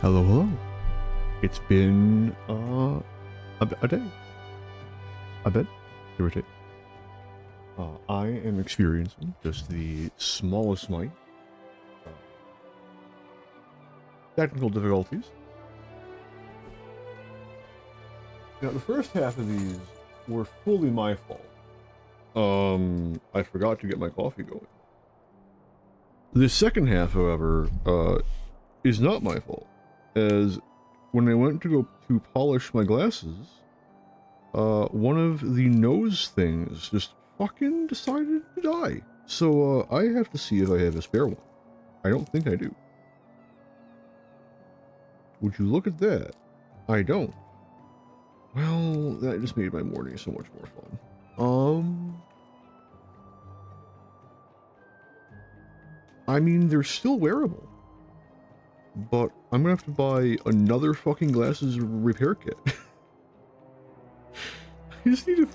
Hello, hello. It's been a day, a bit, give or take. I am experiencing just the smallest amount of technical difficulties. Now, the first half of these were fully my fault. I forgot to get my coffee going. The second half, however, is not my fault, as when I went to go to polish my glasses, one of the nose things just fucking decided to die. So, I have to see if I have a spare one. I don't think I do. Would you look at that? I don't. Well, that just made my morning so much more fun. I mean, they're still wearable. But I'm gonna have to buy another fucking glasses repair kit. I just need to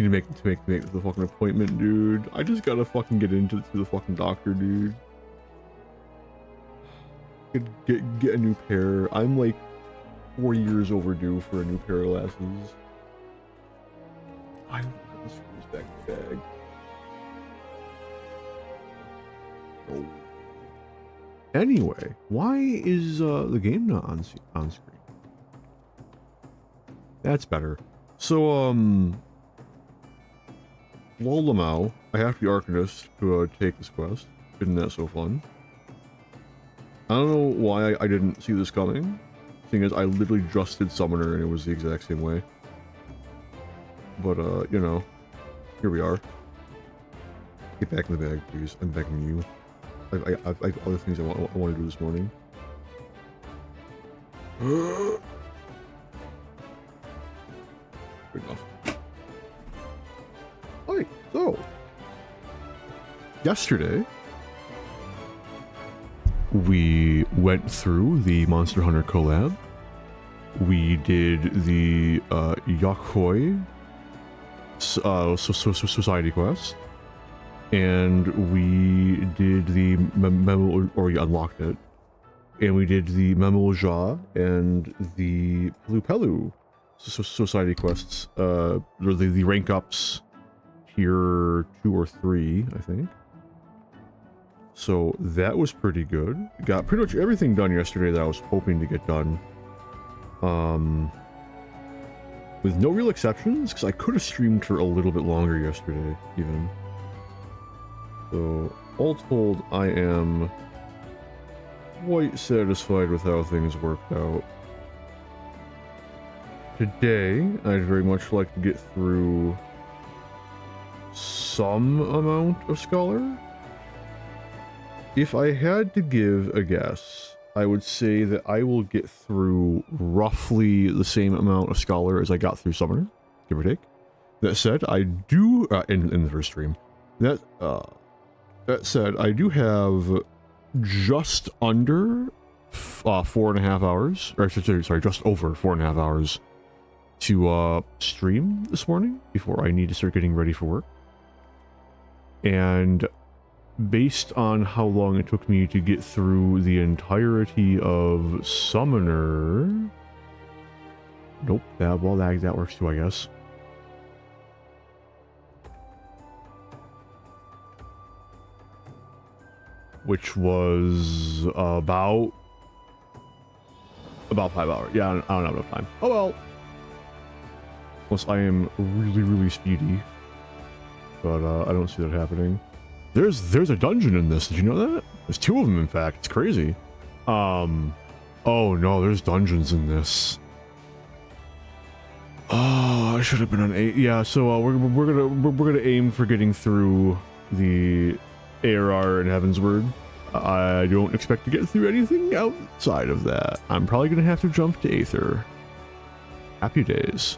make the fucking appointment, dude. I just gotta fucking get into the fucking doctor, dude. Get a new pair. I'm like 4 years overdue for a new pair of glasses. I put this back in the bag. Oh. Anyway, why is the game not on screen? That's better. So, Lolamau, I have to be Arcanist to take this quest. Isn't that so fun? I don't know why I didn't see this coming, seeing as I literally just did Summoner and it was the exact same way. But, you know, here we are. Get back in the bag, please. I'm begging you. I have other things I want to do this morning. Good enough. Alright, so yesterday we went through the Monster Hunter collab. We did the Yakhoi Society quest. And we did the Memo, or we unlocked it. And we did the Memo Ja and the Pelu Pelu Society quests. The rank ups tier 2 or 3, I think. So that was pretty good. Got pretty much everything done yesterday that I was hoping to get done. With no real exceptions, because I could have streamed for a little bit longer yesterday, even. So, all told, I am quite satisfied with how things worked out. Today, I'd very much like to get through some amount of Scholar. If I had to give a guess, I would say that I will get through roughly the same amount of Scholar as I got through Summoner, give or take. That said, I do, in the first stream, that said, I do have just under 4.5 hours, or sorry, just over 4.5 hours to stream this morning before I need to start getting ready for work. And based on how long it took me to get through the entirety of Summoner... Nope, that works too, I guess. Which was about 5 hours. Yeah, I don't have enough time. Oh well. Unless I am really, really speedy. But I don't see that happening. There's a dungeon in this. Did you know that? There's 2 of them, in fact. It's crazy. Oh no, there's dungeons in this. Oh, I should have been on 8. Yeah, so we're gonna aim for getting through the ARR and Heavensward. I don't expect to get through anything outside of that. I'm probably going to have to jump to Aether. Happy days.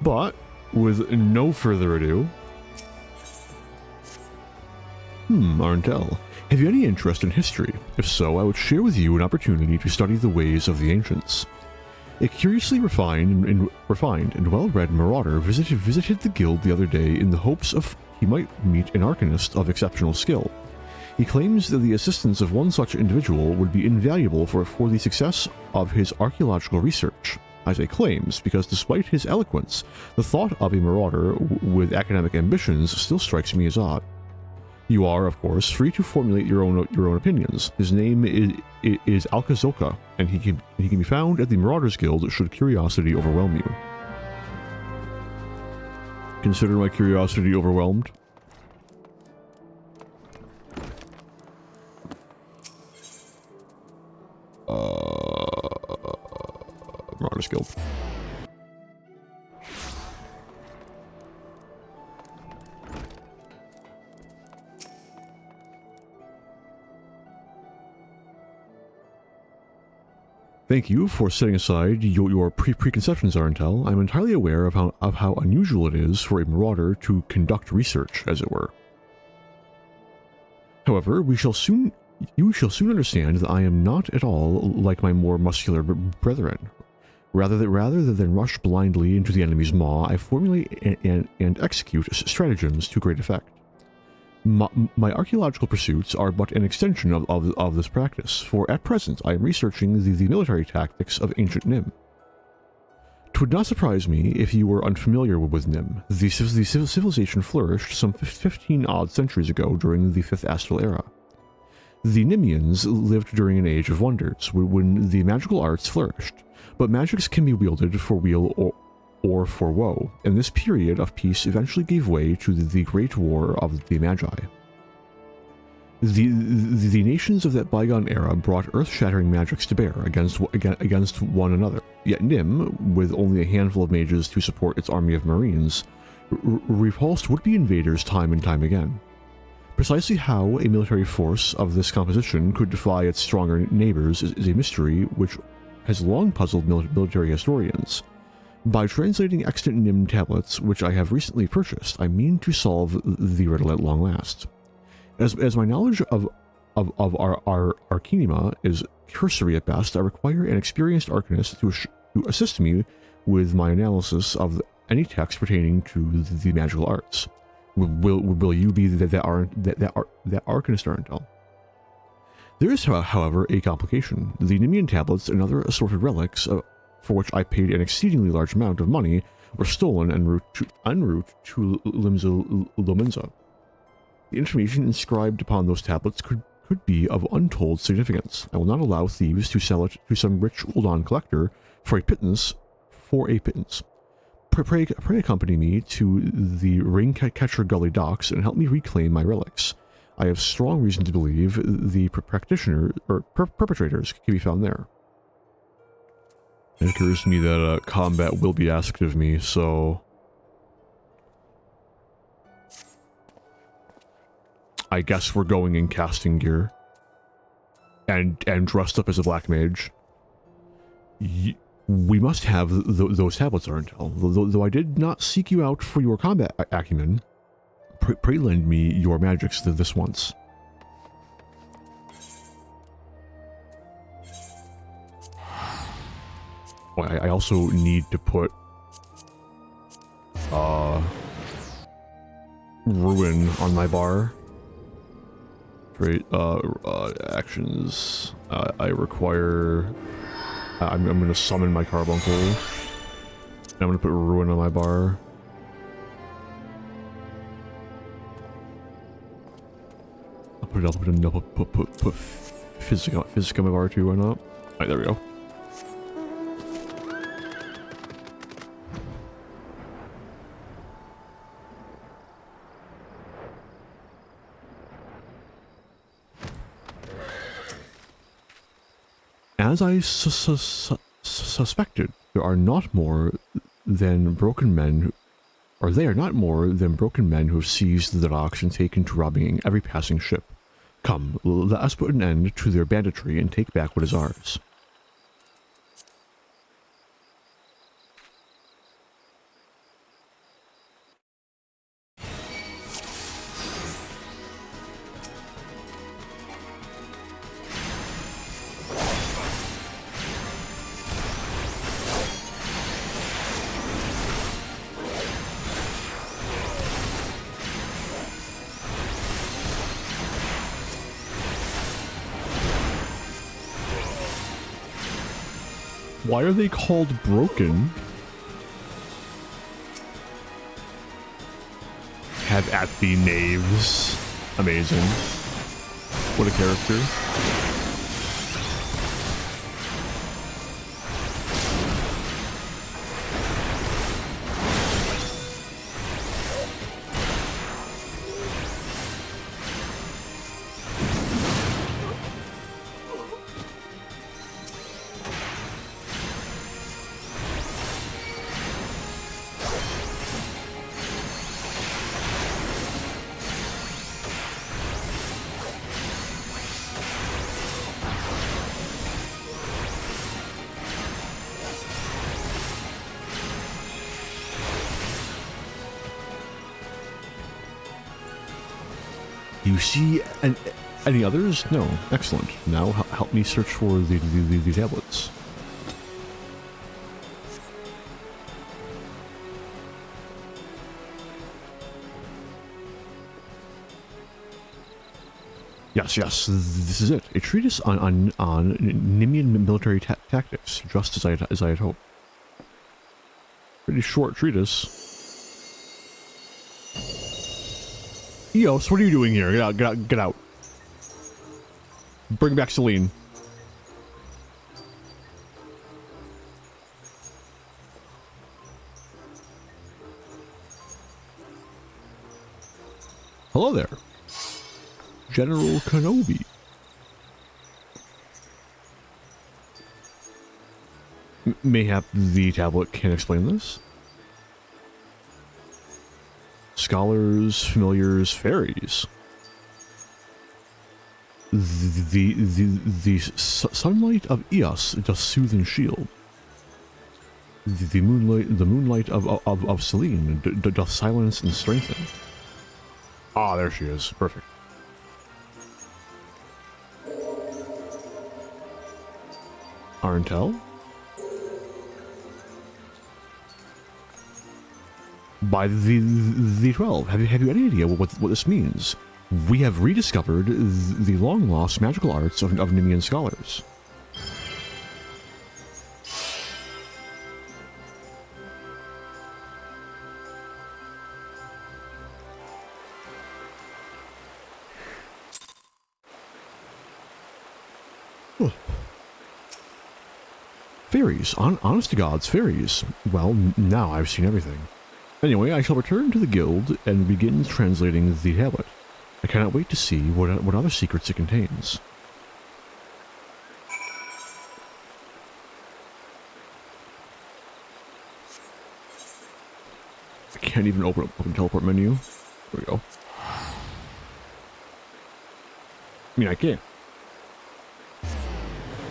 But, with no further ado... Arntel, have you any interest in history? If so, I would share with you an opportunity to study the ways of the ancients. A curiously refined and well-read marauder visited the guild the other day in the hopes of he might meet an arcanist of exceptional skill. He claims that the assistance of one such individual would be invaluable for the success of his archaeological research. I say claims because despite his eloquence, the thought of a marauder with academic ambitions still strikes me as odd. You are, of course, free to formulate your own opinions. His name is Alkazoka, and he can be found at the Marauders Guild should curiosity overwhelm you. Consider my curiosity overwhelmed. Marauders Guild. Thank you for setting aside your preconceptions, Arntel. I'm entirely aware of how unusual it is for a marauder to conduct research, as it were. However, you shall soon understand that I am not at all like my more muscular brethren. Rather than rush blindly into the enemy's maw, I formulate and execute stratagems to great effect. My archaeological pursuits are but an extension of this practice, for at present I am researching the military tactics of ancient Nim. 'Twould not surprise me if you were unfamiliar with Nim. The civilization flourished some 15-odd centuries ago during the 5th Astral Era. The Nimians lived during an age of wonders, when the magical arts flourished, but magics can be wielded for weal or for woe, and this period of peace eventually gave way to the Great War of the Magi. The nations of that bygone era brought earth-shattering magics to bear against one another, yet Nim, with only a handful of mages to support its army of marines, repulsed would-be invaders time and time again. Precisely how a military force of this composition could defy its stronger neighbors is a mystery which has long puzzled military historians. By translating extant Nim tablets, which I have recently purchased, I mean to solve the riddle at long last. As my knowledge of our Arcanima is cursory at best, I require an experienced arcanist to assist me with my analysis of any text pertaining to the magical arts. Will you be that arcanist, Arntel? There is, however, a complication. The Nimian tablets and other assorted relics, for which I paid an exceedingly large amount of money, were stolen en route to Lomenza. The information inscribed upon those tablets could be of untold significance. I will not allow thieves to sell it to some rich Uldan collector for a pittance. Pray accompany me to the Ringcatcher Gully docks and help me reclaim my relics. I have strong reason to believe the perpetrators can be found there. It occurs to me that combat will be asked of me, so I guess we're going in casting gear and dressed up as a black mage. We must have those tablets, Arntel. Though I did not seek you out for your combat acumen, pray lend me your magics this once. Oh, I also need to put ruin on my bar. Great. Actions. I require. I'm gonna summon my carbuncle. And I'm gonna put ruin on my bar. I'll put physic on my bar too. Why not? Alright, there we go. As I suspected, there are not more than broken men, or they are not more than broken men who have seized the docks and taken to robbing every passing ship. Come, let us put an end to their banditry and take back what is ours. Why are they called broken? Have at the knaves. Amazing. What a character. You see any others? No. Excellent. Now help me search for the tablets. Yes, this is it. A treatise on Nimian military tactics, just as I had hoped. Pretty short treatise. Eos, what are you doing here? Get out, get out, get out. Bring back Celine. Hello there. General Kenobi. Mayhap the tablet can explain this? Scholars, familiars, fairies. The sunlight of Eos does soothe and shield. The moonlight of Selene doth silence and strengthen. Ah, there she is. Perfect. Arentel? By the 12. Have you any idea what this means? We have rediscovered the long-lost magical arts of Nimian scholars. Oh. Fairies. Honest to God's fairies. Well, now I've seen everything. Anyway, I shall return to the guild and begin translating the tablet. I cannot wait to see what other secrets it contains. I can't even open the teleport menu. There we go. I mean, I can.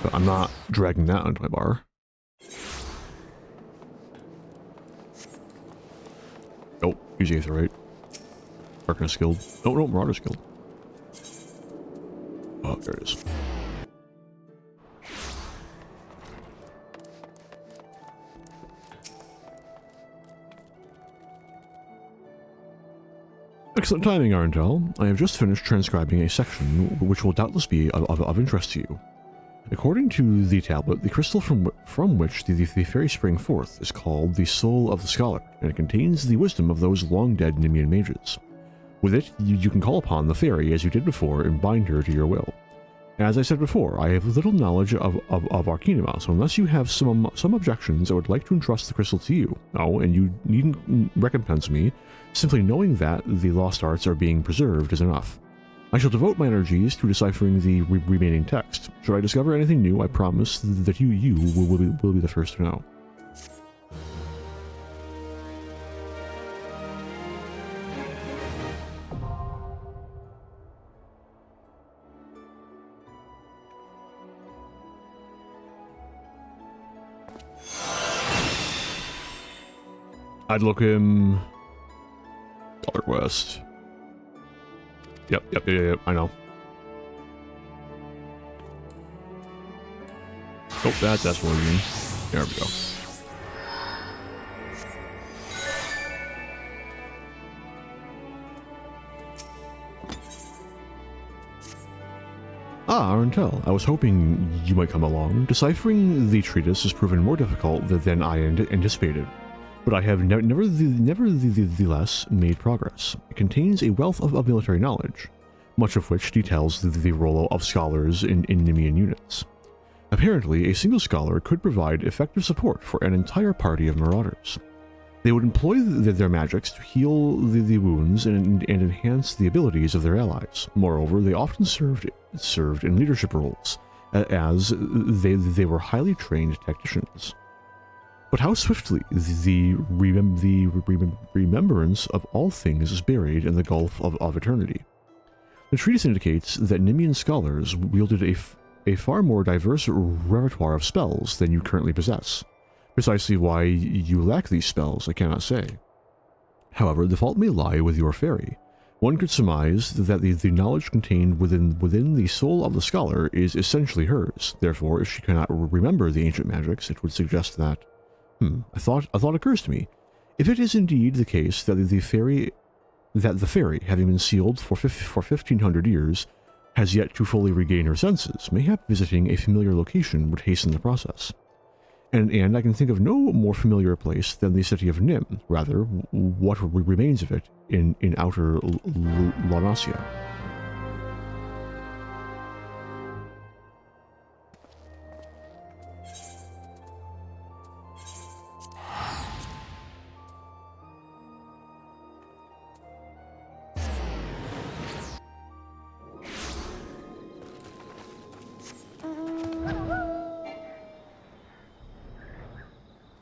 But I'm not dragging that onto my bar. Nope, use Aether, right? Darkness Guild. No, Marauders Guild. Oh, there it is. Excellent timing, Arentel. I have just finished transcribing a section which will doubtless be of interest to you. According to the tablet, the crystal from which the fairies spring forth is called the Soul of the Scholar, and it contains the wisdom of those long-dead Nimian mages. With it, you can call upon the fairy as you did before and bind her to your will. As I said before, I have little knowledge of Arcanima, so unless you have some objections, I would like to entrust the crystal to you. Oh, and you needn't recompense me. Simply knowing that the lost arts are being preserved is enough. I shall devote my energies to deciphering the remaining text. Should I discover anything new, I promise that you will be the first to know. I'd look him. Dollar West. Yep, I know. Oh, that's what I mean. There we go. Ah, Arentel, I was hoping you might come along. Deciphering the treatise has proven more difficult than I anticipated, but I have nevertheless made progress. It contains a wealth of military knowledge, much of which details the role of scholars in Nemean units. Apparently, a single scholar could provide effective support for an entire party of marauders. They would employ their magics to heal the wounds and enhance the abilities of their allies. Moreover, they often served in leadership roles, as they were highly trained tacticians. But how swiftly the remembrance of all things is buried in the gulf of eternity. The treatise indicates that Nemean scholars wielded a far more diverse repertoire of spells than you currently possess. Precisely why you lack these spells, I cannot say. However, the fault may lie with your fairy. One could surmise that the knowledge contained within the soul of the scholar is essentially hers. Therefore, if she cannot remember the ancient magics, it would suggest that... a thought occurs to me. If it is indeed the case that the fairy, having been sealed for 1500 years, has yet to fully regain her senses, mayhap visiting a familiar location would hasten the process. And I can think of no more familiar place than the city of Nim, rather, what remains of it in outer Lanasia.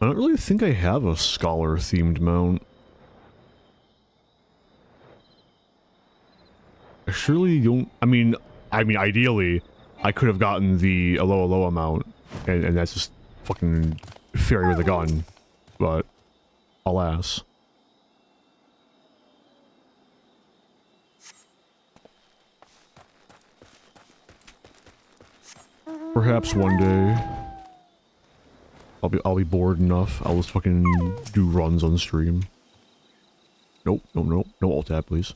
I don't really think I have a scholar-themed mount. I surely don't... I mean, ideally, I could have gotten the Aloha mount, and that's just fucking fairy with a gun, but alas. Perhaps one day. I'll be bored enough. I'll just fucking do runs on stream. Nope, no alt tab, please.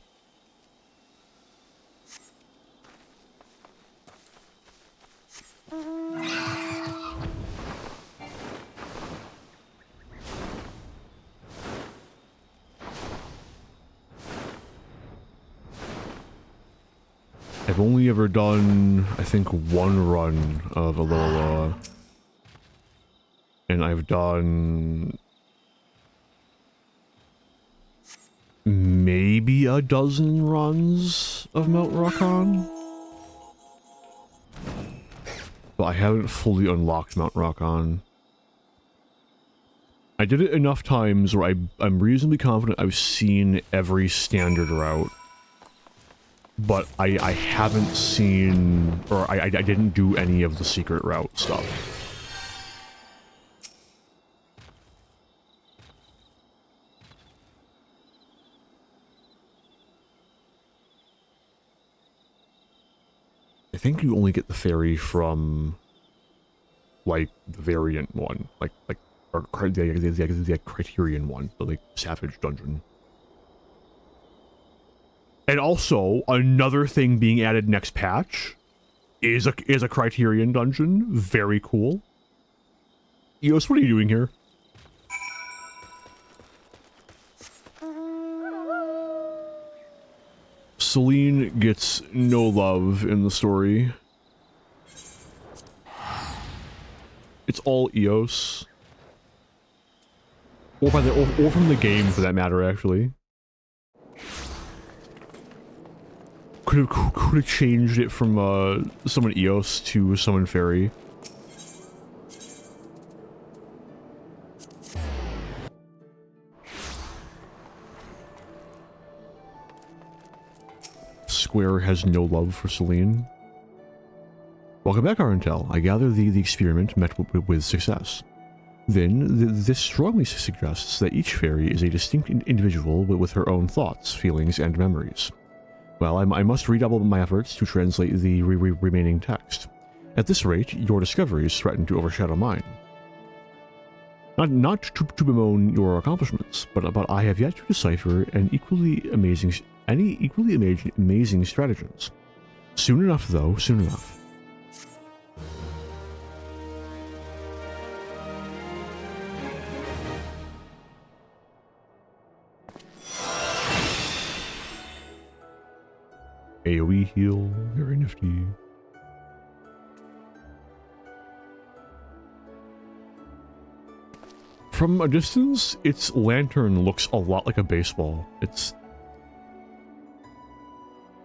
I've only ever done, I think, one run of Alola. And I've done maybe a dozen runs of Mount Rockon. But I haven't fully unlocked Mount Rockon. I did it enough times where I'm reasonably confident I've seen every standard route. But I haven't seen, or I didn't do any of the secret route stuff. I think you only get the fairy from, like, the variant one, or the Criterion one, the, like, Savage Dungeon. And also, another thing being added next patch is a Criterion dungeon. Very cool. Eos, what are you doing here? Celine gets no love in the story. It's all Eos. Or from the game, for that matter, actually. Could have changed it from someone Eos to someone Fairy. Square has no love for Celine. Welcome back, Arentel. I gather the experiment met with success. Then, this strongly suggests that each fairy is a distinct individual with her own thoughts, feelings, and memories. Well, I must redouble my efforts to translate the remaining text. At this rate, your discoveries threaten to overshadow mine. Not to bemoan your accomplishments, but I have yet to decipher any equally amazing stratagems. Soon enough, though, soon enough. AoE heal, very nifty. From a distance, its lantern looks a lot like a baseball.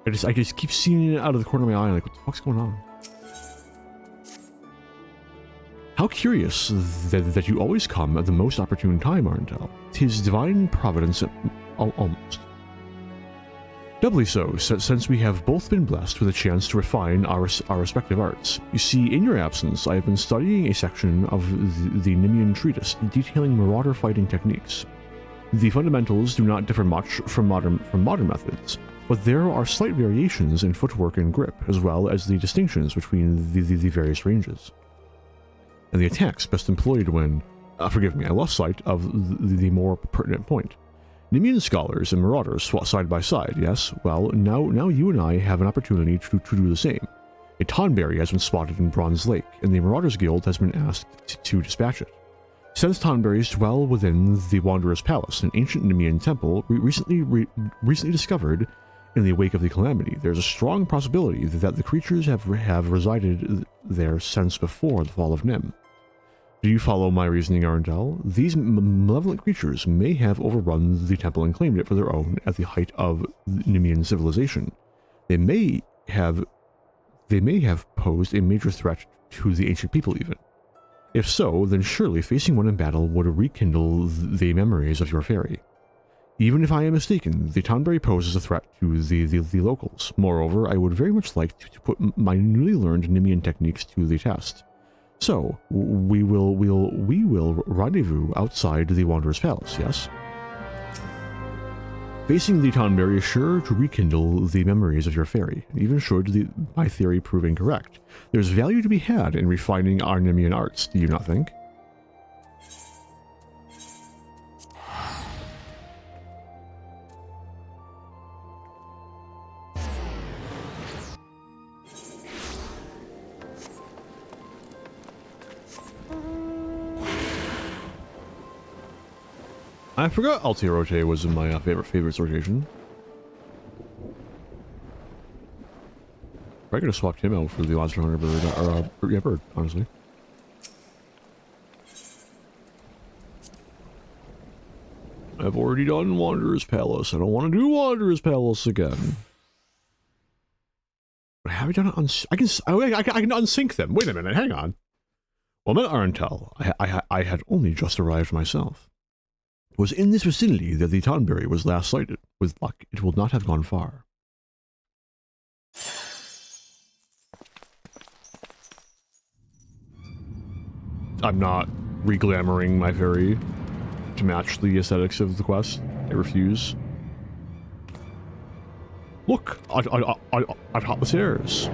I just keep seeing it out of the corner of my eye, like, what the fuck's going on? How curious that you always come at the most opportune time, Arntel. 'Tis divine providence, almost. Doubly so, since we have both been blessed with a chance to refine our respective arts. You see, in your absence, I have been studying a section of the Nimian treatise detailing marauder fighting techniques. The fundamentals do not differ much from modern methods, but there are slight variations in footwork and grip, as well as the distinctions between the various ranges. And the attacks best employed when... forgive me, I lost sight of the more pertinent point. Nimian scholars and marauders fought side by side, yes? Well, now you and I have an opportunity to do the same. A Tonberry has been spotted in Bronze Lake, and the Marauders Guild has been asked to dispatch it. Since Tonberries dwell within the Wanderer's Palace, an ancient Nimian temple recently discovered in the wake of the calamity, there's a strong possibility that the creatures have resided there since before the fall of Nim. Do you follow my reasoning, Arndel? These malevolent creatures may have overrun the temple and claimed it for their own at the height of Nimian civilization. They may have posed a major threat to the ancient people even. If so, then surely facing one in battle would rekindle the memories of your fairy. Even if I am mistaken, the Tonberry poses a threat to the locals. Moreover, I would very much like to put my newly learned Nimian techniques to the test. So, we will rendezvous outside the Wanderer's Palace, yes? Facing the Tonberry is sure to rekindle the memories of your fairy, and even should my theory prove incorrect. There's value to be had in refining our Nimian arts, do you not think? I forgot Altirote was in my favorites rotation. I could have swapped him out for the Monster Hunter bird, yeah, bird, honestly. I've already done Wanderer's Palace. I don't want to do Wanderer's Palace again. But have I done it on... I can unsync them. Wait a minute, hang on. Well, I'm at Arntel. I had only just arrived myself. It was in this vicinity that the Tonberry was last sighted. With luck, it will not have gone far. I'm not re-glamoring my fairy to match the aesthetics of the quest. I refuse. Look! Atop the stairs.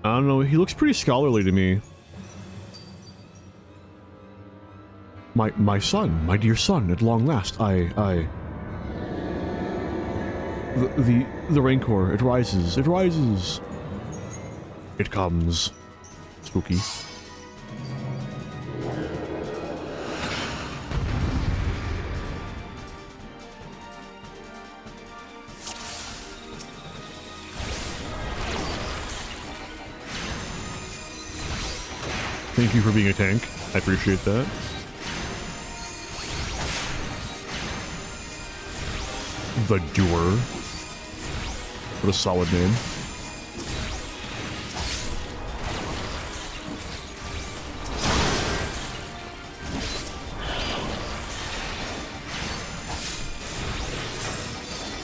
I don't know, he looks pretty scholarly to me. My son, my dear son, at long last, the rancor, it rises, it rises. It comes. Spooky. Thank you for being a tank. I appreciate that. The Doer. What a solid name.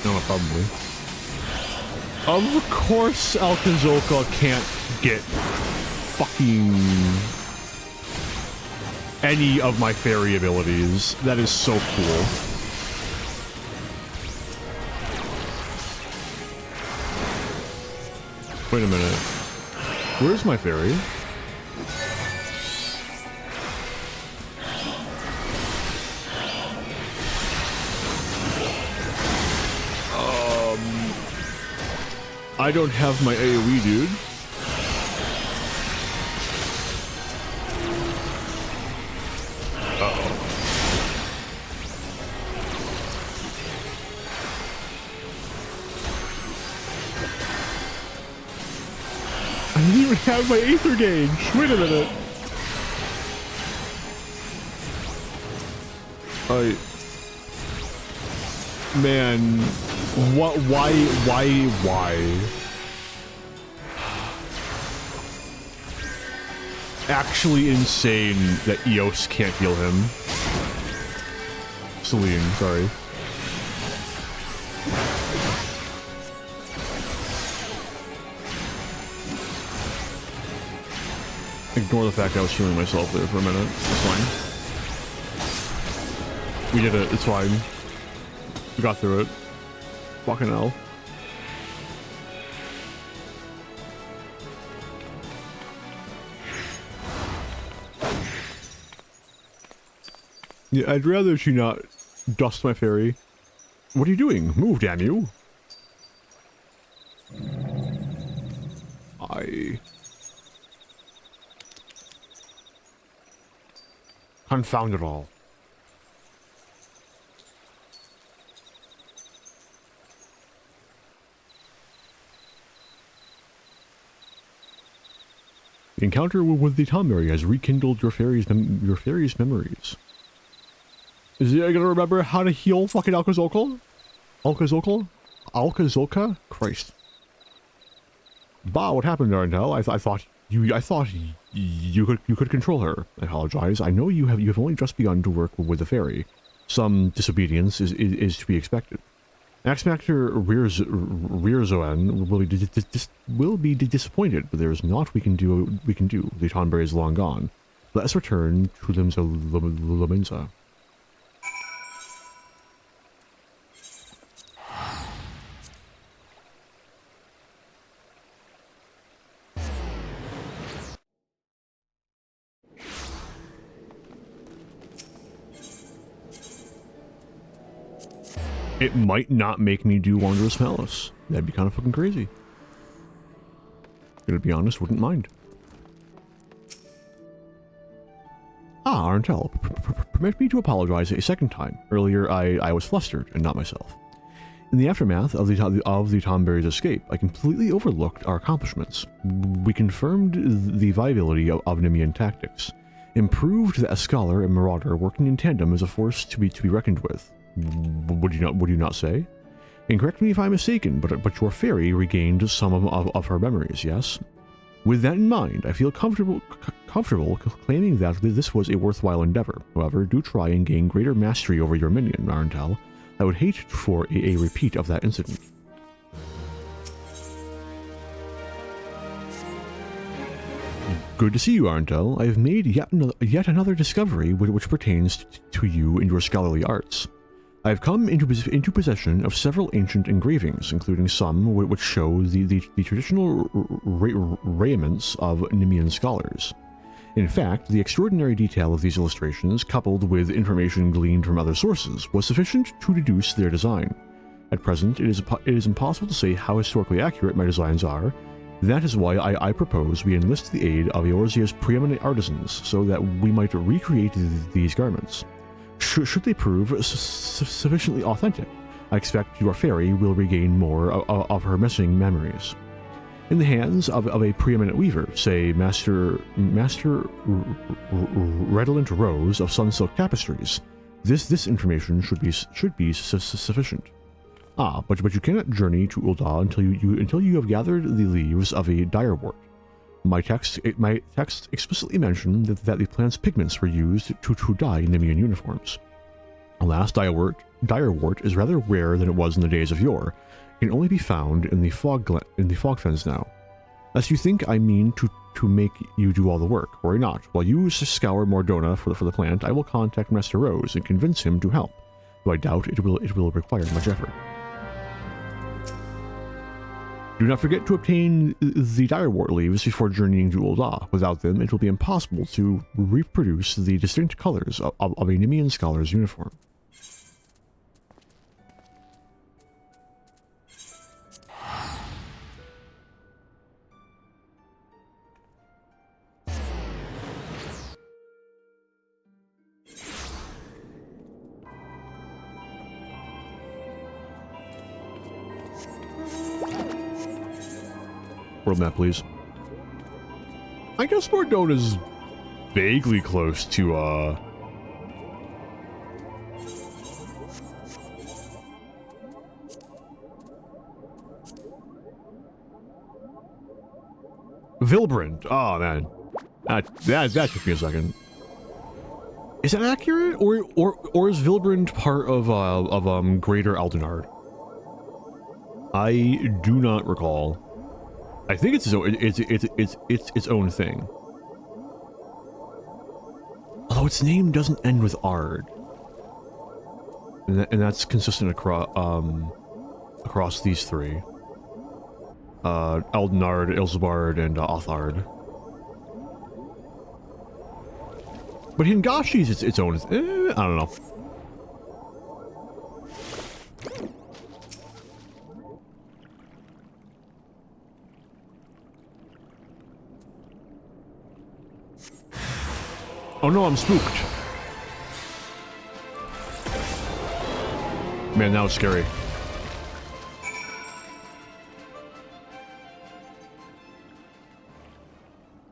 No, probably. Of course Alcazolca can't get fucking any of my fairy abilities. That is so cool. Wait a minute. Where's my fairy? I don't have my AoE, dude. Uh-oh. have my Aether gauge. Wait a minute. Man, what? Why? Actually insane that Eos can't heal him. Celine, sorry. Ignore the fact I was healing myself there for a minute. It's fine. We did it. It's fine. We got through it. Fucking hell. Yeah, I'd rather she not dust my fairy. What are you doing? Move, damn you. Confound it all. The encounter with the Tonberry has rekindled your fairy's memories. Is he gonna remember how to heal fucking Alkazolka? Alkazolka? Christ. Bah, what happened, Darnell? I thought you could control her. I apologize. I know you have only just begun to work with the fairy. Some disobedience is to be expected. Axmaster Rearzoan will be disappointed, but there is naught we can do. The Tonberry is long gone. Let us return to Lominsa. It might not make me do Wondrous Malice. That'd be kind of fucking crazy. Gonna be honest, wouldn't mind. Ah, Arntel, permit me to apologize a second time. Earlier, I was flustered and not myself. In the aftermath of the Tonberry's escape, I completely overlooked our accomplishments. We confirmed the viability of Nemean tactics, improved that a scholar and marauder working in tandem is a force to be reckoned with. Would you not say? And correct me if I'm mistaken, but your fairy regained some of her memories, yes? With that in mind, I feel comfortable claiming that this was a worthwhile endeavor. However, do try and gain greater mastery over your minion, Arntel. I would hate for a repeat of that incident. Good to see you, Arntel. I have made yet another discovery which pertains to you and your scholarly arts. I have come into possession of several ancient engravings, including some which show the traditional raiments of Nemean scholars. In fact, the extraordinary detail of these illustrations, coupled with information gleaned from other sources, was sufficient to deduce their design. At present, it is impossible to say how historically accurate my designs are. That is why I propose we enlist the aid of Eorzea's preeminent artisans, so that we might recreate these garments. Should they prove sufficiently authentic, I expect your fairy will regain more of her missing memories. In the hands of a preeminent weaver, say Master Redolent Rose of Sunsilk Tapestries, this information should be sufficient. Ah, but you cannot journey to Ul'dah until you have gathered the leaves of a direwort. My text explicitly mentioned that the plant's pigments were used to dye Nemean uniforms. Alas, direwort is rather rare than it was in the days of yore. It can only be found in the fog fens now. Lest you think I mean to make you do all the work, worry not. While you scour Mordona for the plant, I will contact Master Rose and convince him to help, though I doubt it will require much effort. Do not forget to obtain the direwort leaves before journeying to Ul'dah. Without them, it will be impossible to reproduce the distinct colors of a Nemean scholar's uniform. World map, please. I guess Mordone is vaguely close to, Vilbrand. Oh, man. That took me a second. Is that accurate? Or is Vilbrand part of Greater Aldenard? I do not recall. I think it's its own thing. Although its name doesn't end with Ard. And that's consistent across these three. Aldenard, Ilsbard, and Othard. But Hingashi's its own. I don't know. Oh no, I'm spooked. Man, that was scary.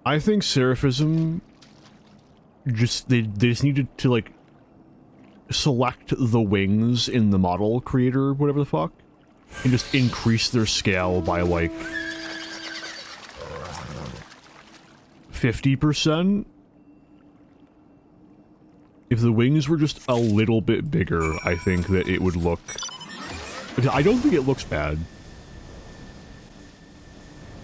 I think Seraphism just they just needed to like select the wings in the model creator, whatever the fuck, and just increase their scale by like 50%. If the wings were just a little bit bigger, I think that it would look... I don't think it looks bad.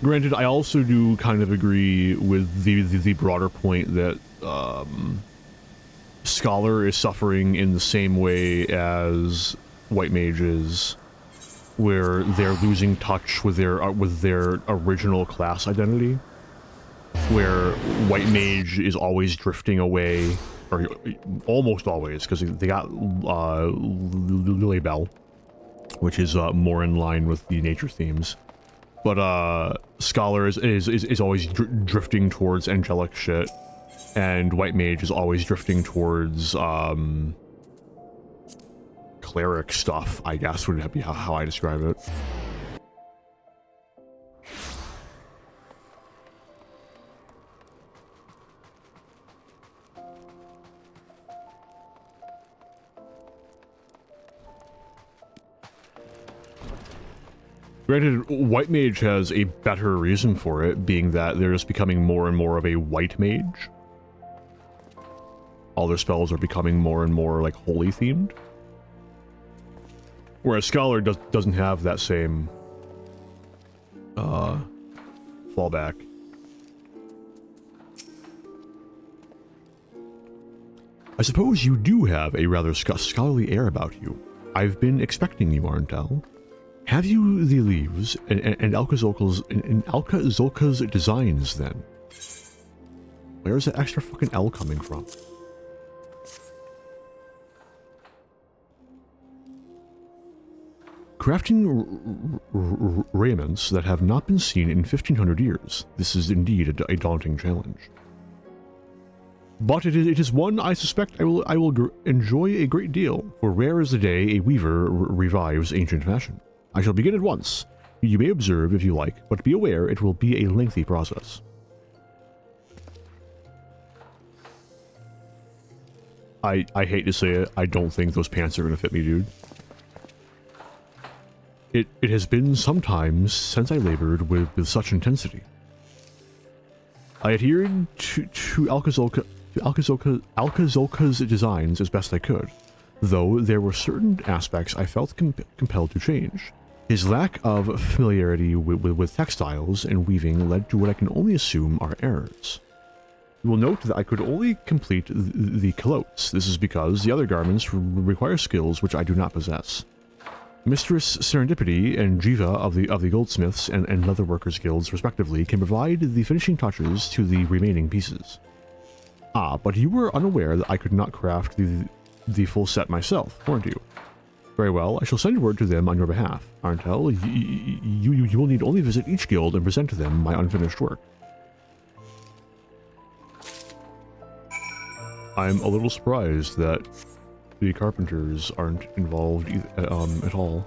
Granted, I also do kind of agree with the broader point that Scholar is suffering in the same way as White Mage is, where they're losing touch with their original class identity, where White Mage is always drifting away, or almost always, because they got Lilybell, which is more in line with the nature themes. But Scholar is always drifting towards angelic shit, and White Mage is always drifting towards cleric stuff, I guess would be how I describe it. Granted, White Mage has a better reason for it, being that they're just becoming more and more of a White Mage. All their spells are becoming more and more, like, holy themed. Whereas Scholar doesn't have that same, fallback. I suppose you do have a rather scholarly air about you. I've been expecting you, Arntel. Have you the leaves and Alka-Zolka's designs, then? Where's that extra fucking L coming from? Crafting raiments that have not been seen in 1500 years. This is indeed a daunting challenge. But it is one I suspect I will enjoy a great deal, for rare is the day a weaver revives ancient fashion. I shall begin at once. You may observe if you like, but be aware it will be a lengthy process. I hate to say it, I don't think those pants are going to fit me, dude. It has been some time since I labored with such intensity. I adhered to Alka-Zolka's designs as best I could, though there were certain aspects I felt compelled to change. His lack of familiarity with textiles and weaving led to what I can only assume are errors. You will note that I could only complete the culottes. This is because the other garments require skills which I do not possess. Mistress Serendipity and Jiva of the Goldsmiths and Leatherworkers Guilds, respectively, can provide the finishing touches to the remaining pieces. Ah, but you were unaware that I could not craft the full set myself, weren't you? Very well, I shall send word to them on your behalf. Arntel, you will need only visit each guild and present to them my unfinished work. I'm a little surprised that the carpenters aren't involved at all.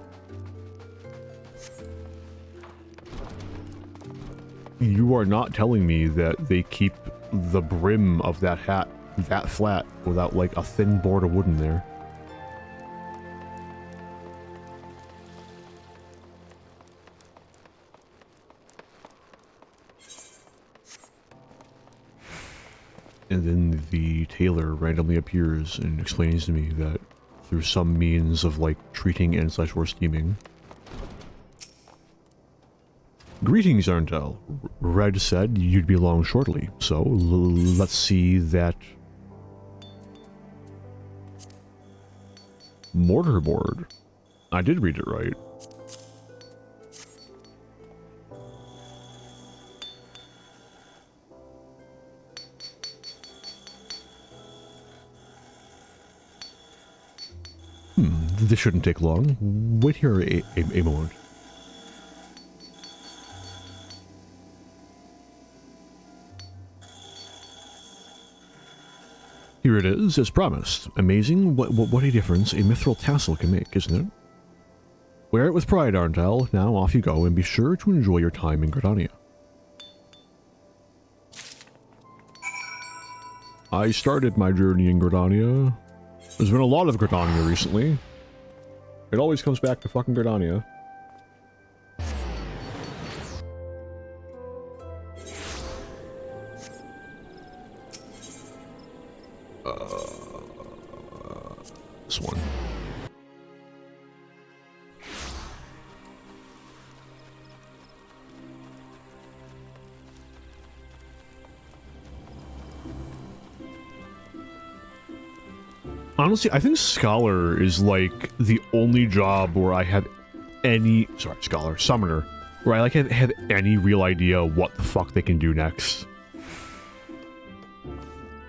You are not telling me that they keep the brim of that hat that flat without like a thin board of wood in there. And then the tailor randomly appears and explains to me that through some means of like treating and slash or steaming. Greetings, Arntel. Red said you'd be along shortly, so let's see that mortarboard. I did read it right. This shouldn't take long. Wait here a moment. Here it is, as promised. Amazing what a difference a mithril tassel can make, isn't it? Wear it with pride, Arntel. Now off you go, and be sure to enjoy your time in Gridania. I started my journey in Gridania. There's been a lot of Gridania recently. It always comes back to fucking Gridania. This one. Honestly, I think Scholar is like the only job where I have any... Sorry, Scholar. Summoner. Where I like have any real idea what the fuck they can do next.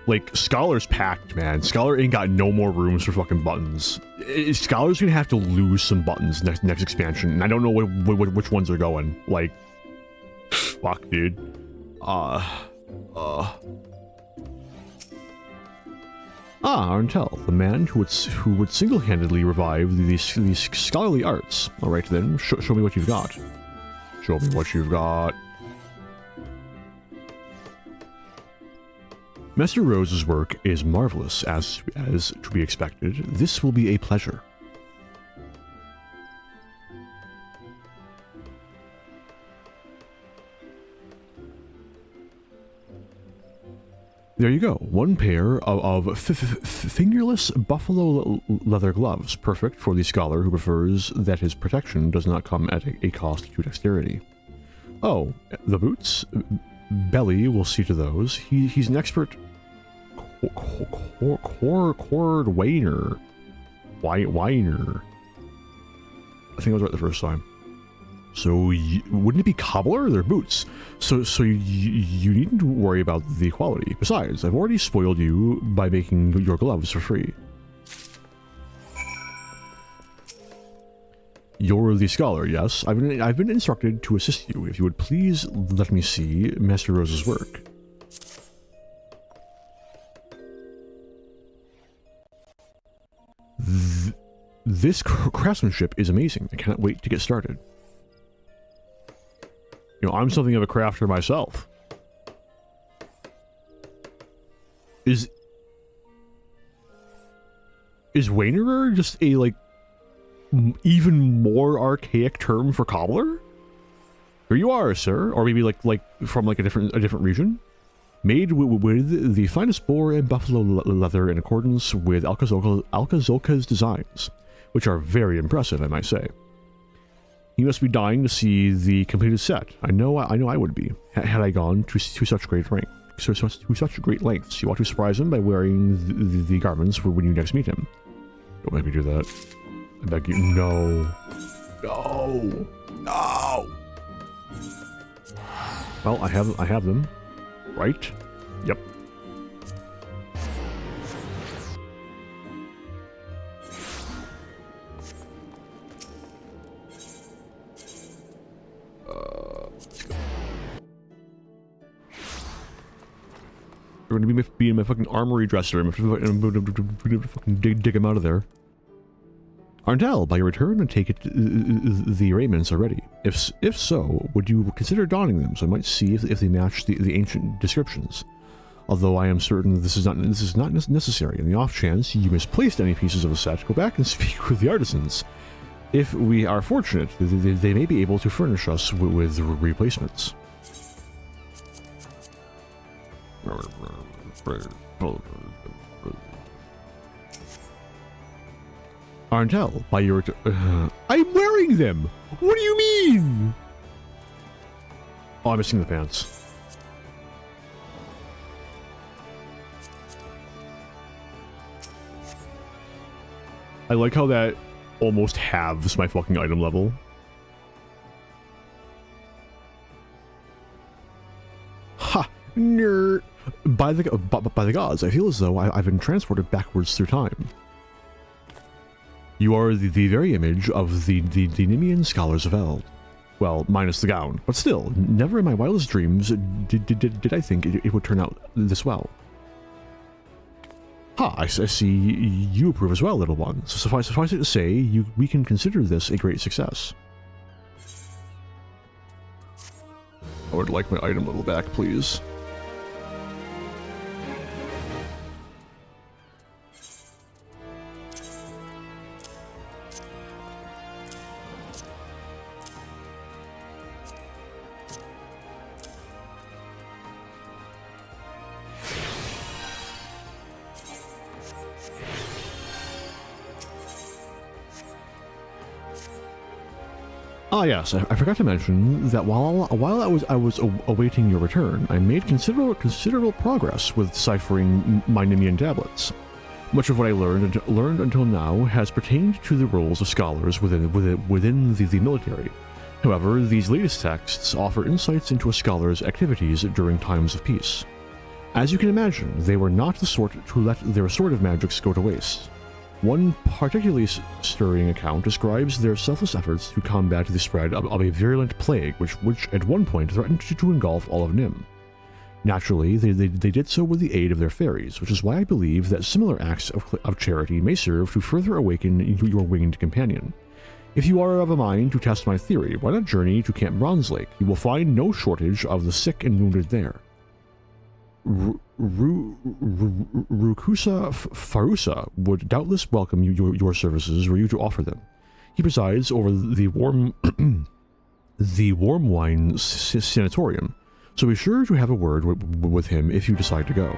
Like, Scholar's packed, man. Scholar ain't got no more rooms for fucking buttons. Scholar's gonna have to lose some buttons next expansion, and I don't know which ones are going. Like, fuck, dude. Arntel, the man who would single-handedly revive these scholarly arts. All right, then, show me what you've got. Show me what you've got. Master Rose's work is marvelous, as to be expected. This will be a pleasure. There you go. One pair of fingerless buffalo leather gloves, perfect for the scholar who prefers that his protection does not come at a cost to dexterity. Oh, the boots? Belly will see to those. He's an expert cord wainer. Whiner. I think I was right the first time. So, wouldn't it be cobbler? They're boots. So you needn't worry about the quality. Besides, I've already spoiled you by making your gloves for free. You're the scholar, yes. I've been instructed to assist you. If you would please let me see Master Rose's work. This craftsmanship is amazing. I cannot wait to get started. You know, I'm something of a crafter myself. Is Wainerer just a, like, even more archaic term for cobbler? Here you are, sir. Or maybe like from like a different region. Made with the finest boar and buffalo leather in accordance with Alcazolca's designs, which are very impressive, I might say. He must be dying to see the completed set. I know I would be, had I gone to such great rank, to such great lengths. You ought to surprise him by wearing the garments when you next meet him. Don't make me do that. I beg you. No. No. No. Well, I have them. Right? Yep. Let's go. We're gonna be in my fucking armory dresser. I'm gonna fucking dig him out of there. Arndell, by your return, I take it the raiments are ready. If so, would you consider donning them so I might see if they match the ancient descriptions? Although I am certain this is not necessary. In the off chance you misplaced any pieces of the set, go back and speak with the artisans. If we are fortunate, they may be able to furnish us with replacements. Arndell, by your I'm wearing them! What do you mean? Oh, I'm missing the pants. I like how that almost halves my fucking item level. Ha! Nerd! By the gods, I feel as though I've been transported backwards through time. You are the very image of the Nemean scholars of Eld. Well, minus the gown, but still, never in my wildest dreams did I think it would turn out this well. Ha, I see you approve as well, little one. So suffice it to say, we can consider this a great success. I would like my item level back, please. Ah yes, I forgot to mention that while I was awaiting your return, I made considerable progress with deciphering my Nemean tablets. Much of what I learned until now has pertained to the roles of scholars within the military. However, these latest texts offer insights into a scholar's activities during times of peace. As you can imagine, they were not the sort to let their restorative magics go to waste. One particularly stirring account describes their selfless efforts to combat the spread of a virulent plague which at one point threatened to engulf all of Nim. Naturally, they did so with the aid of their fairies, which is why I believe that similar acts of charity may serve to further awaken your winged companion. If you are of a mind to test my theory, why not journey to Camp Bronze Lake? You will find no shortage of the sick and wounded there. Rukusa Farusa would doubtless welcome your services were you to offer them. He presides over the warm wine sanatorium, so be sure to have a word with him if you decide to go.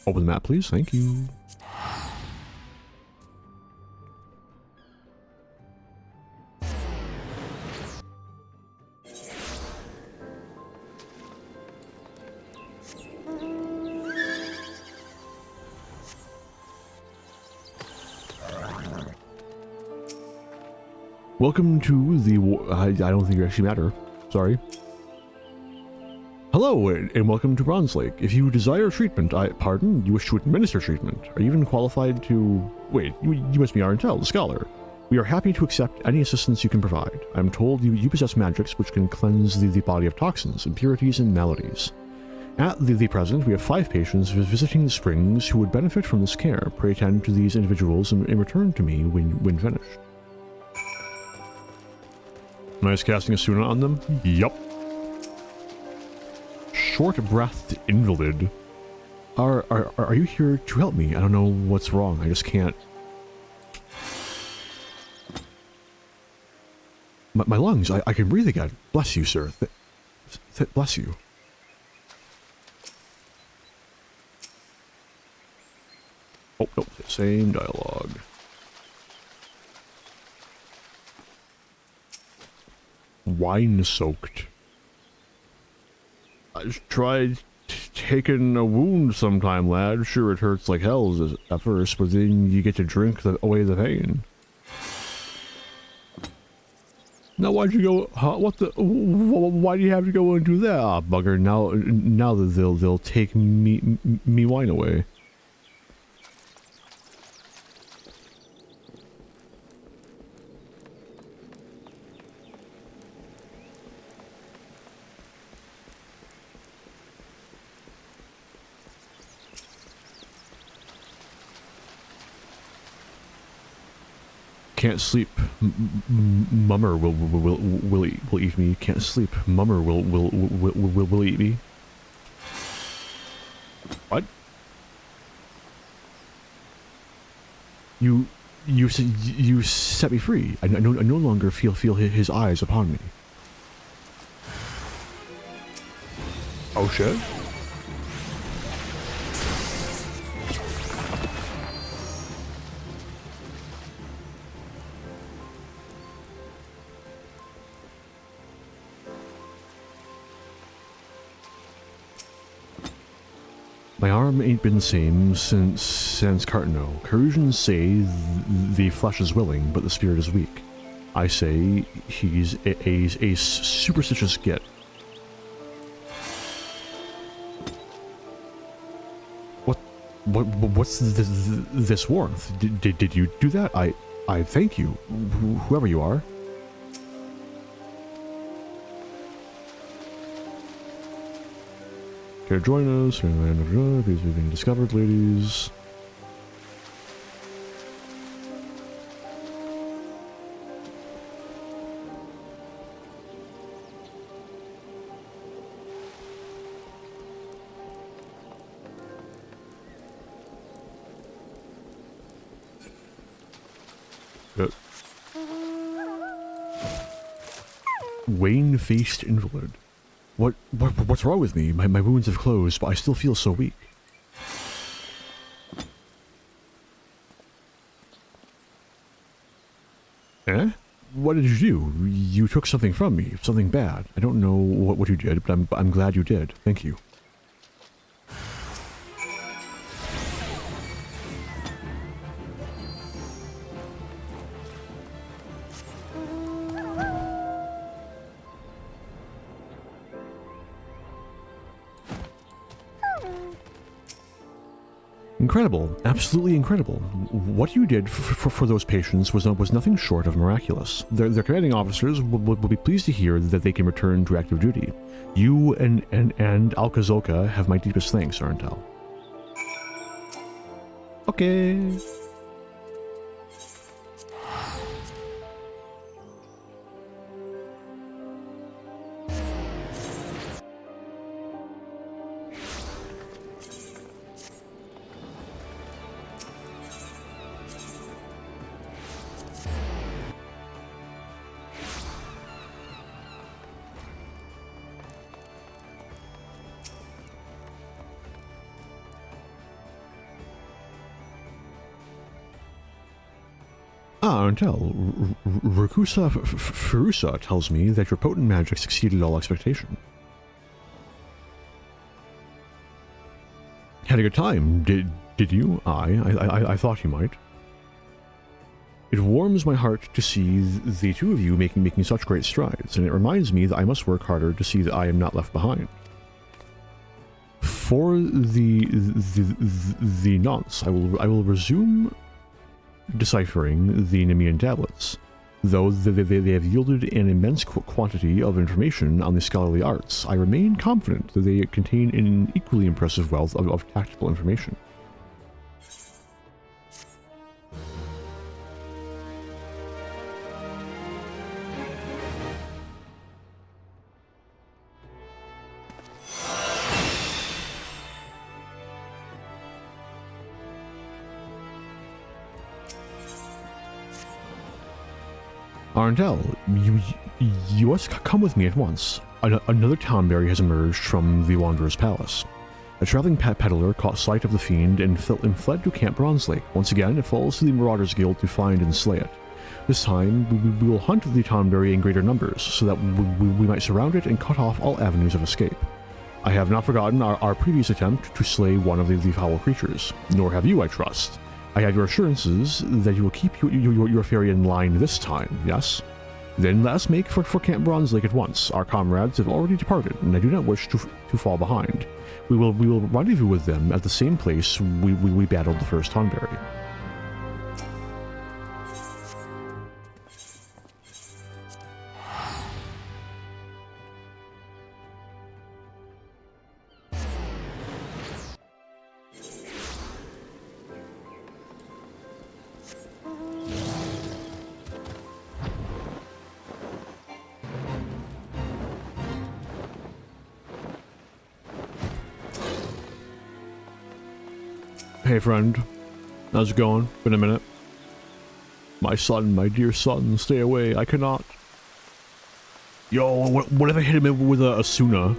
Open the map, please. Thank you. Welcome to the... I don't think you actually matter. Sorry. Hello, and welcome to Bronze Lake. If you desire treatment, pardon? You wish to administer treatment? Are you even qualified to... Wait, you must be Arntel, the scholar. We are happy to accept any assistance you can provide. I'm told you possess magics which can cleanse the body of toxins, impurities, and maladies. At the present, we have 5 patients visiting the springs who would benefit from this care. Pray attend to these individuals and return to me when finished. Nice casting a Suna on them? Yup. Short-breathed invalid. Are you here to help me? I don't know what's wrong. I just can't. My lungs, I can breathe again. Bless you, sir. Bless you. Oh, nope. Same dialogue. Wine-soaked. I just tried taking a wound sometime, lad. Sure, it hurts like hell at first, but then you get to drink away the pain. Now, why'd you go? Huh, what the? Why do you have to go and do that? Ah, bugger! Now that they'll take me wine away. Can't sleep. Mummer will eat me. Can't sleep. Mummer will eat me. What? You set me free. I no longer feel his eyes upon me. Oh shit. My arm ain't been the same since Cartano. Carusians say the flesh is willing, but the spirit is weak. I say he's a superstitious git. What's this warmth? Did you do that? I thank you, whoever you are. Care to join us? Please be being discovered, ladies. Good. Wane-faced invalid. What's wrong with me? My wounds have closed, but I still feel so weak. Eh? What did you do? You took something from me, something bad. I don't know what you did, but I'm glad you did. Thank you. Incredible, absolutely incredible. What you did for those patients was nothing short of miraculous. Their commanding officers will be pleased to hear that they can return to active duty. You and Alcazolka have my deepest thanks, Arntel. Okay. Arntel, Rakusa Furusa tells me that your potent magic succeeded all expectation. Had a good time, did you? I thought you might. It warms my heart to see the two of you making such great strides, and it reminds me that I must work harder to see that I am not left behind. For the nonce, I will resume deciphering the Nemean tablets, though they have yielded an immense quantity of information on the scholarly arts. I remain confident that they contain an equally impressive wealth of tactical information. Arntel, you must come with me at once. Another Tonberry has emerged from the Wanderer's Palace. A traveling peddler caught sight of the fiend and fled to Camp Bronzelake. Once again, it falls to the Marauders Guild to find and slay it. This time, we will hunt the Tonberry in greater numbers, so that we might surround it and cut off all avenues of escape. I have not forgotten our previous attempt to slay one of the foul creatures, nor have you, I trust. I have your assurances that you will keep your fairy in line this time, yes? Then let us make for Camp Bronzelake at once. Our comrades have already departed, and I do not wish to fall behind. We will rendezvous with them at the same place we battled the first Tonberry. Hey friend, how's it going? Been a minute. My son, my dear son, stay away, I cannot. Yo, what if I hit him with a Asuna?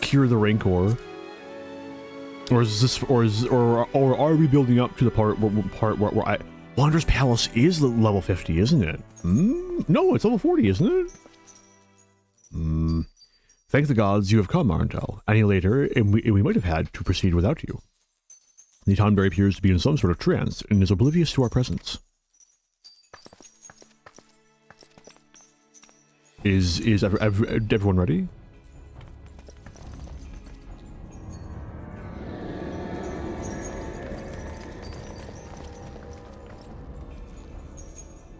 Cure the Rancor? Or is this, or are we building up to the part where I... Wanderer's Palace is level 50, isn't it? No, it's level 40, isn't it? Thank the gods you have come, Arntel. Any later, and we might have had to proceed without you. The Tonberry appears to be in some sort of trance, and is oblivious to our presence. Is everyone ready?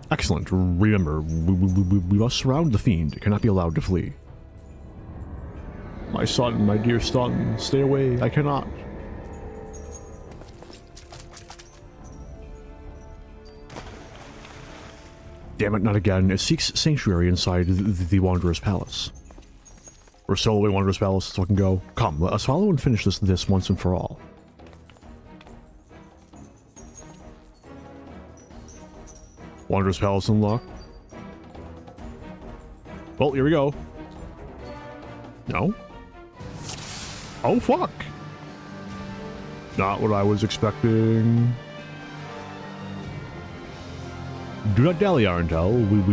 Excellent. Remember, we must surround the fiend. It cannot be allowed to flee. My son, my dear son, stay away. I cannot. Damn it, not again. It seeks sanctuary inside the Wanderer's Palace. We're still away Wanderer's Palace, so I can go. Come, let us follow and finish this once and for all. Wanderer's Palace unlocked. Well, here we go. No? Oh, fuck! Not what I was expecting. Do not dally, Arntel.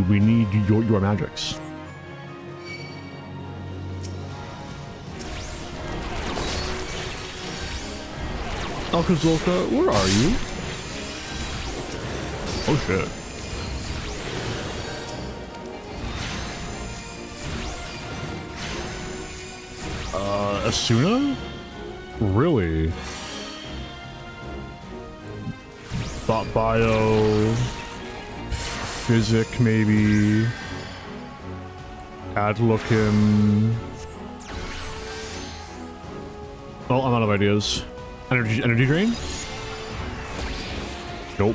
We need your magics. Alkazolka, where are you? Oh shit. Asuna? Really? Thought bio... Physic, maybe. Add looking. Oh, I'm out of ideas. Energy drain? Nope.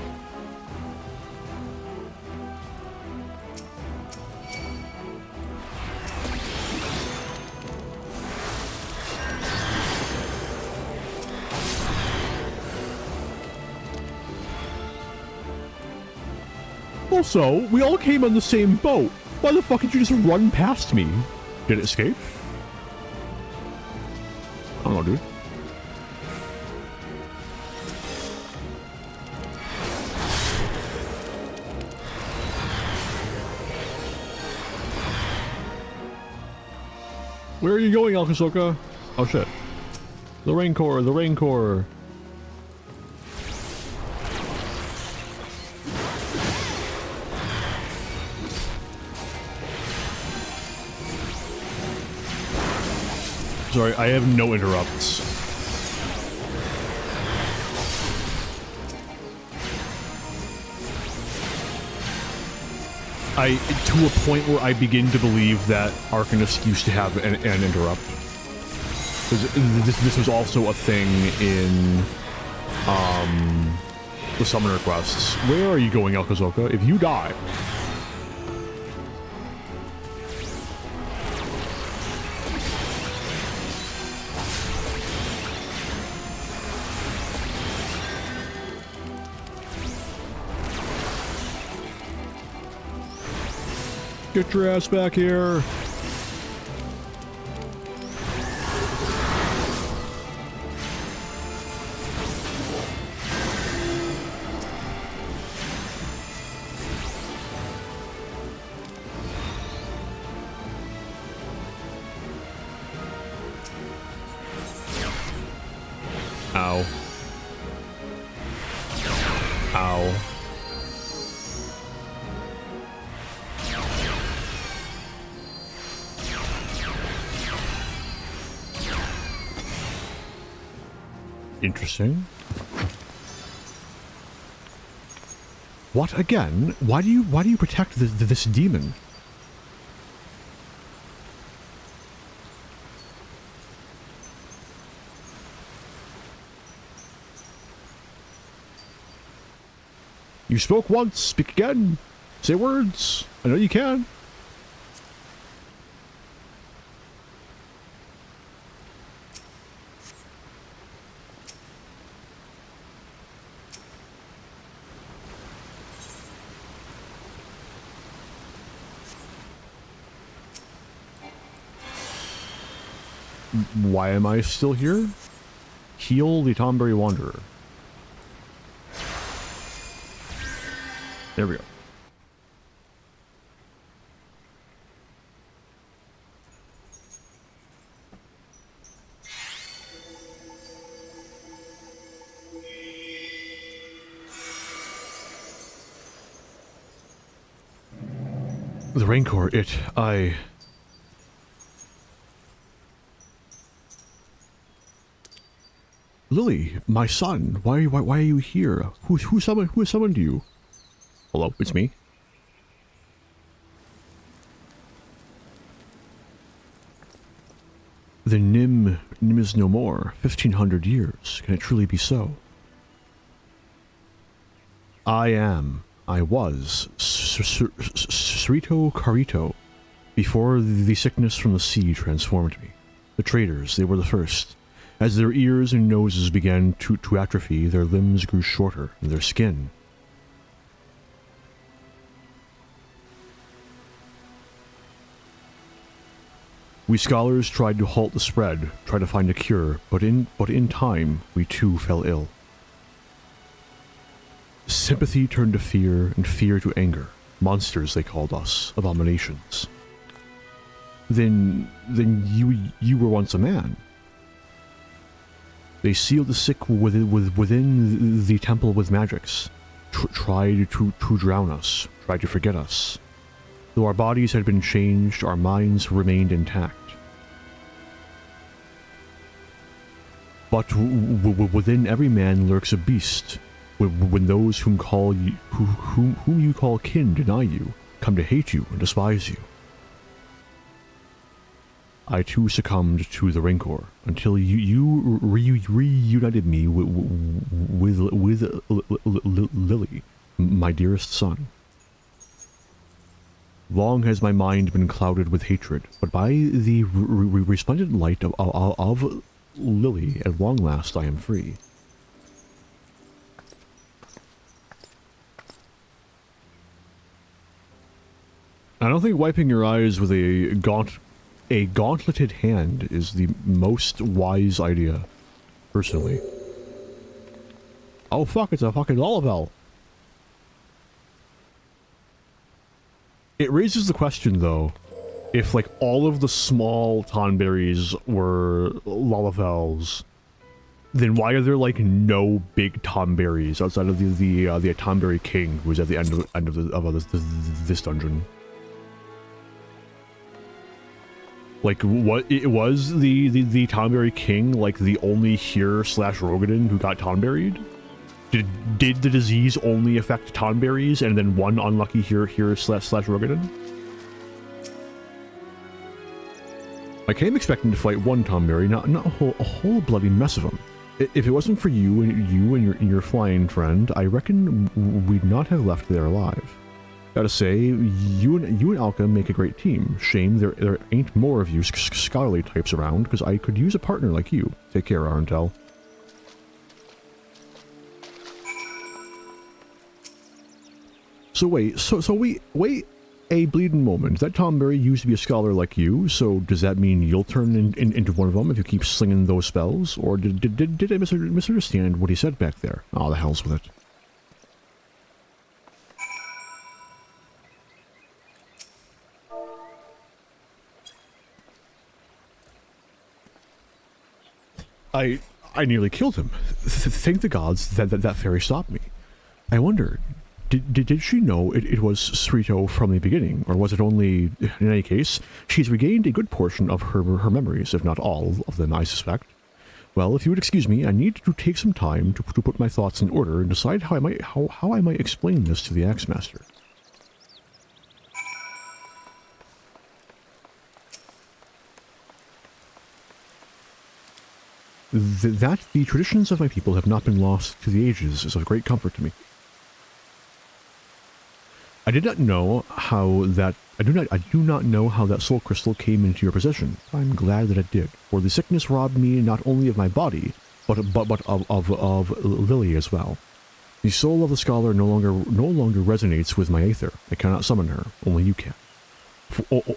Also, we all came on the same boat. Why the fuck did you just run past me? Did it escape? I don't know, dude. Where are you going, Alkasoka? Oh shit. The Rancor, the Rancor. Sorry, I have no interrupts. To a point where I begin to believe that Arcanist used to have an interrupt. This was also a thing in, the Summoner quests. Where are you going, Alkazoka? If you die... Get your ass back here! Ow. Ow. Interesting. What again? Why do you protect this demon? You spoke once, speak again. Say words. I know you can. why am I still here? Heal the Tonberry Wanderer. There we go. The Rancor, Lily, my son, why are you here? Who summoned you? Hello, it's me. The Nim is no more. 1500 years. Can it truly be so? I was Srito Carito before the sickness from the sea transformed me. The traders, they were the first. As their ears and noses began to atrophy, their limbs grew shorter, and their skin. We scholars tried to halt the spread, tried to find a cure, but in time, we too fell ill. Sympathy turned to fear, and fear to anger. Monsters, they called us. Abominations. Then you were once a man. They sealed the sick within the temple with magics. Tried to drown us. Tried to forget us. Though our bodies had been changed, our minds remained intact. But within every man lurks a beast. When those whom you call kin deny you, come to hate you and despise you. I too succumbed to the Rancor until you reunited me with Lily, my dearest son. Long has my mind been clouded with hatred, but by the resplendent light of Lily, at long last I am free. I don't think wiping your eyes with a gauntleted hand is the most wise idea, personally. Oh fuck, it's a fucking Lalavel. It raises the question, though, if, like, all of the small Tonberries were Lalavels, then why are there, like, no big Tonberries outside of the Tonberry King, who was at the end of this dungeon? Like, what, it was the Tonberry King, like, the only here/Rogadin who got Tonberried? Did the disease only affect Tonberries and then one unlucky here/Rogadin? I came expecting to fight one Tonberry, not a whole bloody mess of them. If it wasn't for you and your flying friend, I reckon we'd not have left there alive. Gotta say, you and Alka make a great team. Shame there ain't more of you scholarly types around, because I could use a partner like you. Take care, Arentel. So wait a bleeding moment. That Tonberry used to be a scholar like you, so does that mean you'll turn into one of them if you keep slinging those spells? Or did I misunderstand what he said back there? Oh, the hell's with it. I nearly killed him. Thank the gods that fairy stopped me. I wonder, did she know it was Srito from the beginning, or was it only... In any case, she's regained a good portion of her memories, if not all of them, I suspect. Well, if you would excuse me, I need to take some time to put my thoughts in order and decide how I might explain this to the Axemaster. That the traditions of my people have not been lost to the ages is of great comfort to me. I do not know how that soul crystal came into your possession. I'm glad that it did, for the sickness robbed me not only of my body, but of Lily as well. The soul of the scholar no longer resonates with my aether. I cannot summon her, only you can.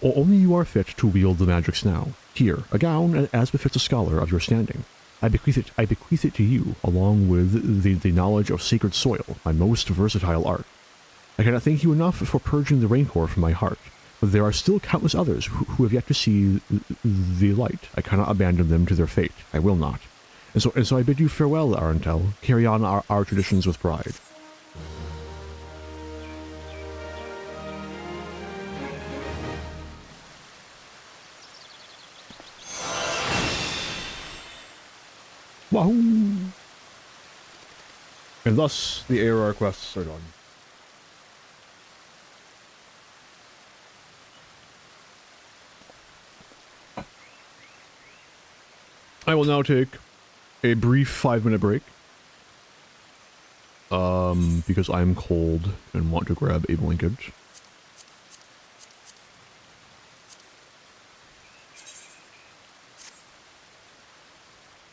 Only you are fit to wield the magics now. Here, a gown as befits a scholar of your standing. I bequeath it to you, along with the knowledge of sacred soil, my most versatile art. I cannot thank you enough for purging the rancor from my heart, but there are still countless others who have yet to see the light. I cannot abandon them to their fate. I will not. And so I bid you farewell, Arantel. Carry on our traditions with pride. Wahoo! And thus, the ARR quests are done. I will now take a brief 5-minute break. Because I'm cold and want to grab a blanket.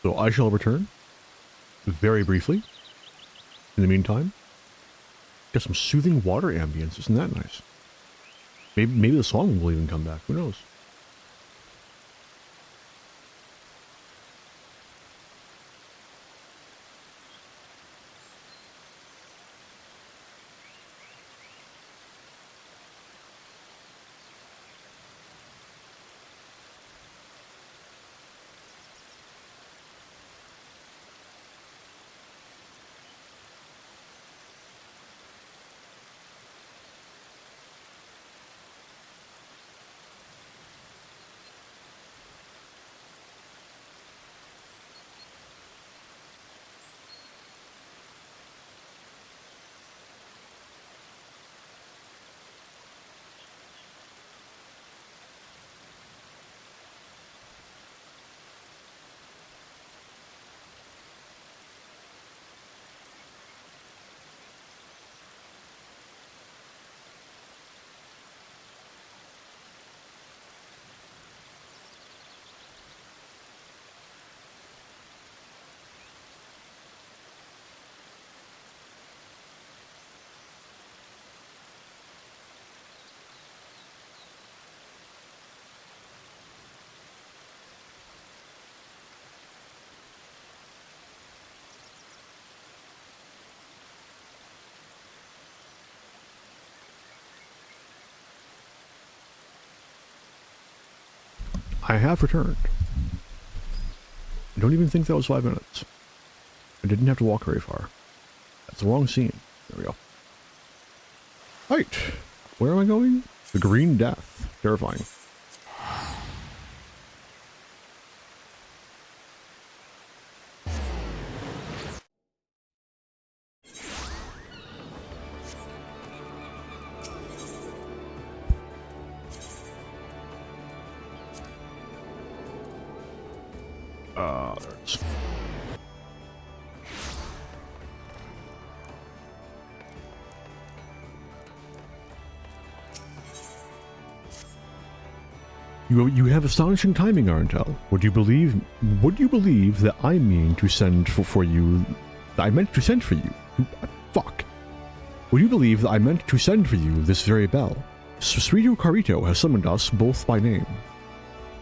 So I shall return very briefly. In the meantime, get some soothing water ambience. Isn't that nice? Maybe the song will even come back. Who knows? I have returned. I don't even think that was 5 minutes. I didn't have to walk very far. That's the wrong scene. There we go. Right. Where am I going? The Green Death. Terrifying. There it is. You have astonishing timing, Arantel. Would you believe that I mean to send for you? I meant to send for you. Fuck. Would you believe that I meant to send for you this very bell? Srito Carito has summoned us both by name.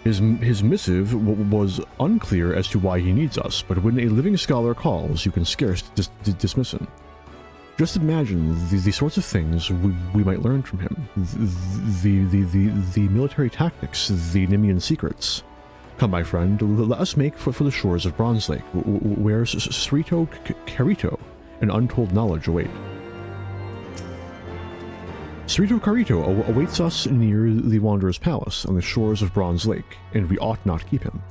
His missive was unclear as to why he needs us, but when a living scholar calls, you can scarce dismiss him. Just imagine the sorts of things we might learn from him. The military tactics, the Nimian secrets. Come, my friend, let us make for the shores of Bronze Lake, where Srito Carito and untold knowledge await. Srito Carito awaits us near the Wanderer's Palace on the shores of Bronze Lake, and we ought not keep him.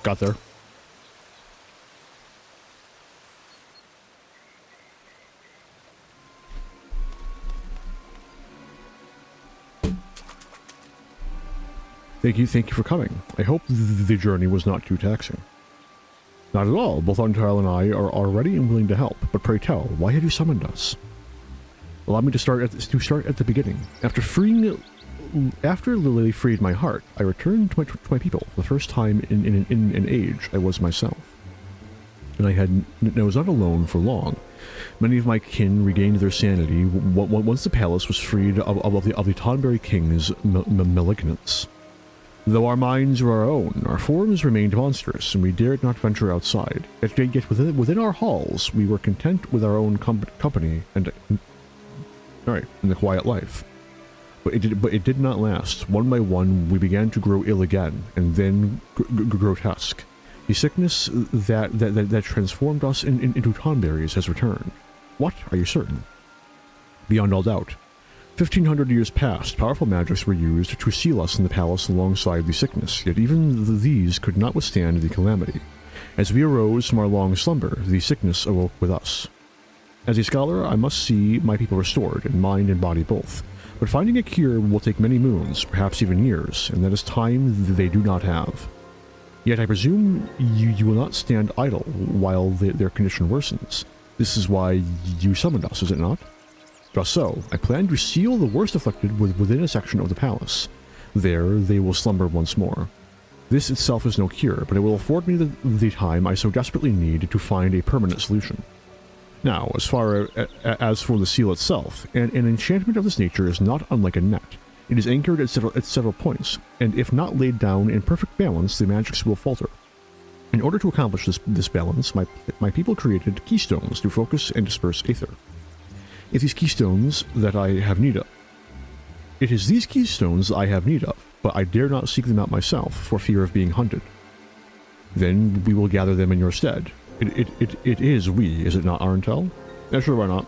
Got there. Thank you for coming. I hope the journey was not too taxing. Not at all. Both Until and I are ready and willing to help. But pray tell, why have you summoned us? Allow me to start at the beginning. After Lily freed my heart, I returned to my people. The first time in an age I was myself. And I was not alone for long. Many of my kin regained their sanity once the palace was freed of the Tonberry king's malignance. Though our minds were our own, our forms remained monstrous, and we dared not venture outside. Yet within our halls, we were content with our own company and the quiet life. But it did not last. One by one, we began to grow ill again, and then grotesque. The sickness that transformed us into Tonberries has returned. What? Are you certain? Beyond all doubt. 1,500 years past, powerful magics were used to seal us in the palace alongside the sickness, yet even these could not withstand the calamity. As we arose from our long slumber, the sickness awoke with us. As a scholar, I must see my people restored, in mind and body both. But finding a cure will take many moons, perhaps even years, and that is time they do not have. Yet I presume you will not stand idle while their condition worsens. This is why you summoned us, is it not? Just so, I plan to seal the worst afflicted within a section of the palace. There, they will slumber once more. This itself is no cure, but it will afford me the time I so desperately need to find a permanent solution. Now, as for the seal itself, an enchantment of this nature is not unlike a net. It is anchored at several points, and if not laid down in perfect balance, the magics will falter. In order to accomplish this balance, my people created keystones to focus and disperse aether. It is these keystones I have need of, but I dare not seek them out myself for fear of being hunted. Then we will gather them in your stead. It is we, is it not, Arntel? Yeah, sure, why not?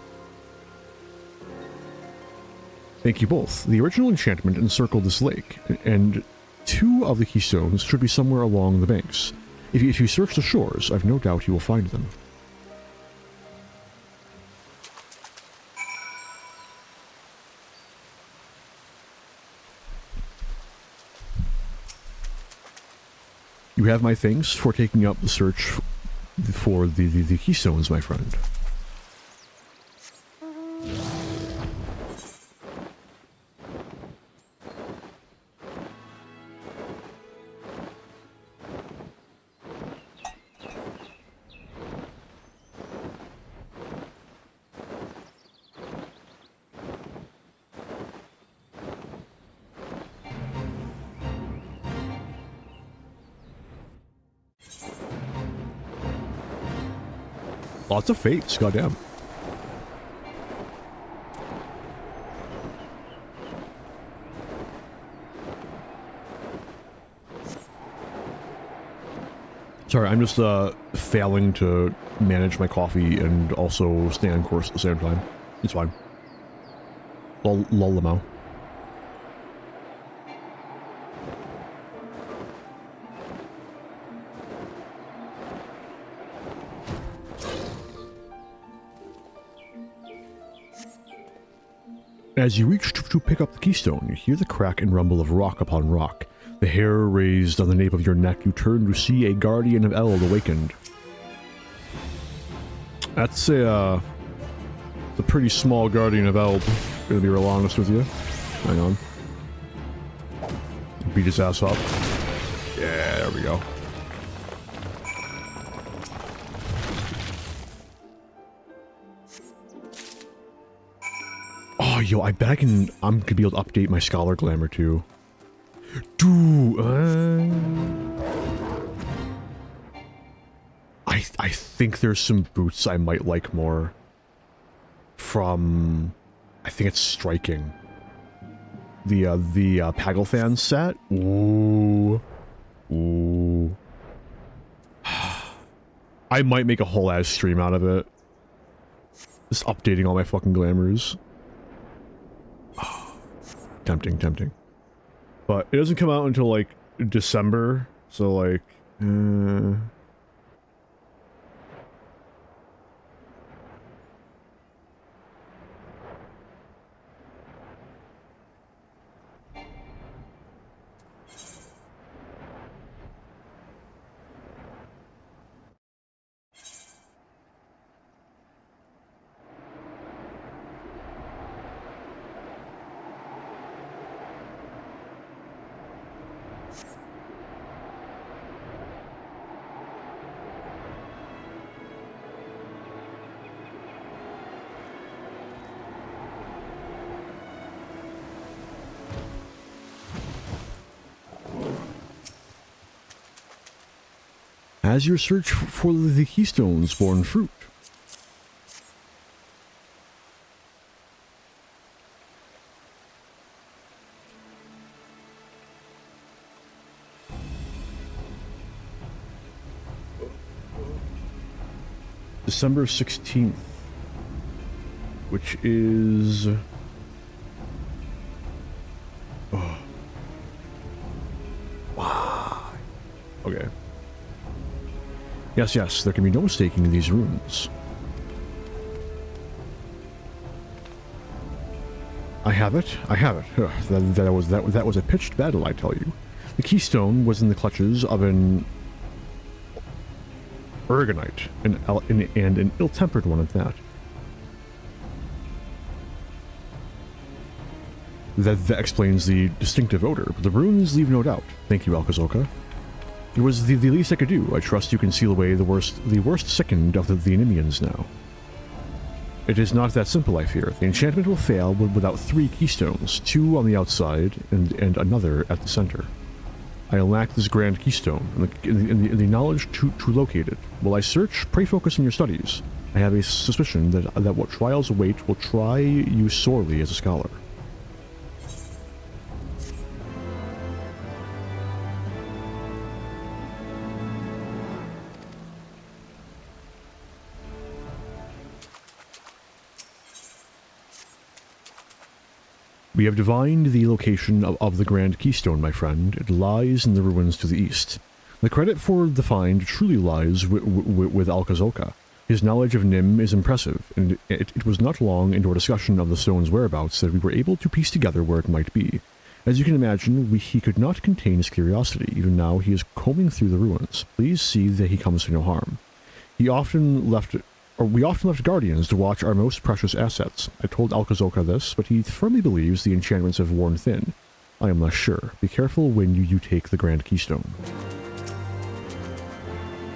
Thank you both. The original enchantment encircled this lake, and 2 of the keystones should be somewhere along the banks. If you search the shores, I've no doubt you will find them. You have my thanks for taking up the search for the keystones, my friend. Lots of fates, goddamn. Sorry, I'm just failing to manage my coffee and also stay on course at the same time. It's fine. Lolamo. As you reach to pick up the keystone, you hear the crack and rumble of rock upon rock. The hair raised on the nape of your neck, you turn to see a guardian of Eld awakened. That's a pretty small guardian of Eld, gonna be real honest with you. Hang on. Beat his ass up. Yeah, there we go. Oh, yo, I bet I'm gonna be able to update my scholar glamour too. Dude, I think there's some boots I might like more from, I think it's striking. The Pagelfan set. Ooh. Ooh. I might make a whole ass stream out of it. Just updating all my fucking glamours. Tempting, tempting. But it doesn't come out until, like, December, so, like, as your search for the keystones borne fruit. December 16th, which is... Oh. Wow. Okay. Yes, there can be no mistaking these runes. I have it. Ugh, that was a pitched battle, I tell you. The keystone was in the clutches of an Ergonite, and an ill-tempered one at that. That explains the distinctive odor, but the runes leave no doubt. Thank you, Alkazoka. It was the least I could do. I trust you can seal away the worst sickened of the Enemians now. It is not that simple, I fear. The enchantment will fail without 3 keystones, 2 on the outside and another at the center. I lack this grand keystone and the knowledge to locate it. While I search, pray focus on your studies. I have a suspicion that what trials await will try you sorely as a scholar. We have divined the location of the Grand Keystone, my friend. It lies in the ruins to the east. The credit for the find truly lies with Alkazoka. His knowledge of Nim is impressive, and it was not long into our discussion of the stone's whereabouts that we were able to piece together where it might be. As you can imagine, he could not contain his curiosity. Even now, he is combing through the ruins. Please see that he comes to no harm. We often left guardians to watch our most precious assets. I told Alkazoka this, but he firmly believes the enchantments have worn thin. I am less sure. Be careful when you take the Grand Keystone.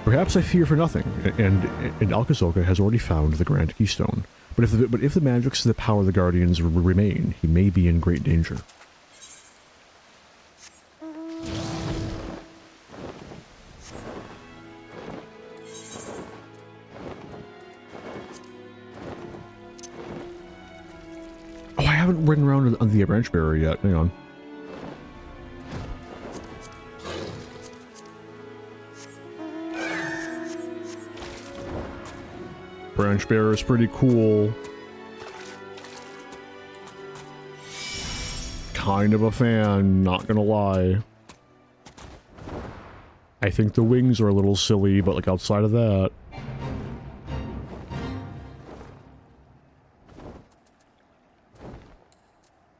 Perhaps I fear for nothing, and Alkazoka has already found the Grand Keystone. But if the magics that power the guardians remain, he may be in great danger. I haven't ridden around on the branch bearer yet. Hang on. Branch bearer is pretty cool. Kind of a fan, not gonna lie. I think the wings are a little silly, but like outside of that.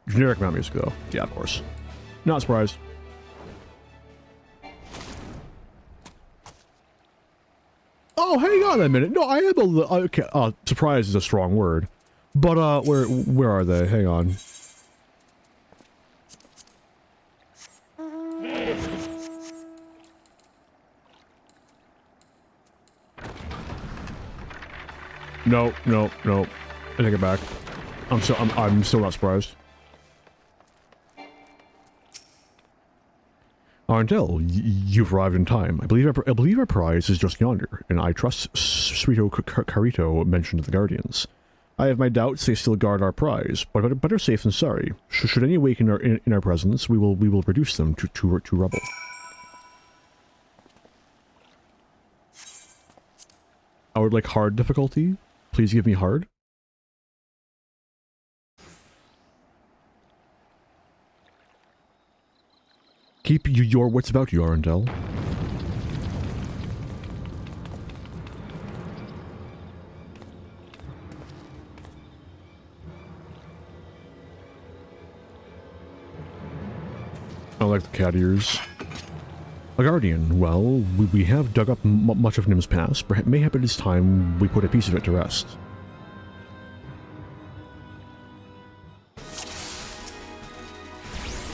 Generic mount music, though. Yeah, of course. Not surprised. Oh, hang on a minute. No, I am a little... Okay, surprised is a strong word. But, where are they? Hang on. No. I take it back. I'm still not surprised. Arndell, you've arrived in time. I believe our prize is just yonder, and I trust Sweeto Carito mentioned the Guardians. I have my doubts they still guard our prize, but better safe than sorry. Should any awaken in our presence, we will reduce them to rubble. I would like hard difficulty. Please give me hard. Keep your wits about you, Arundel. I like the cat ears. A guardian. Well, we have dug up much of Nim's past. Mayhap it is time we put a piece of it to rest.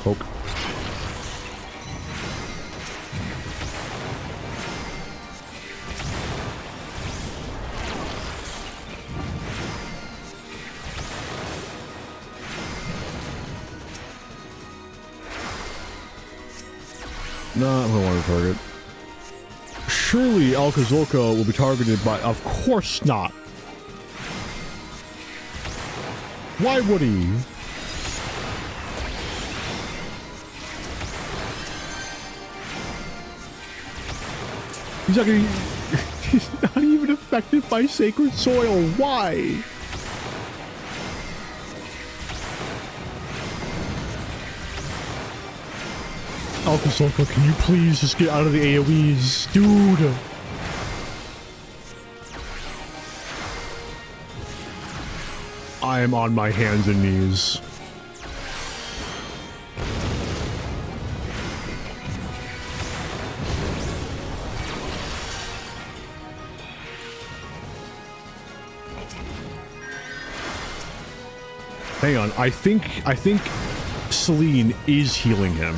Poke. Not what I want to target. Surely Alcazolca will be targeted by... Of course not. Why would he? He's not gonna... He's not even affected by sacred soil. Why? Alcazolca, can you please just get out of the AoEs? Dude! I am on my hands and knees. Hang on, I think Celine is healing him.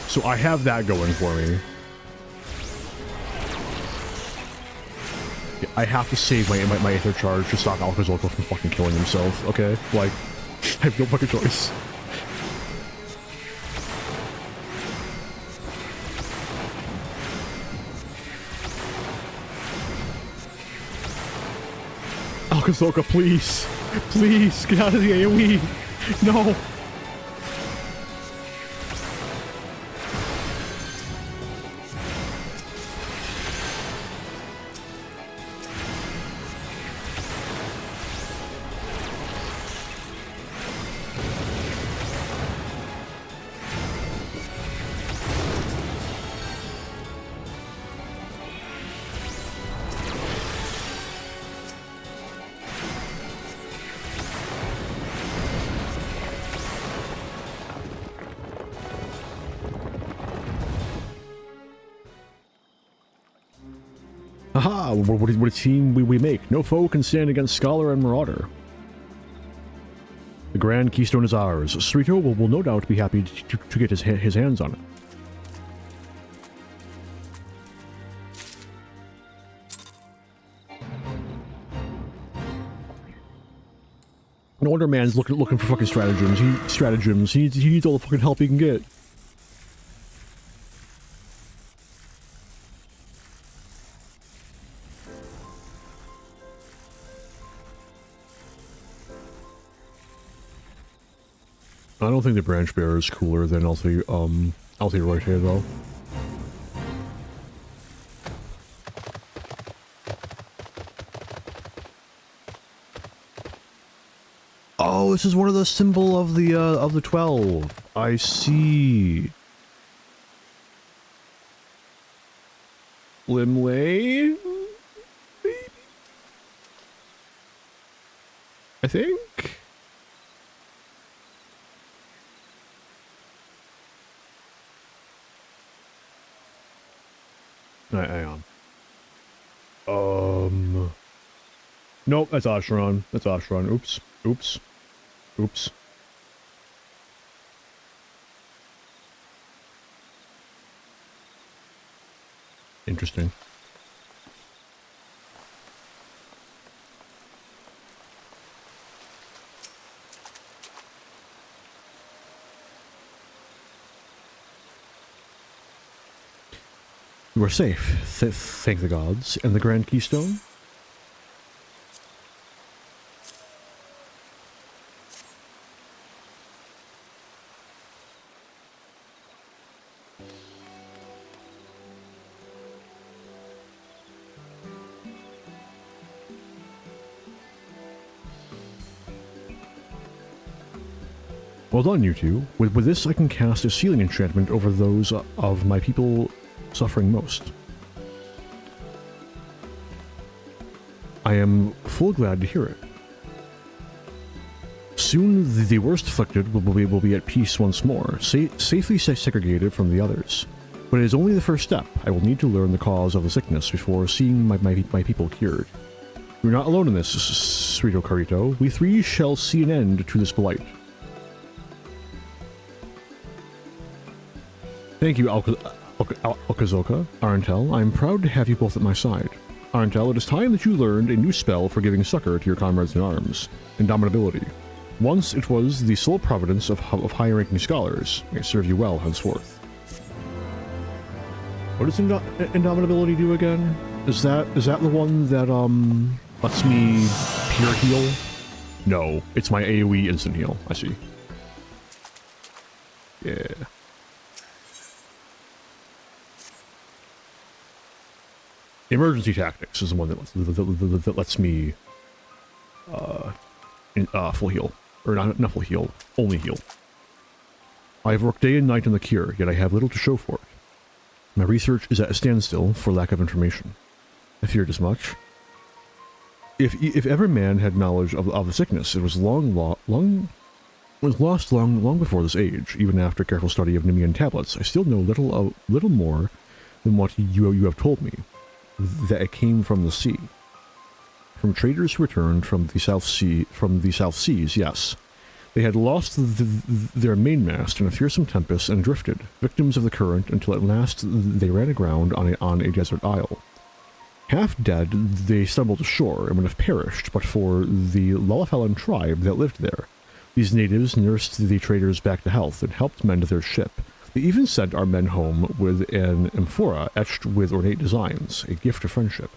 So I have that going for me. Yeah, I have to save my Aether Charge to stop Alcazolca from fucking killing himself, okay? Like, I have no fucking choice. Alcazolca, please! Please, get out of the AoE! No! Aha! What a team we make. No foe can stand against Scholar and Marauder. The Grand Keystone is ours. Cerrito will no doubt be happy to get his hands on it. No wonder man's looking for fucking stratagems. He needs all the fucking help he can get. I don't think the Branch Bearer is cooler than Althea though. Oh, this is one of the symbol of the 12. I see. Limway? Maybe? I think? Hang on. Nope, that's Oshron. That's Oshron. Oops. Oops. Oops. Interesting. You are safe, thank the gods. And the Grand Keystone? Well done, you two. With this, I can cast a sealing enchantment over those of my people suffering most. I am full glad to hear it. Soon the worst afflicted will be at peace once more, safely segregated from the others. But it is only the first step. I will need to learn the cause of the sickness before seeing my people cured. You're not alone in this, Cerrito Carito. We three shall see an end to this blight. Thank you, Alcazolca, Arantel. I am proud to have you both at my side. Arntel, it is time that you learned a new spell for giving succor to your comrades in arms. Indomitability. Once it was the sole providence of high-ranking scholars. May it serve you well henceforth. What does Indomitability do again? Is that the one that, lets me pure heal? No, it's my AoE instant heal. I see. Yeah. Emergency Tactics is the one that lets me, full heal. Or not full heal, only heal. I have worked day and night on the cure, yet I have little to show for it. My research is at a standstill for lack of information. I feared as much. If ever man had knowledge of the sickness, it was lost long before this age. Even after careful study of Nemean tablets, I still know little more than what you have told me. That it came from the sea. From traders who returned from the South Seas, yes. They had lost their mainmast in a fearsome tempest and drifted, victims of the current, until at last they ran aground on a desert isle. Half dead, they stumbled ashore and would have perished but for the Lalafellan tribe that lived there. These natives nursed the traders back to health and helped mend their ship. They even sent our men home with an amphora etched with ornate designs, a gift of friendship.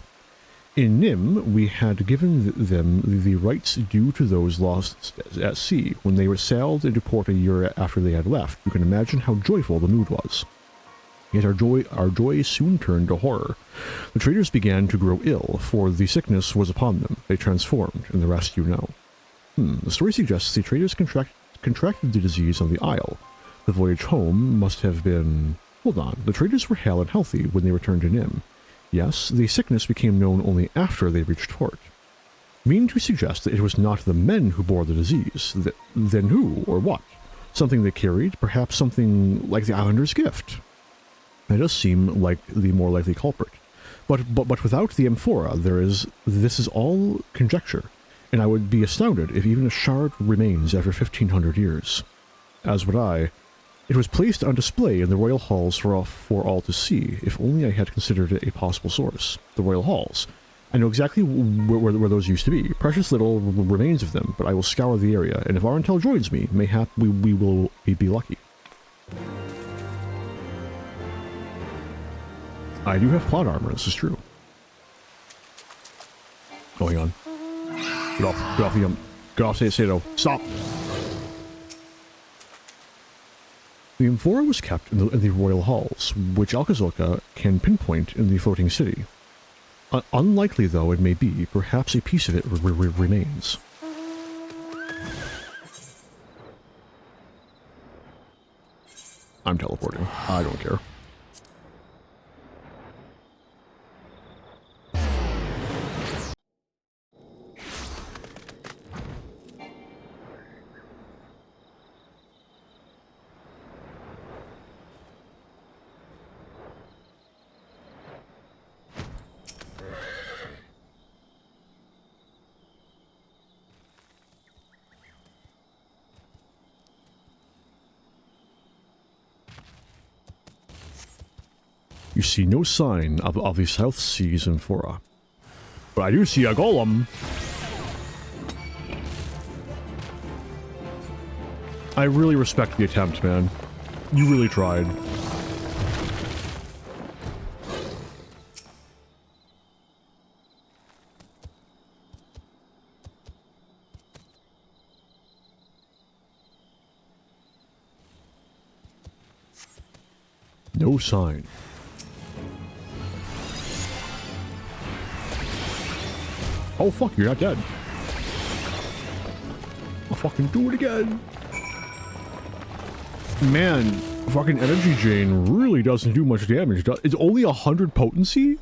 In Nim, we had given them the rights due to those lost at sea. When they were sailed into port a year after they had left, you can imagine how joyful the mood was. Yet our joy soon turned to horror. The traders began to grow ill, for the sickness was upon them. They transformed, and the rest you know. The story suggests the traders contracted the disease on the isle. The voyage home must have been... Hold on, the traders were hale and healthy when they returned to Nim. Yes, the sickness became known only after they reached port. Meaning to suggest that it was not the men who bore the disease. Then who, or what? Something they carried? Perhaps something like the islander's gift? That does seem like the more likely culprit. But without the amphora, this is all conjecture, and I would be astounded if even a shard remains after 1500 years. As would I. It was placed on display in the royal halls for all to see, if only I had considered it a possible source. The royal halls. I know exactly where those used to be. Precious little remains of them, but I will scour the area, and if Arntel joins me, mayhap we will be lucky. I do have plot armor, this is true. Oh, hang on. Get off, Sato. Stop! The amphora was kept in the royal halls, which Alkazilka can pinpoint in the floating city. Unlikely though it may be, perhaps a piece of it remains. I'm teleporting. I don't care. You see no sign of the South Seas amphora. But I do see a golem. I really respect the attempt, man. You really tried. No sign. Oh fuck, you're not dead. I'll fucking do it again. Man, fucking energy drain really doesn't do much damage. It's only 100 potency?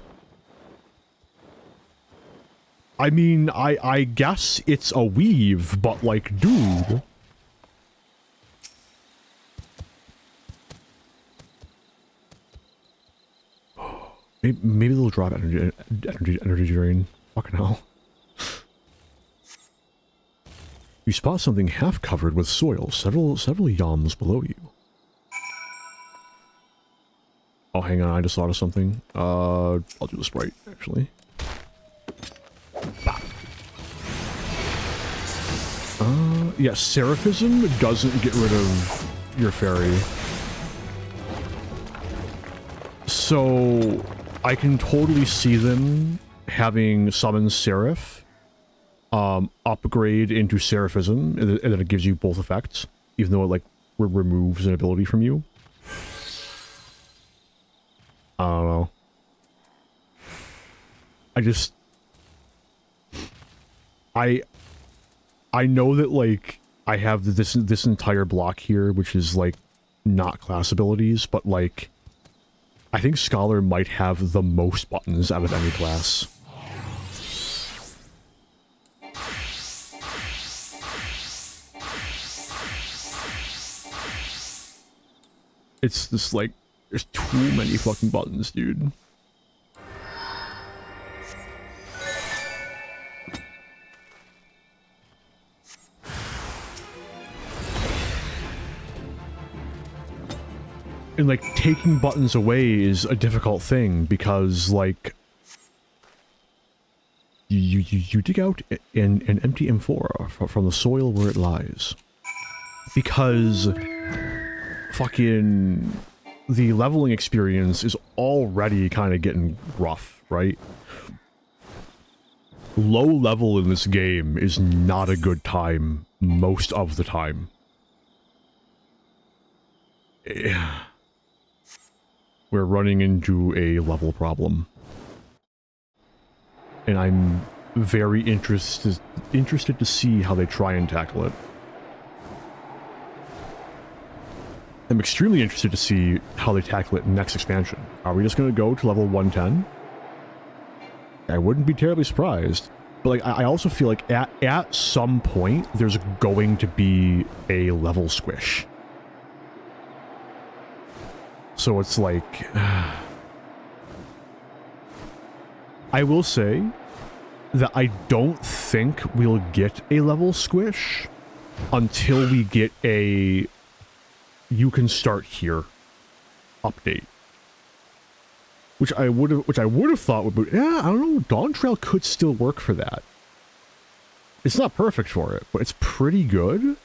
I mean, I guess it's a weave, but like, dude. Maybe they'll drop energy drain. Fucking hell. You spot something half covered with soil, several yams below you. Oh, hang on, I just thought of something. I'll do the sprite, actually. Yeah, Seraphism doesn't get rid of your fairy. So I can totally see them having summon Seraph, upgrade into Seraphism, and then it gives you both effects, even though it like removes an ability from you. I don't know. I know that like I have this entire block here, which is like not class abilities, but like I think Scholar might have the most buttons out of any class. It's just like, there's too many fucking buttons, dude. And like, taking buttons away is a difficult thing because like, you dig out an empty amphora from the soil where it lies. Because fucking the leveling experience is already kind of getting rough, right? Low level in this game is not a good time most of the time. We're running into a level problem. And I'm very interested to see how they try and tackle it. I'm extremely interested to see how they tackle it next expansion. Are we just going to go to level 110? I wouldn't be terribly surprised. But like, I also feel like at some point, there's going to be a level squish. So it's like... I will say that I don't think we'll get a level squish until we get a "you can start here" update. Which I would have thought would be, yeah, I don't know, Dawn Trail could still work for that. It's not perfect for it, but it's pretty good.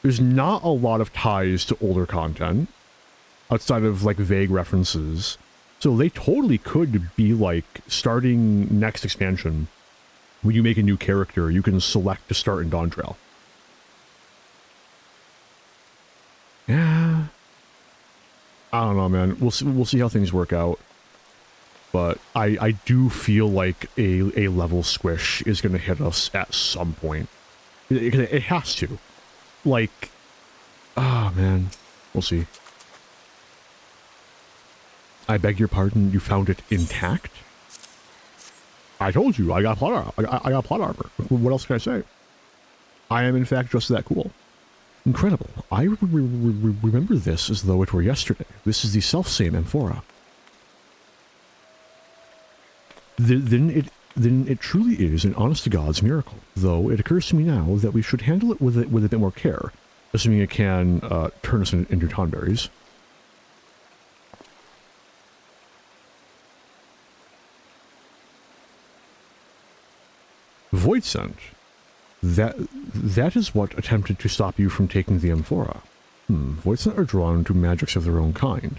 There's not a lot of ties to older content outside of like vague references. So they totally could be like, starting next expansion, when you make a new character, you can select to start in Dawn Trail. Yeah. I don't know, man. We'll see how things work out. But I do feel like a level squish is going to hit us at some point. It has to. Like, oh man. We'll see. I beg your pardon, you found it intact? I told you, I got plot armor. I got plot armor. What else can I say? I am in fact just that cool. Incredible. I remember this as though it were yesterday. This is the selfsame amphora. Then it truly is an honest-to-God's miracle, though it occurs to me now that we should handle it with a bit more care, assuming it can turn us into Tonberries. Void Scent. That is what attempted to stop you from taking the amphora. Void Scent are drawn to magics of their own kind,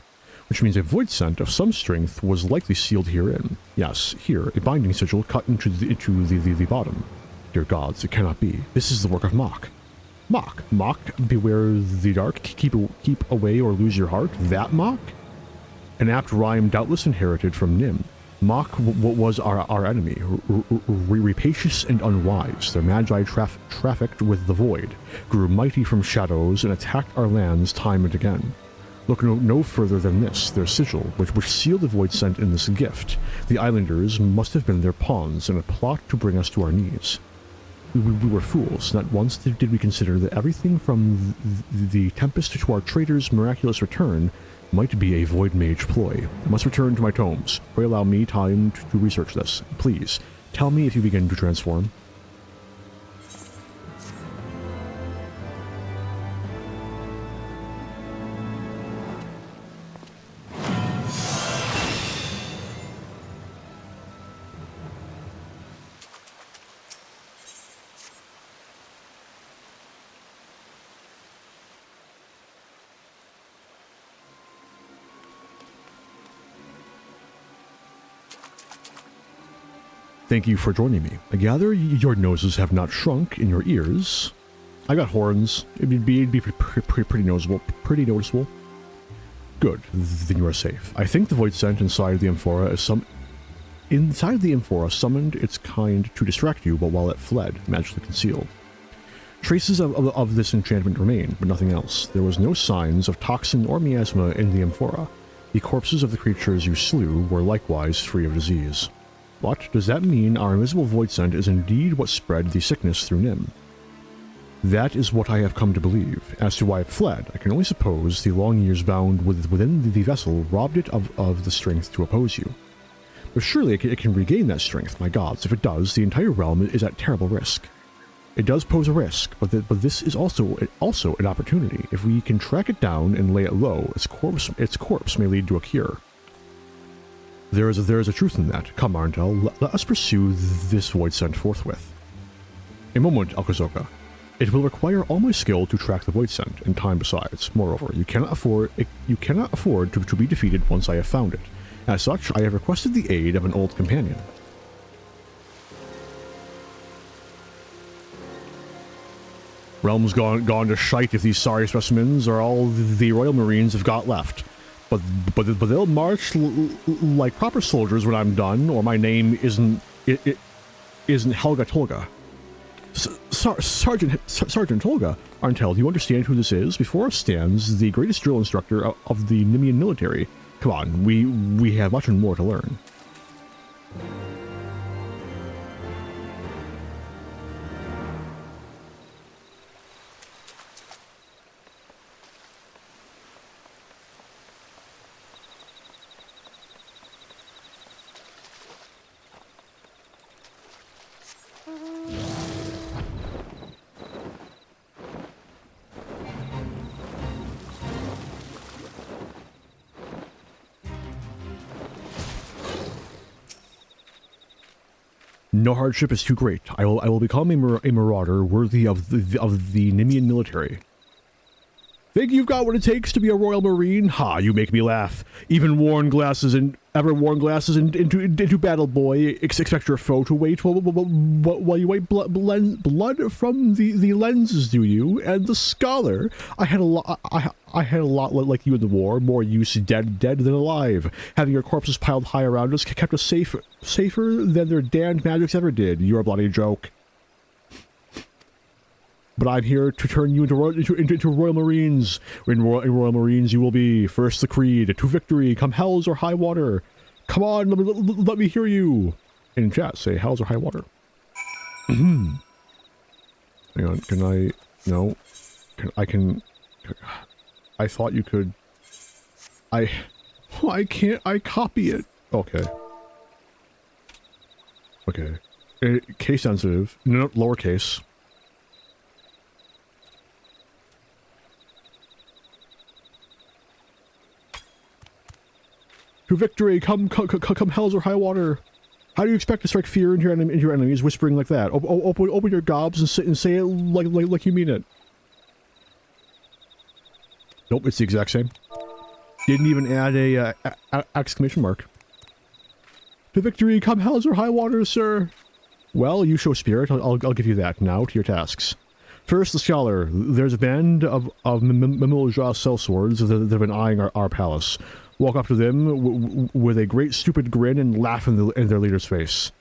which means a Void Scent of some strength was likely sealed herein. Yes, here, a binding sigil cut into the bottom. Dear gods, it cannot be. This is the work of Mock. Mock? Mock, beware the dark, keep away or lose your heart? That Mock? An apt rhyme doubtless inherited from Nim. Mock was our enemy, rapacious and unwise. Their magi trafficked with the void, grew mighty from shadows, and attacked our lands time and again. Look no further than this, their sigil, which sealed the Void Scent in this gift. The islanders must have been their pawns in a plot to bring us to our knees. We were fools. Not once did we consider that everything from the Tempest to our trader's miraculous return might be a Void Mage ploy. I must return to my tomes. Pray allow me time to research this. Please, tell me if you begin to transform. Thank you for joining me. I gather your noses have not shrunk in your ears. I got horns. It'd be pretty noticeable. Pretty noticeable. Good. Then you are safe. I think the void scent inside the amphora is inside the amphora summoned its kind to distract you, but while it fled, magically concealed. Traces of this enchantment remain, but nothing else. There was no signs of toxin or miasma in the amphora. The corpses of the creatures you slew were likewise free of disease. What? Does that mean our invisible void scent is indeed what spread the sickness through Nim? That is what I have come to believe. As to why it fled, I can only suppose the long years bound within the vessel robbed it of the strength to oppose you. But surely it can regain that strength, my gods. If it does, the entire realm is at terrible risk. It does pose a risk, but this is also an opportunity. If we can track it down and lay it low, its corpse may lead to a cure. There is a truth in that. Come, Arntel, let us pursue this void scent forthwith. A moment, Alkazoka. It will require all my skill to track the void scent, and time besides. Moreover, you cannot afford to be defeated once I have found it. As such, I have requested the aid of an old companion. Realm's gone to shite if these sorry specimens are all the Royal Marines have got left. But they'll march like proper soldiers when I'm done, or my name isn't Helga Tolga. Sergeant Tolga, Arntel, do you understand who this is? Before us stands the greatest drill instructor of the Nimian military. Come on, we have much more to learn. No hardship is too great. I will become a marauder worthy of the Nimian military. Think you've got what it takes to be a Royal Marine? Ha, you make me laugh. Even worn glasses into battle, boy. Expect your foe to wait while you wipe blood from the lenses, do you? And the scholar, I had a lot like you in the war. More use dead than alive. Having your corpses piled high around us kept us safer than their damned magics ever did. You're a bloody joke. But I'm here to turn you into Royal Marines. In Royal Marines you will be. First the creed, to victory, come hells or high water. Come on, let me hear you. In chat, say hells or high water. Hang on, can I... No. I thought you could... Why can't I copy it? Okay. Okay. Case sensitive. No, lowercase. To victory, come hells or high water. How do you expect to strike fear into your enemies, whispering like that? Open your gobs and say it like you mean it. Nope, it's the exact same. Didn't even add a exclamation mark. To victory, come hells or high water, sir. Well, you show spirit. I'll give you that. Now to your tasks. First, the scholar. There's a band of Mimulja sellswords that have been eyeing our palace. Walk up to them with a great stupid grin and laugh in their leader's face.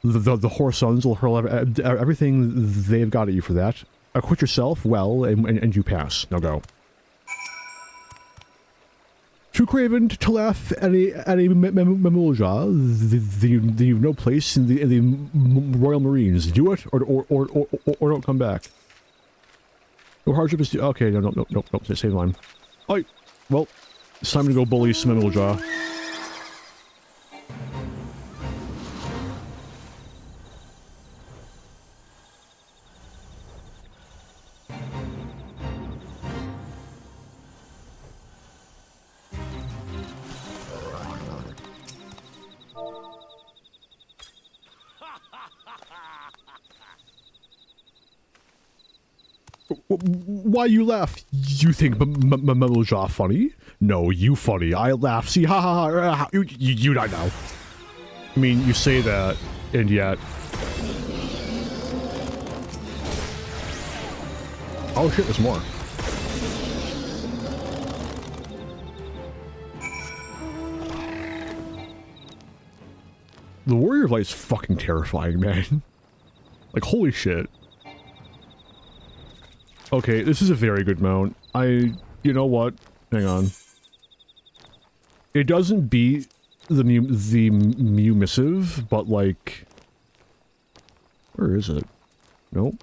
The horse sons will hurl everything they've got at you for that. Acquit yourself well, and you pass. Now go. Too craven to laugh at a Memulja, you've no place in the Royal Marines. Do it, or don't come back. No hardship is... Okay, no, same line. Alright, well... It's time to go bully some Memulja. Why you laugh? You think Memulja funny? No, you funny. I laugh. See, ha ha ha. You die now. I mean, you say that. And yet... Oh shit, there's more. The Warrior of Light is fucking terrifying, man. Like, holy shit. Okay, this is a very good mount. You know what? Hang on. It doesn't beat the Mew Missive, but like... Where is it? Nope.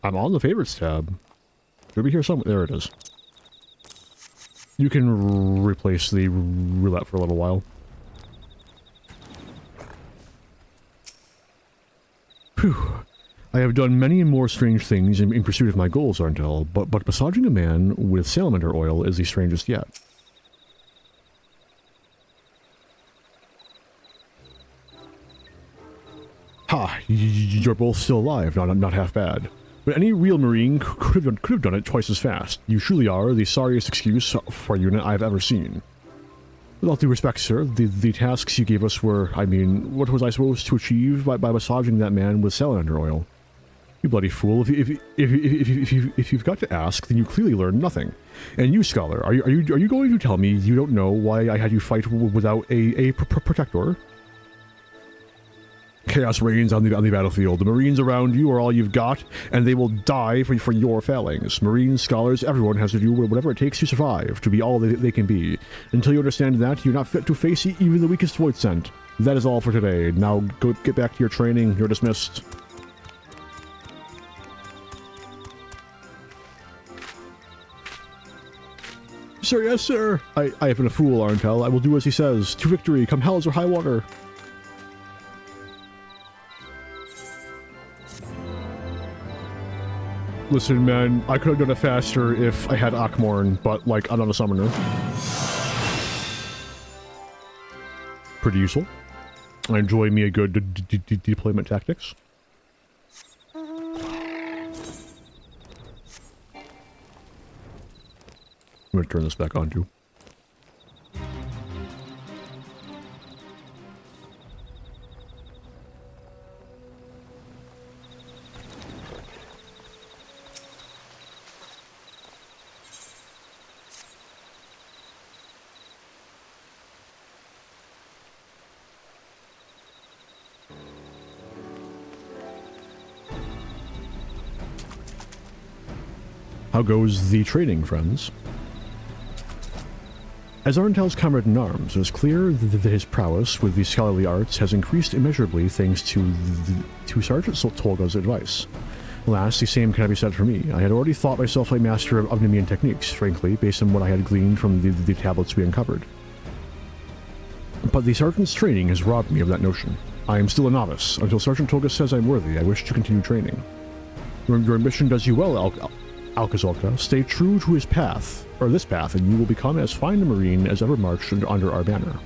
I'm on the favorites tab. Should be here somewhere. There it is. You can replace the roulette for a little while. Whew. I have done many and more strange things in pursuit of my goals, Arntel, but massaging a man with salamander oil is the strangest yet. Ha! You're both still alive, not half bad. But any real Marine could have done it twice as fast. You truly are the sorriest excuse for a unit I've ever seen. With all due respect, sir, the tasks you gave us were, I mean, what was I supposed to achieve by massaging that man with salamander oil? You bloody fool, if you've got to ask, then you clearly learned nothing. And you, Scholar, are you going to tell me you don't know why I had you fight without a protector? Chaos reigns on the battlefield. The Marines around you are all you've got, and they will die for your failings. Marines, Scholars, everyone has to do whatever it takes to survive, to be all they can be. Until you understand that, you're not fit to face even the weakest void scent. That is all for today. Now go get back to your training. You're dismissed. Sir, yes, sir. I have been a fool, Arntel. I will do as he says. To victory, come hells or high water. Listen, man, I could have done it faster if I had Akmorn, but, like, I'm not a summoner. Pretty useful. I enjoy me a good deployment tactics. I'm gonna turn this back on, too. How goes the training, friends? As Arntel's comrade-in-arms, it is clear that his prowess with the scholarly arts has increased immeasurably thanks to Sergeant Tolga's advice. Alas, the same cannot be said for me. I had already thought myself a master of Nemean techniques, frankly, based on what I had gleaned from the tablets we uncovered. But the Sergeant's training has robbed me of that notion. I am still a novice. Until Sergeant Tolga says I'm worthy, I wish to continue training. Your ambition does you well, Alcazolka. Stay true to his path, or this path, and you will become as fine a Marine as ever marched under our banner.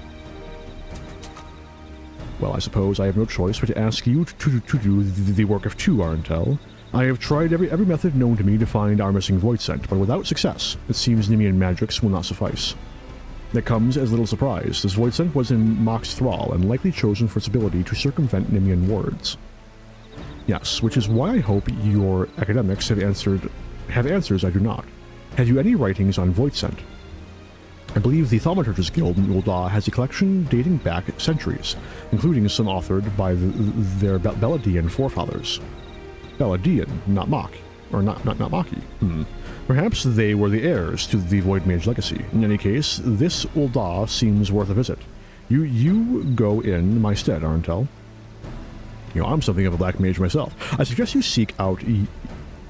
Well, I suppose I have no choice but to ask you to do the work of two, Arntel. I have tried every method known to me to find our missing void scent, but without success. It seems Nemean magics will not suffice. That comes as little surprise. This void scent was in Mock's thrall, and likely chosen for its ability to circumvent Nemean wards. Yes, which is why I hope your academics have answers I do not. Have you any writings on void scent? I believe the Thaumaturge's Guild in Ul'dah has a collection dating back centuries, including some authored by their Beladian forefathers. Beladian, not Mock. Or not Maki. Perhaps they were the heirs to the Void Mage legacy. In any case, this Ul'dah seems worth a visit. You go in my stead, Arntel. You know, I'm something of a black mage myself. I suggest you seek out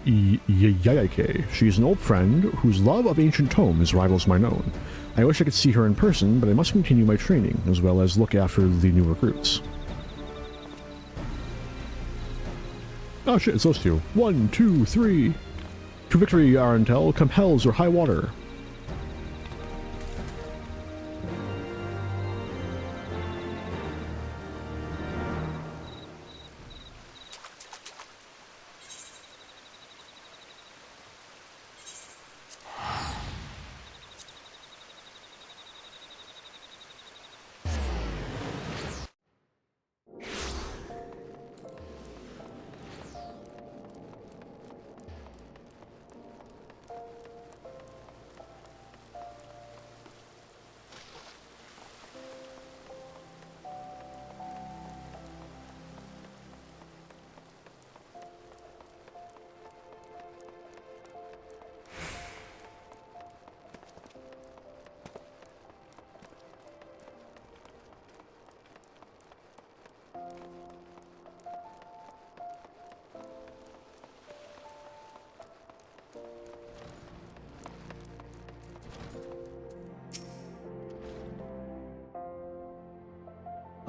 Yayake. She's an old friend whose love of ancient tomes rivals my own. I wish I could see her in person, but I must continue my training, as well as look after the new recruits. Oh shit, it's those two. 1, 2, 3. To victory, Arntel, come hells or high water.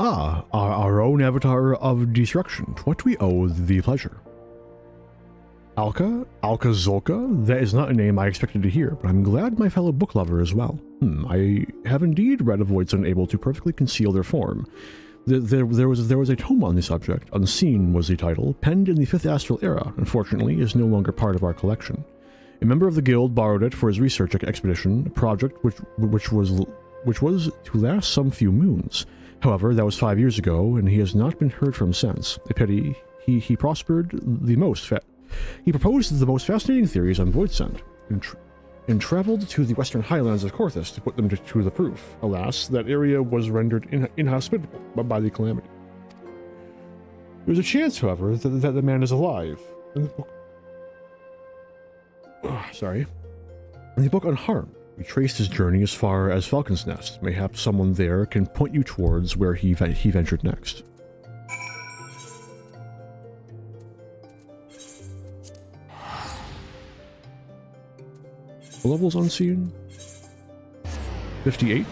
Our own avatar of destruction. To what do we owe the pleasure? Alka? Alka Zolka? That is not a name I expected to hear, but I'm glad my fellow book lover as well. I have indeed read of voids unable to perfectly conceal their form. There was a tome on the subject. Unseen was the title, penned in the 5th Astral Era. Unfortunately, is no longer part of our collection. A member of the guild borrowed it for his research expedition, a project which was to last some few moons. However, that was 5 years ago, and he has not been heard from since. A pity. He proposed the most fascinating theories on void scent, and traveled to the western highlands of Korthus to put them to the proof. Alas, that area was rendered inhospitable by the calamity. There's a chance, however, that the man is alive. In the book, in the book Unharmed, we traced his journey as far as Falcon's Nest. Mayhaps someone there can point you towards where he ventured next. Levels unseen? 58?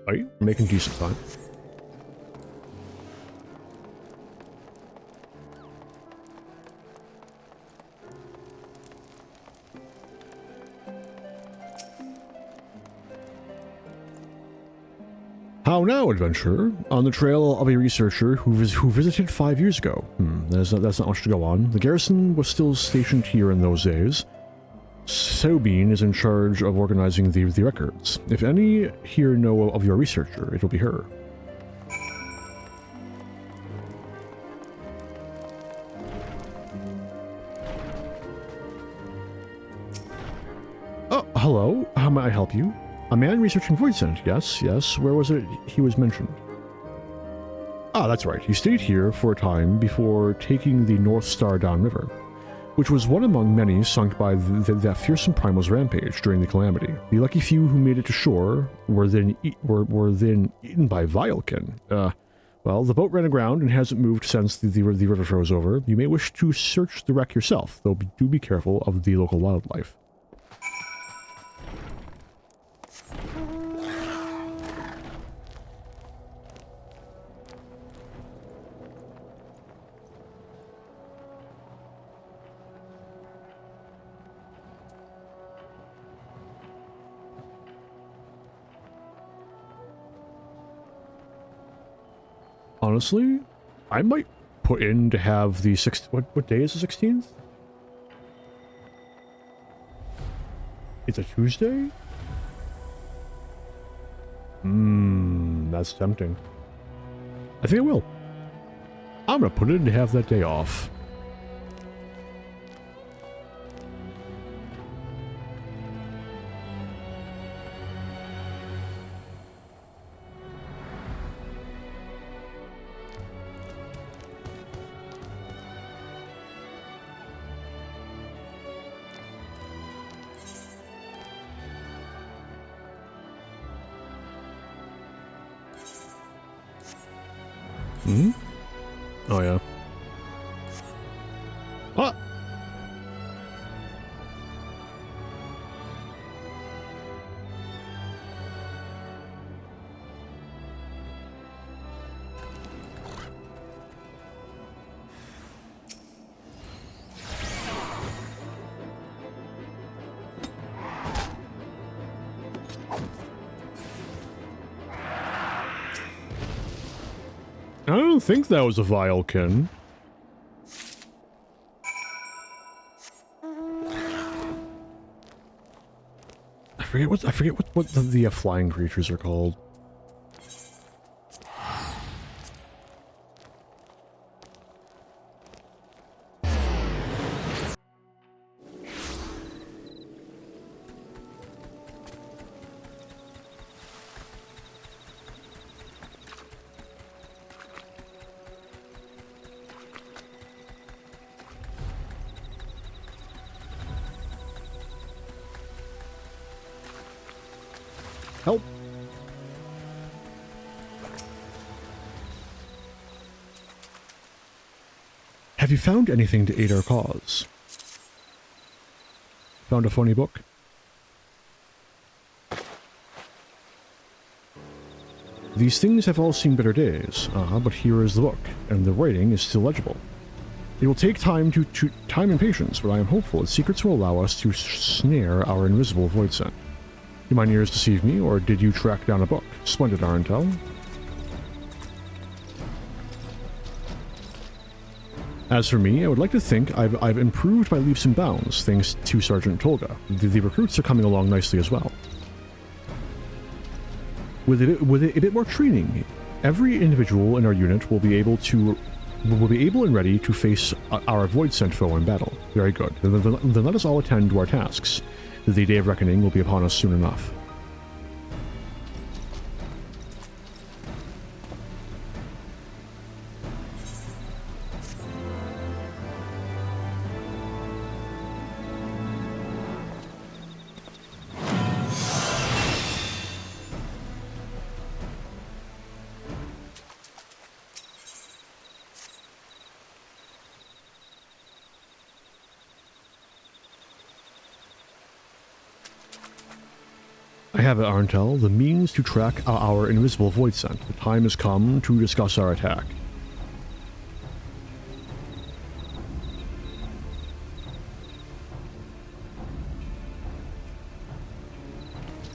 Right, making decent time. How now, adventurer? On the trail of a researcher who visited 5 years ago. That's not much to go on. The garrison was still stationed here in those days. Sobine is in charge of organizing the records. If any here know of your researcher, it will be her. Oh, hello. How may I help you? A man researching void scent. Yes. Where was it he was mentioned? Ah, that's right. He stayed here for a time before taking the North Star downriver, which was one among many sunk by that fearsome Primal's rampage during the calamity. The lucky few who made it to shore were then eaten by Vilekin. Well, the boat ran aground and hasn't moved since the river froze over. You may wish to search the wreck yourself, though do be careful of the local wildlife. Honestly, I might put in to have the what day is the 16th? It's a Tuesday? That's tempting. I think I will. I'm gonna put it in to have that day off. Oh, yeah. What? I don't think that was a Vilekin. I forget what the flying creatures are called. Help! Have you found anything to aid our cause? Found a funny book? These things have all seen better days, but here is the book, and the writing is still legible. It will take time time and patience, but I am hopeful its secrets will allow us to snare our invisible void scent. Do my ears deceive me, or did you track down a book? Splendid, Arentel. As for me, I would like to think I've improved by leaps and bounds, thanks to Sergeant Tolga. The recruits are coming along nicely as well. With a bit more training, every individual in our unit will be able and ready to face our void scent foe in battle. Very good. Then let us all attend to our tasks. The day of reckoning will be upon us soon enough. I have it, Arentel, the means to track our invisible void scent. The time has come to discuss our attack.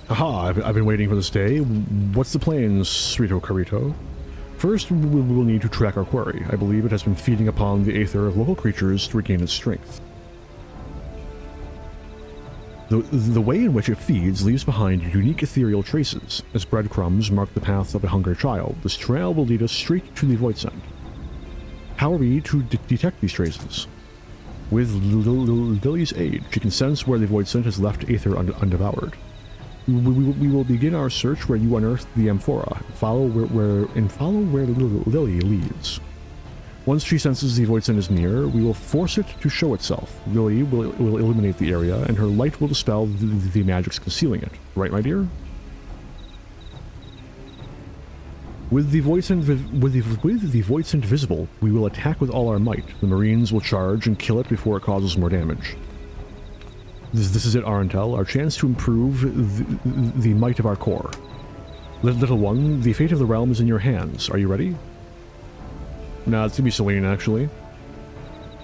Haha, I've been waiting for this day. What's the plan, Srito Carito? First, we will need to track our quarry. I believe it has been feeding upon the aether of local creatures to regain its strength. The way in which it feeds leaves behind unique ethereal traces. As breadcrumbs mark the path of a hungry child, this trail will lead us straight to the void scent. How are we to detect these traces? With Lily's aid, she can sense where the void scent has left aether undevoured. We will begin our search where you unearthed the amphora, and follow where Lily leads. Once she senses the void scent is near, we will force it to show itself. Lily will illuminate the area, and her light will dispel the magics concealing it. Right, my dear? With the void scent visible, we will attack with all our might. The Marines will charge and kill it before it causes more damage. This is it, Arentel, our chance to improve the might of our core. Little one, the fate of the realm is in your hands. Are you ready? Nah, it's gonna be Celine, actually.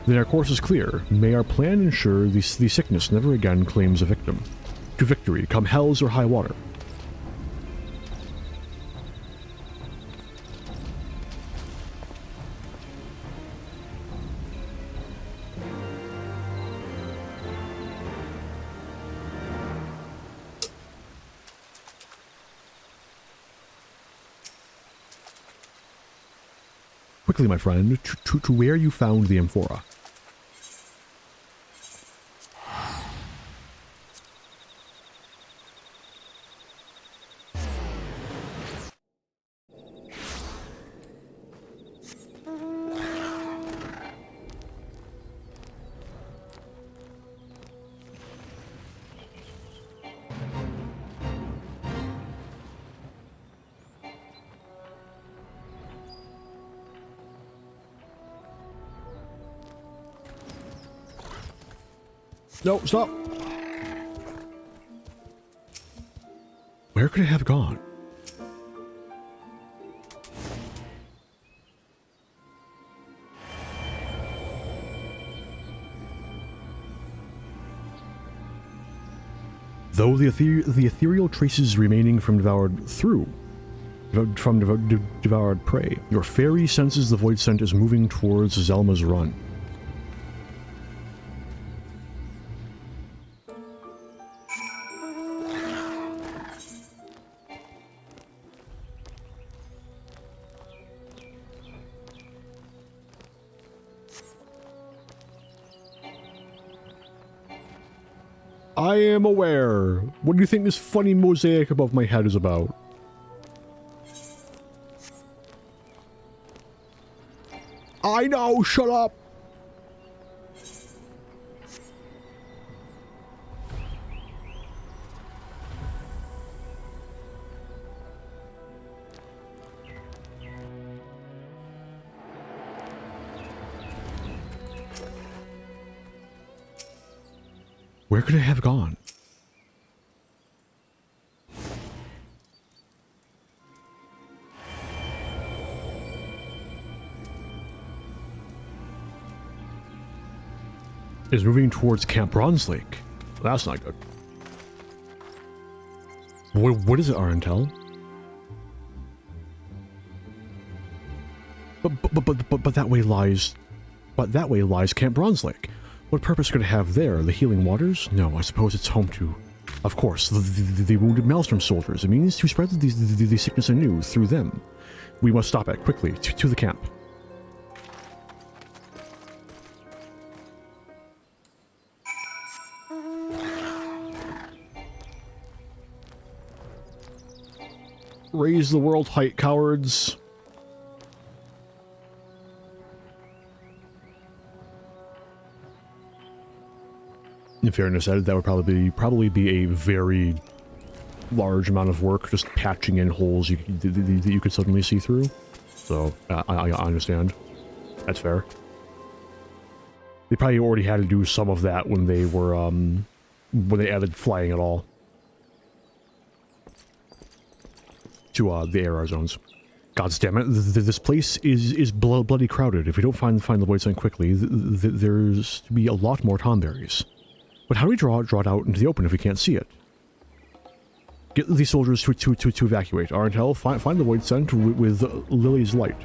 Then our course is clear. May our plan ensure the sickness never again claims a victim. To victory, come hells or high water. Quickly, my friend, to where you found the amphora. No, stop! Where could it have gone? Though the ethereal traces remaining from devoured prey, your fairy senses the void scent is moving towards Zelma's run. I am aware. What do you think this funny mosaic above my head is about? I know, shut up! Where could it have gone? is moving towards Camp Bronze Lake. That's not good. What is it, Arentel? But that way lies... But that way lies Camp Bronze Lake. What purpose could it have there? The healing waters? No, I suppose it's home to... Of course, the wounded Maelstrom soldiers. It means to spread the sickness anew through them. We must stop it quickly. To the camp. Raise the world height, cowards. In fairness, that would probably be a very large amount of work, just patching in holes that you could suddenly see through. So I understand. That's fair. They probably already had to do some of that when they were when they added flying at all to the AR zones. Gods damn it! This place is bloody crowded. If we don't find the void sign quickly, there's to be a lot more Tonberries. But how do we draw it out into the open if we can't see it? Get these soldiers to evacuate. Arentel, find the void scent with Lily's light.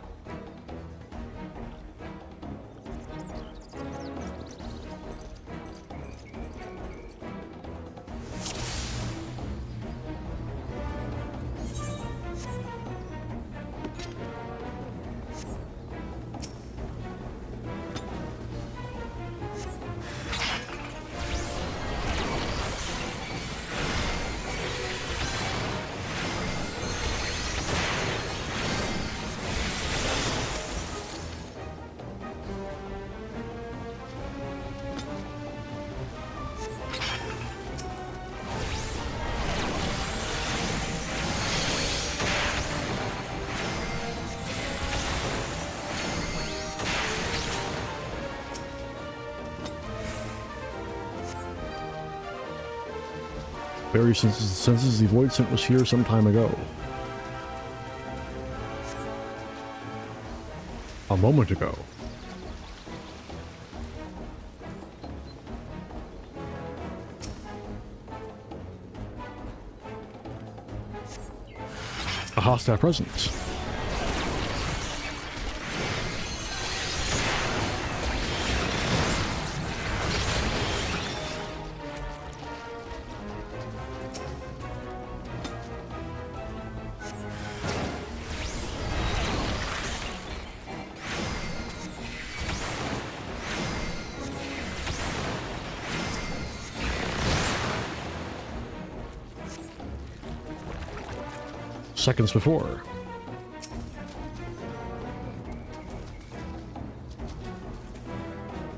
Barry senses the void scent was here some time ago. A moment ago. A hostile presence. Seconds before.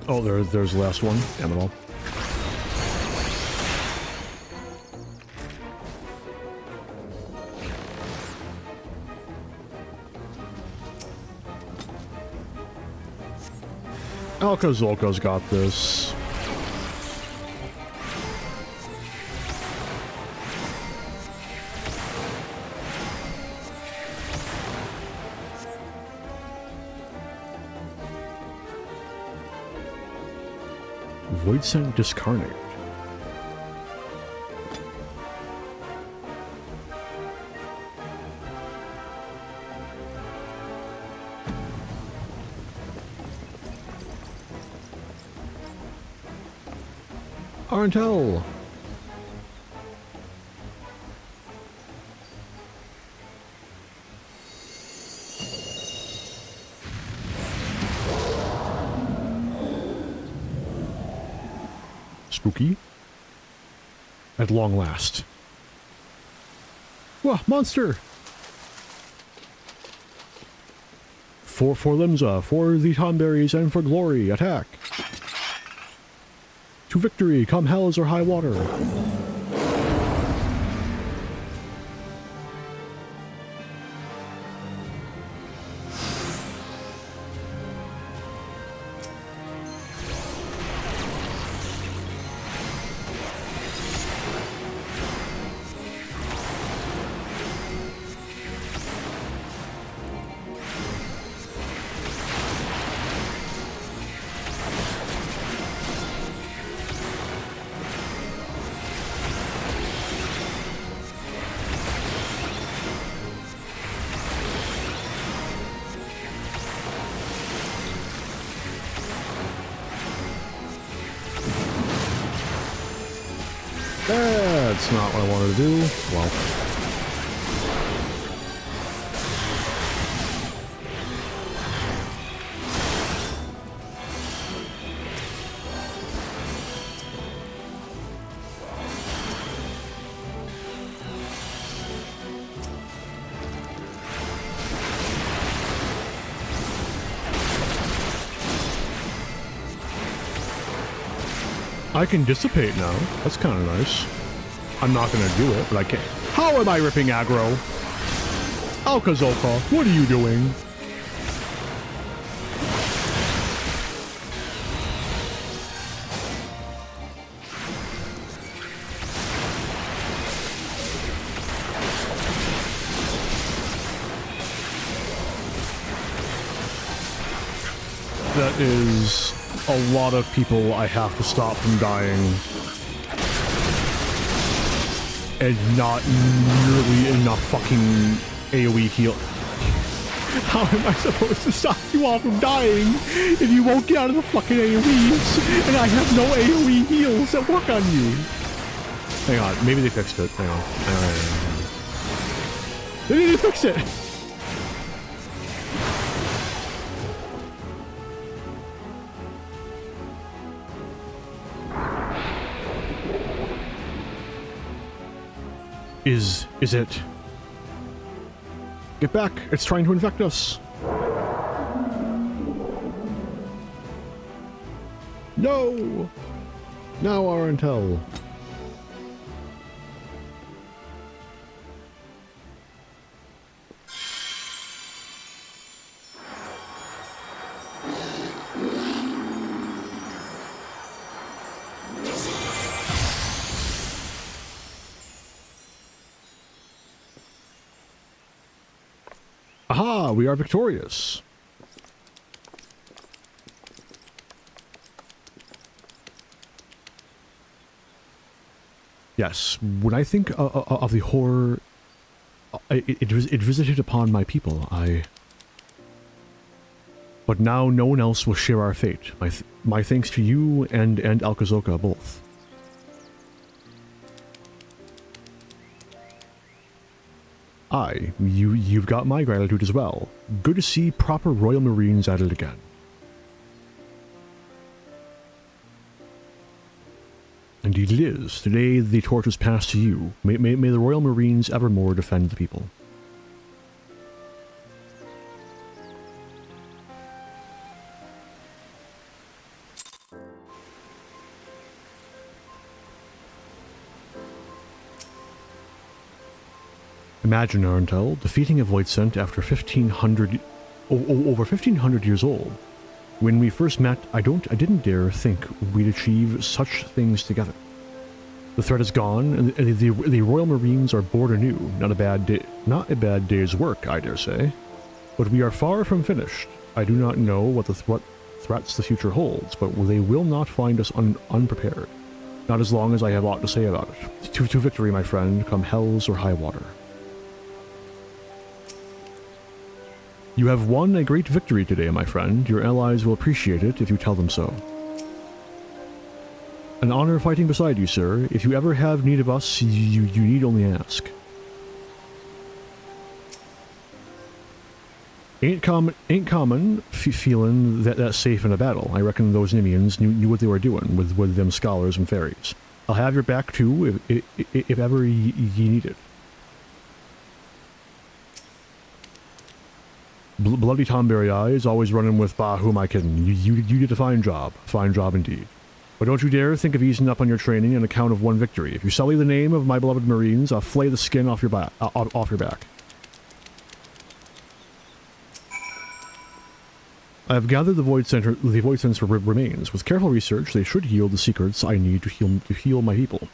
Oh, there's the last one. Damn it all. Zolka's got this. Void Scent Discarnate. Arentel! Spooky. At long last. Whoa, monster! For Limsa, for the Tonberries, and for glory, attack! To victory, come hells or high water! That's not what I wanted to do. Well. I can dissipate now. That's kind of nice. I'm not going to do it, but I can. How am I ripping aggro? Alkazoka, what are you doing? That is a lot of people I have to stop from dying. And not nearly enough fucking AoE heal. How am I supposed to stop you all from dying if you won't get out of the fucking AoEs and I have no AoE heals that work on you? Hang on, maybe they fixed it. Hang on. They need to fix it! Is it? Get back! It's trying to infect us! No! Now our intel. Aha! We are victorious! Yes, when I think of the horror it visited upon my people, But now no one else will share our fate. My thanks to you and Alkazoka both. You've got my gratitude as well. Good to see proper Royal Marines at it again. Indeed it is. Today the torch was passed to you. May the Royal Marines evermore defend the people. Imagine, Arntel, defeating a Voidsent after over 1500 years old. When we first met, I didn't dare think we'd achieve such things together. The threat is gone, and the Royal Marines are bored anew. Not a bad day's work, I dare say. But we are far from finished. I do not know what threats the future holds, but they will not find us unprepared. Not as long as I have aught to say about it. To victory, my friend, come hells or high water. You have won a great victory today, my friend. Your allies will appreciate it if you tell them so. An honor fighting beside you, sir. If you ever have need of us, you need only ask. Ain't common feeling that safe in a battle. I reckon those Nimians knew what they were doing with them scholars and fairies. I'll have your back too if ever ye need it. Bloody Tonberry eyes, always running with bah, who am I kidding? You did a fine job indeed. But don't you dare think of easing up on your training on account of one victory. If you sully the name of my beloved Marines, I'll flay the skin off your back. I have gathered the Voidsent's remains. With careful research, they should yield the secrets I need to heal my people.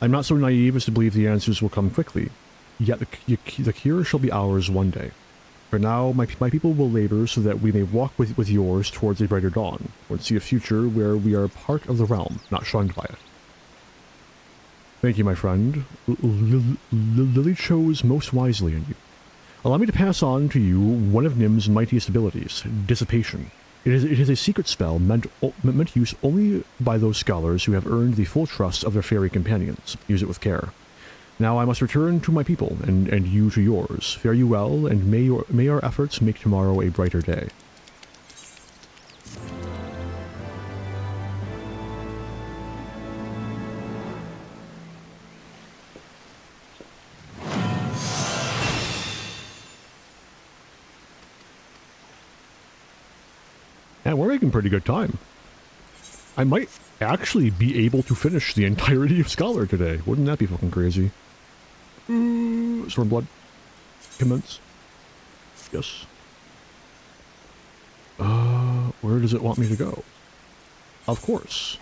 I'm not so naive as to believe the answers will come quickly. Yet the cure shall be ours one day. For now, my people will labor so that we may walk with yours towards a brighter dawn, or see a future where we are part of the realm, not shunned by it. Thank you, my friend. Lily chose most wisely in you. Allow me to pass on to you one of Nim's mightiest abilities, Dissipation. It is a secret spell meant use only by those scholars who have earned the full trust of their fairy companions. Use it with care. Now I must return to my people, and you to yours. Fare you well, and may our efforts make tomorrow a brighter day. And we're making pretty good time. I might actually be able to finish the entirety of Scholar today. Wouldn't that be fucking crazy? Stormblood. Commence. Yes. Where does it want me to go? Of course.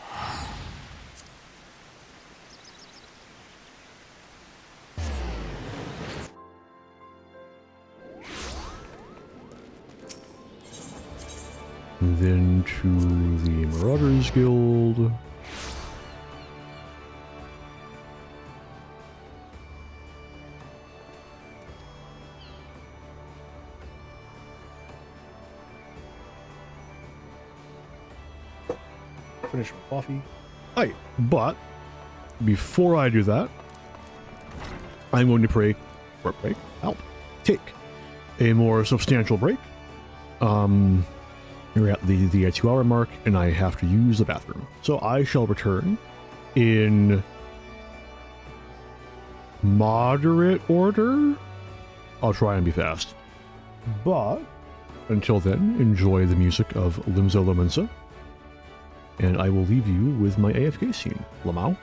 And then to the Marauders Guild. Finish my coffee. Aye, but before I do that, I'm going to take a more substantial break. We're at the 2-hour mark, and I have to use the bathroom. So I shall return in moderate order. I'll try and be fast. But until then, enjoy the music of Limzo Lomensa. And I will leave you with my AFK scene. Lamau.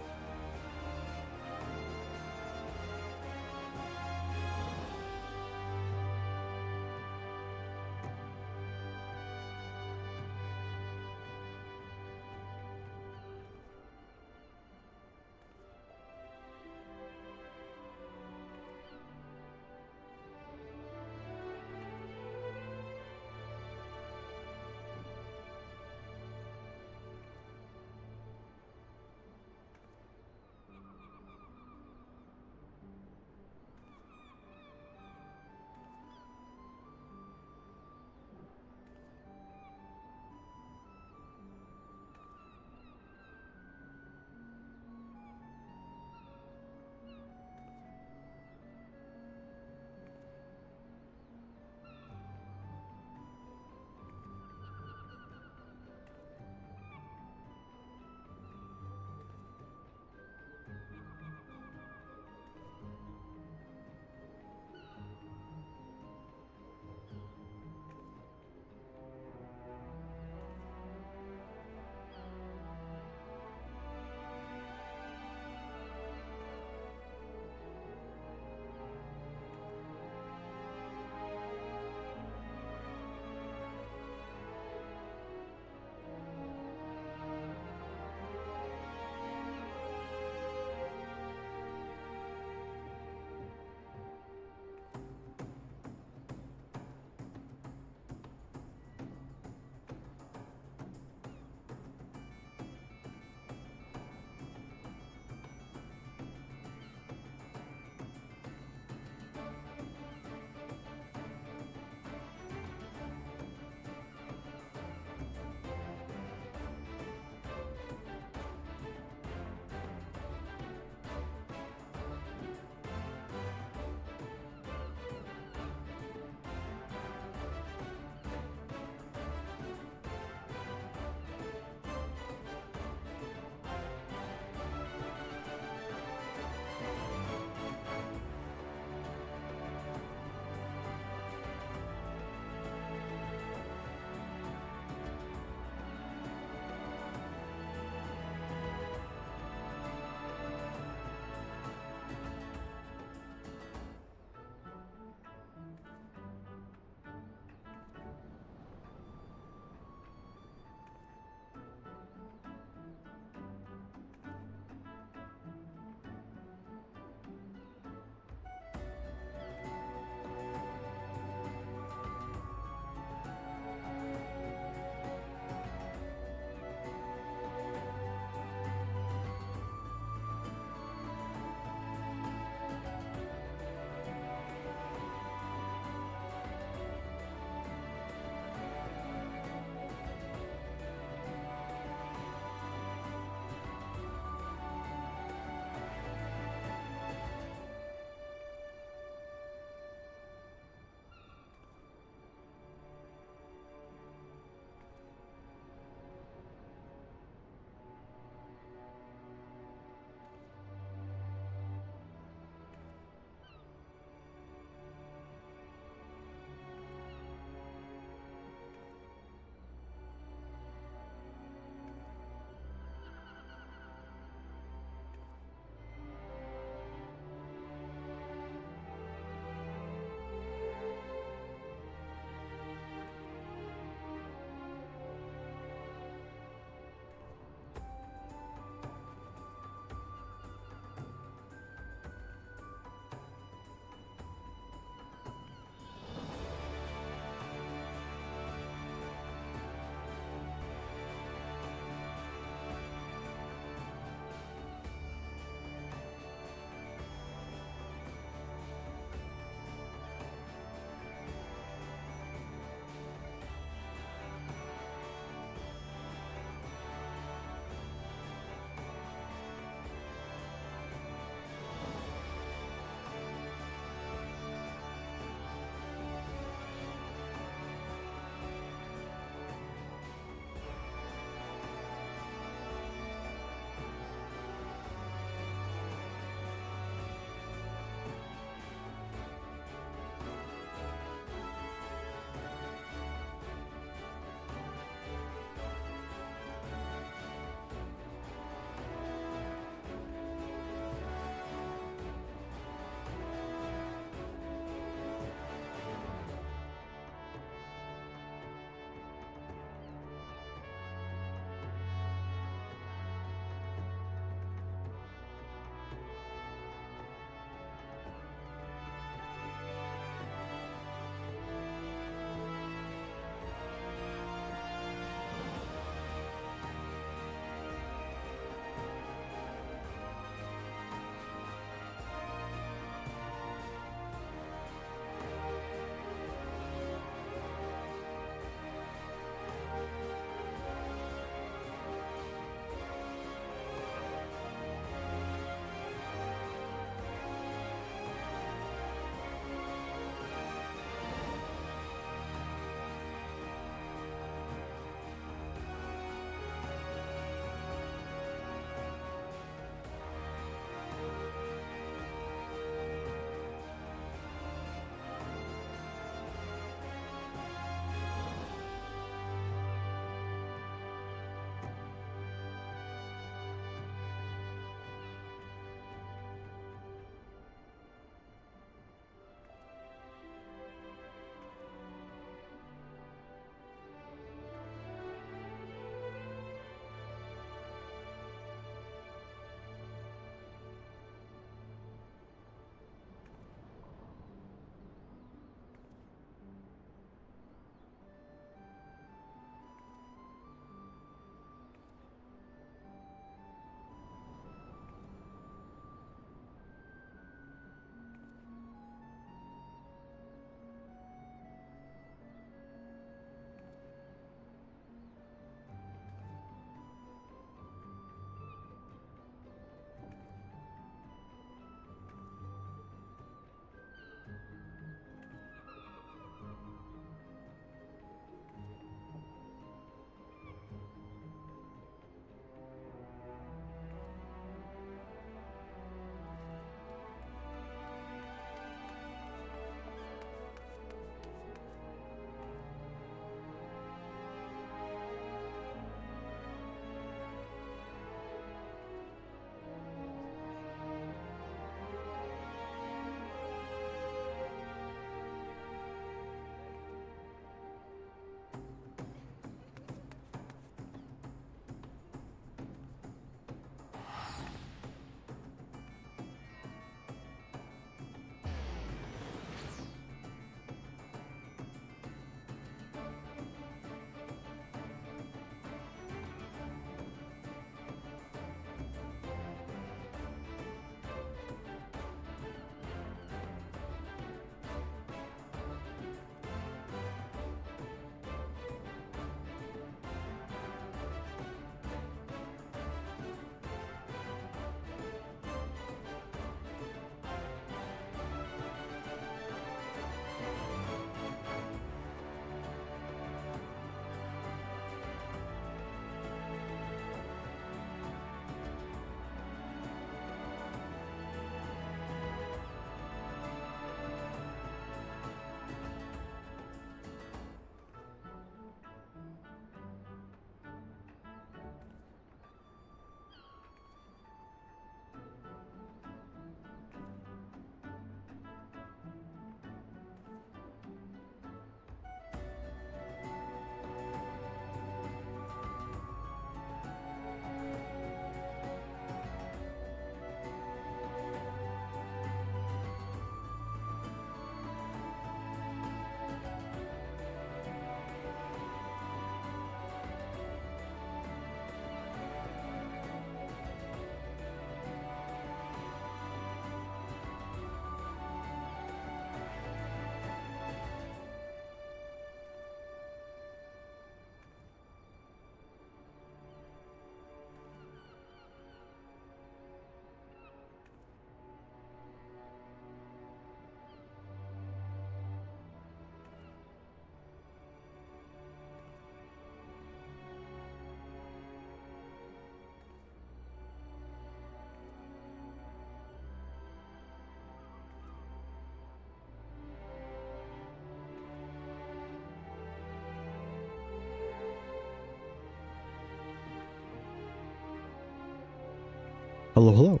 Hello, hello.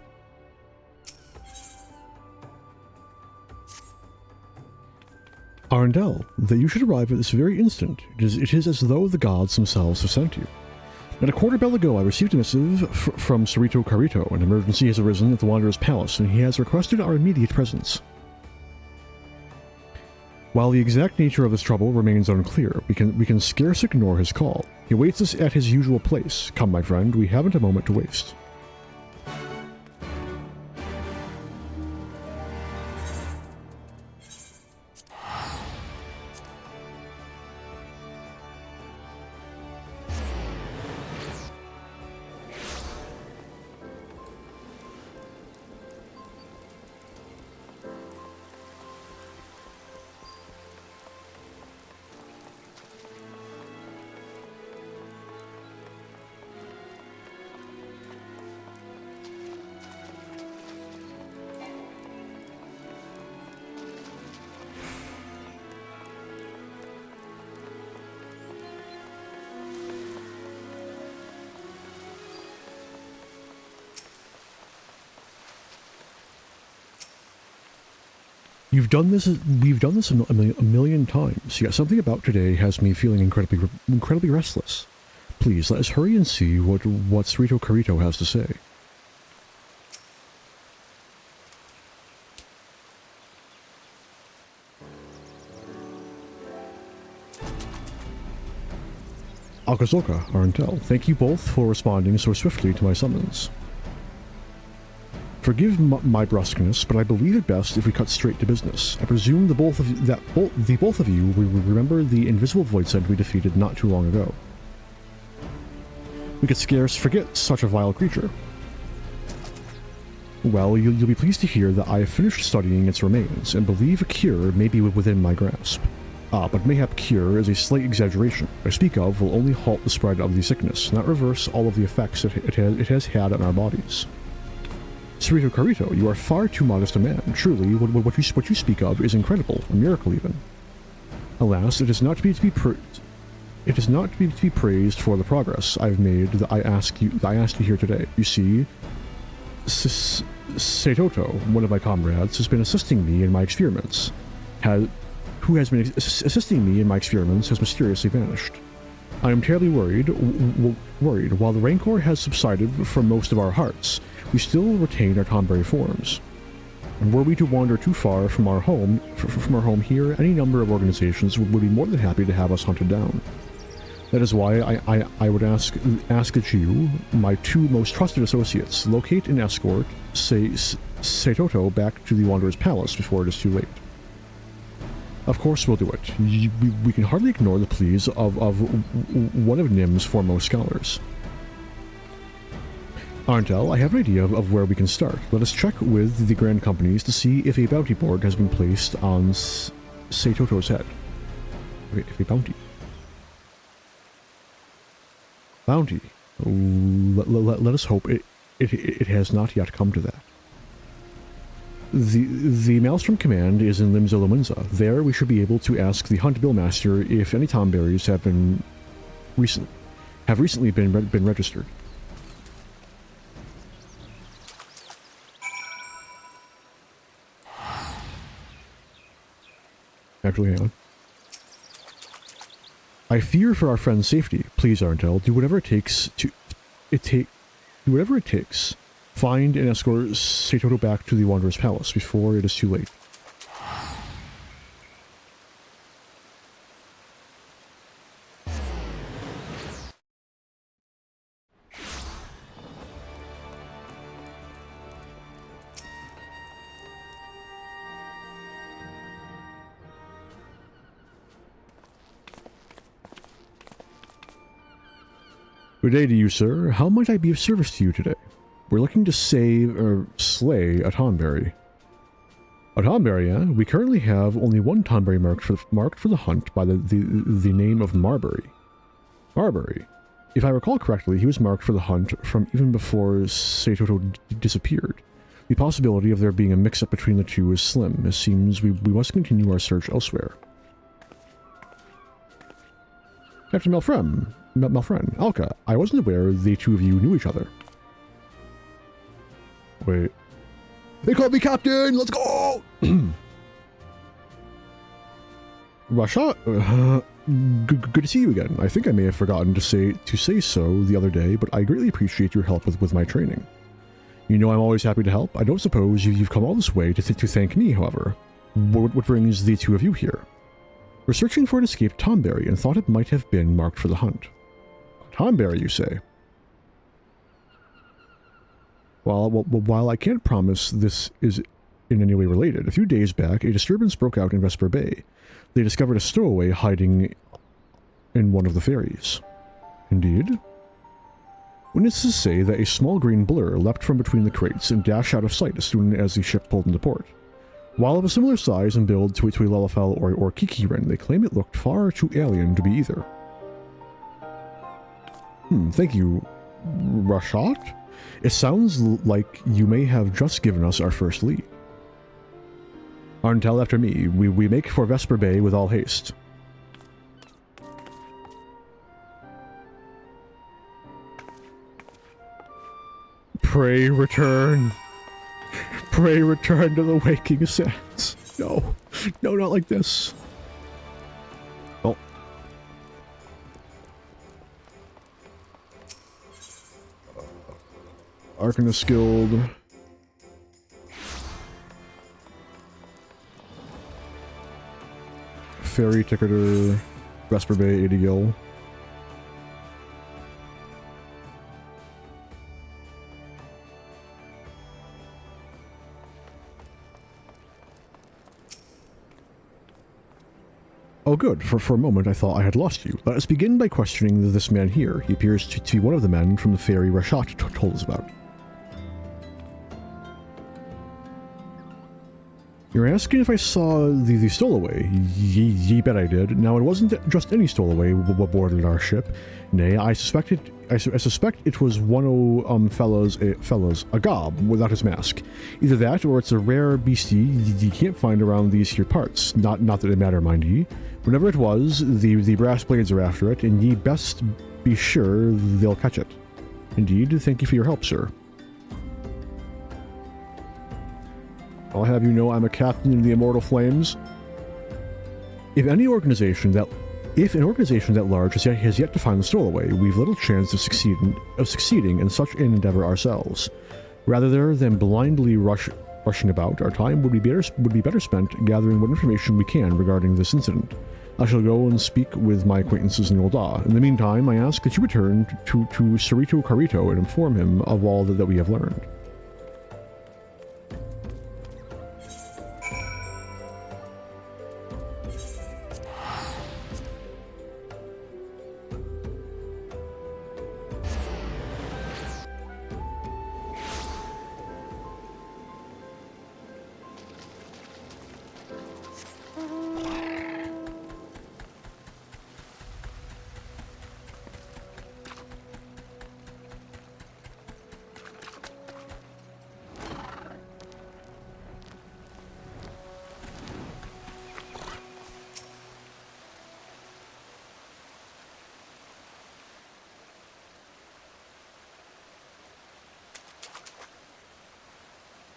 Arundel, that you should arrive at this very instant. It is as though the gods themselves have sent you. Not a quarter bell ago, I received a missive from Cerrito Carito. An emergency has arisen at the Wanderer's Palace, and he has requested our immediate presence. While the exact nature of this trouble remains unclear, we can scarce ignore his call. He awaits us at his usual place. Come, my friend, we haven't a moment to waste. We've done this a million times, yet something about today has me feeling incredibly restless. Please, let us hurry and see what Cerrito Carito has to say. Alkazoka, Arundel, thank you both for responding so swiftly to my summons. Forgive my brusqueness, but I believe it best if we cut straight to business. I presume the both of you will remember the invisible void scent we defeated not too long ago. We could scarce forget such a vile creature. Well, you'll be pleased to hear that I have finished studying its remains, and believe a cure may be within my grasp. But mayhap cure is a slight exaggeration. What I speak of will only halt the spread of the sickness, not reverse all of the effects it has had on our bodies. Cerrito Carito, you are far too modest a man. Truly, what you speak of is incredible, a miracle even. Alas, it is not to be praised for the progress I've made that I asked you here today. You see, Seitoto, one of my comrades, has been assisting me in my experiments. Who has been assisting me in my experiments has mysteriously vanished. I am terribly worried. While the rancor has subsided from most of our hearts, we still retain our Tonberry forms. And were we to wander too far from our home here, any number of organizations would be more than happy to have us hunted down. That is why I would ask that you, my two most trusted associates, locate and escort Seitoto back to the Wanderer's Palace before it is too late. Of course we'll do it. We can hardly ignore the pleas of one of Nim's foremost scholars. Arundel, I have an idea of where we can start. Let us check with the Grand Companies to see if a bounty board has been placed on Seitoto's head. Okay, if a bounty. Bounty. Let us hope it has not yet come to that. The Maelstrom Command is in Limsa Lominsa. There we should be able to ask the Hunt Billmaster if any Tonberries have recently been registered. Actually, hang on. I fear for our friend's safety. Please, Arundel, do whatever it takes do whatever it takes. Find and escort Seitoto back to the Wanderer's Palace before it is too late. Good day to you, sir. How might I be of service to you today? We're looking to save or slay a Tonberry. A Tonberry, eh? We currently have only one Tonberry marked for the hunt by the name of Marbury. Marbury. If I recall correctly, he was marked for the hunt from even before Seitoto disappeared. The possibility of there being a mix-up between the two is slim. It seems we must continue our search elsewhere. Captain Malfren, Alka, I wasn't aware the two of you knew each other. Wait. They called me captain! Let's go! Rasha, good to see you again. I think I may have forgotten to say so the other day, but I greatly appreciate your help with my training. You know I'm always happy to help. I don't suppose you've come all this way to thank me, however. What brings the two of you here? We're searching for an escaped Tonberry and thought it might have been marked for the hunt. Tonberry, you say? While I can't promise this is in any way related, a few days back a disturbance broke out in Vesper Bay. They discovered a stowaway hiding in one of the ferries. Indeed? Witnesses to say that a small green blur leapt from between the crates and dashed out of sight as soon as the ship pulled into port. While of a similar size and build to a Lelafel or Kikirin, they claim it looked far too alien to be either. Thank you, Rashat. It sounds like you may have just given us our first lead. Arntel after me. We make for Vesper Bay with all haste. Pray return. Pray return to the waking sands. No. No, not like this. Oh. Arcanist Guild. Ferry Ticketer. Vesper Bay 80 gil. Oh good, for a moment I thought I had lost you. Let us begin by questioning this man here. He appears to be one of the men from the ferry Rashat told us about. You're asking if I saw the stowaway? Ye bet I did. Now it wasn't just any stowaway what boarded our ship. Nay, I suspect it was one of fellows a gob without his mask. Either that or it's a rare beastie you can't find around these here parts. Not that it matter, mind ye. Whenever it was, the brass blades are after it, and ye best be sure they'll catch it. Indeed, thank you for your help, sir. I'll have you know I'm a captain in the Immortal Flames. If an organization that large has yet to find the stowaway, we've little chance of succeeding in such an endeavor ourselves. Rather than blindly rushing about, our time would be better spent gathering what information we can regarding this incident. I shall go and speak with my acquaintances in Yolda. In the meantime, I ask that you return to Cerrito Carito and inform him of all that we have learned.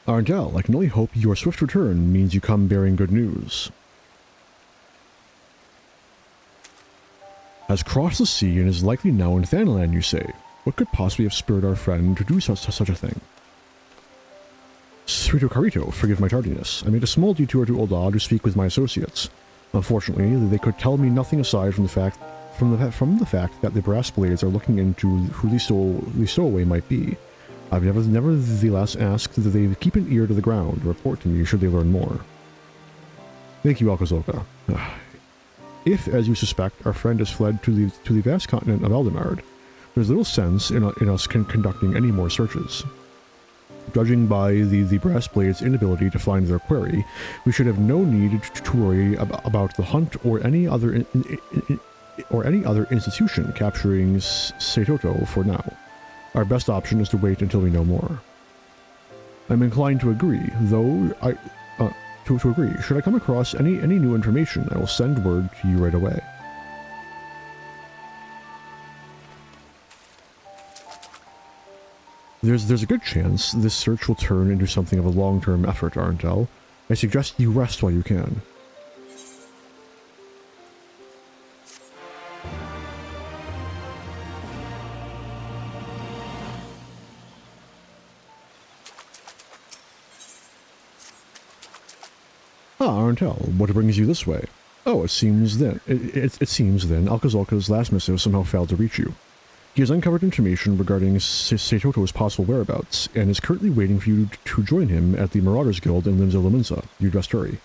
Arndel, I can only hope your swift return means you come bearing good news. Has crossed the sea and is likely now in Thanalan, you say. What could possibly have spurred our friend to do such a thing? Cerrito Carito, forgive my tardiness. I made a small detour to Ul'dah to speak with my associates. Unfortunately, they could tell me nothing aside from the fact that the brass blades are looking into who the stowaway might be. I've nevertheless asked that they keep an ear to the ground and report to me should they learn more. Thank you, Alkazoka. If, as you suspect, our friend has fled to the vast continent of Eldenard, there's little sense in us conducting any more searches. Judging by the brass blade's inability to find their quarry, we should have no need to worry about the hunt or any other institution capturing Seitoto for now. Our best option is to wait until we know more. I'm inclined to agree, though to agree. Should I come across any new information, I will send word to you right away. There's a good chance this search will turn into something of a long-term effort, Arntel. I suggest you rest while you can. Ah, Arntel, what brings you this way? Oh, it seems then Alcazalca's last missive somehow failed to reach you. He has uncovered information regarding Seitoto's possible whereabouts, and is currently waiting for you to join him at the Marauders Guild in Limsa Lominsa. You best hurry.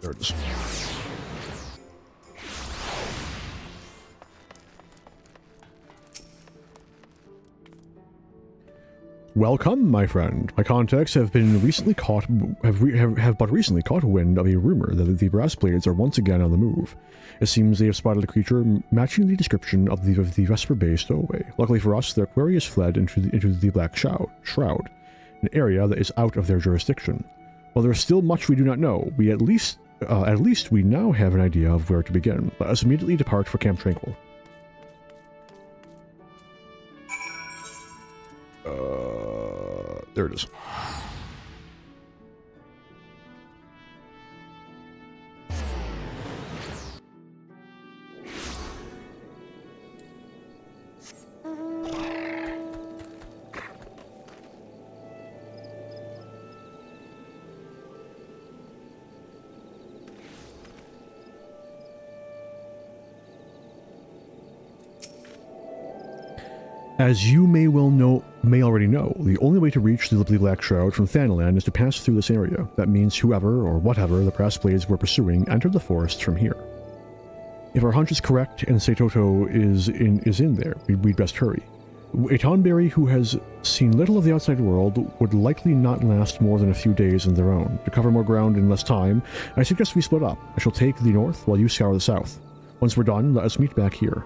There it is. Welcome, my friend. My contacts have but recently caught wind of a rumor that the brass blades are once again on the move. It seems they have spotted a creature matching the description of the Vesper Bay stowaway. Luckily for us, their quarry has fled into the Black Shroud, an area that is out of their jurisdiction. While there is still much we do not know, we at least we now have an idea of where to begin. Let us immediately depart for Camp Tranquil. There it is. As you may already know, the only way to reach the Black Shroud from Thanalan is to pass through this area. That means whoever or whatever the brass blades we're pursuing entered the forest from here. If our hunch is correct and Seitoto is in there, we'd best hurry. A Tonberry who has seen little of the outside world would likely not last more than a few days on their own. To cover more ground in less time, I suggest we split up. I shall take the north while you scour the south. Once we're done, let us meet back here.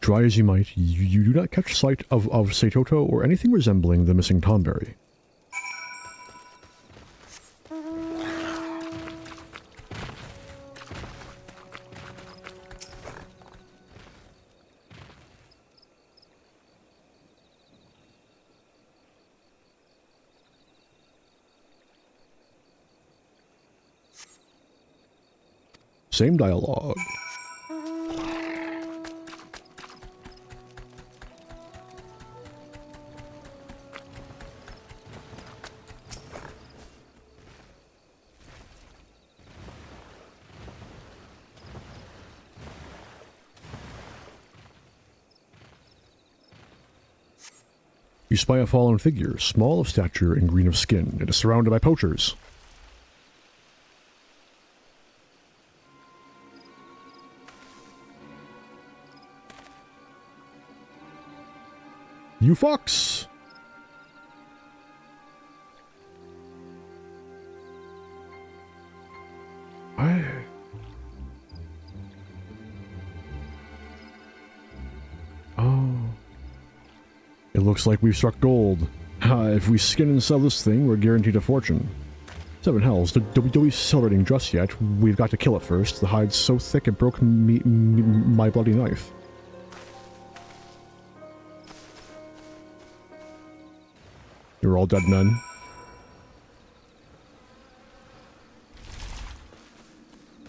Try as you might, you do not catch sight of Seitoto or anything resembling the missing Tonberry. Same dialogue. You spy a fallen figure, small of stature and green of skin. It is surrounded by poachers. You fox! Oh. It looks like we've struck gold. If we skin and sell this thing, we're guaranteed a fortune. Seven hells, don't be celebrating just yet. We've got to kill it first. The hide's so thick it broke my bloody knife. You're all dead men.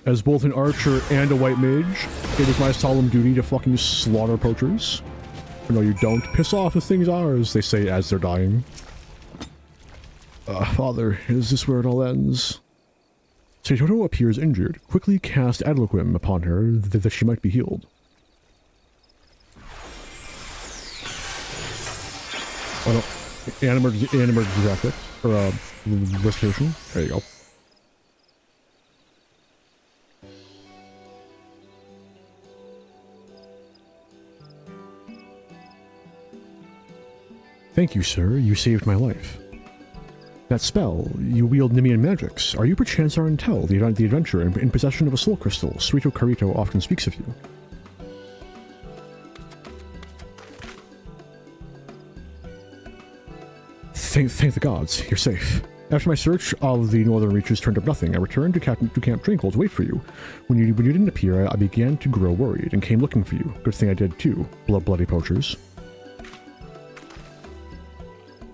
As both an archer and a white mage, it is my solemn duty to fucking slaughter poachers. No, you don't. Piss off, the thing's ours, they say as they're dying. Father, is this where it all ends? Seitoto appears injured. Quickly cast Adloquim upon her, that she might be healed. Oh no. Animemergency tactic. Or, restoration. There you go. Thank you, sir. You saved my life. That spell, you wield Nemean magics. Are you perchance Arentel, the adventurer in possession of a soul crystal? Srito Karito often speaks of you. Thank the gods, you're safe. After my search of the northern reaches turned up nothing, I returned to Camp Tranquil to wait for you. When you didn't appear, I began to grow worried and came looking for you. Good thing I did too, bloody poachers.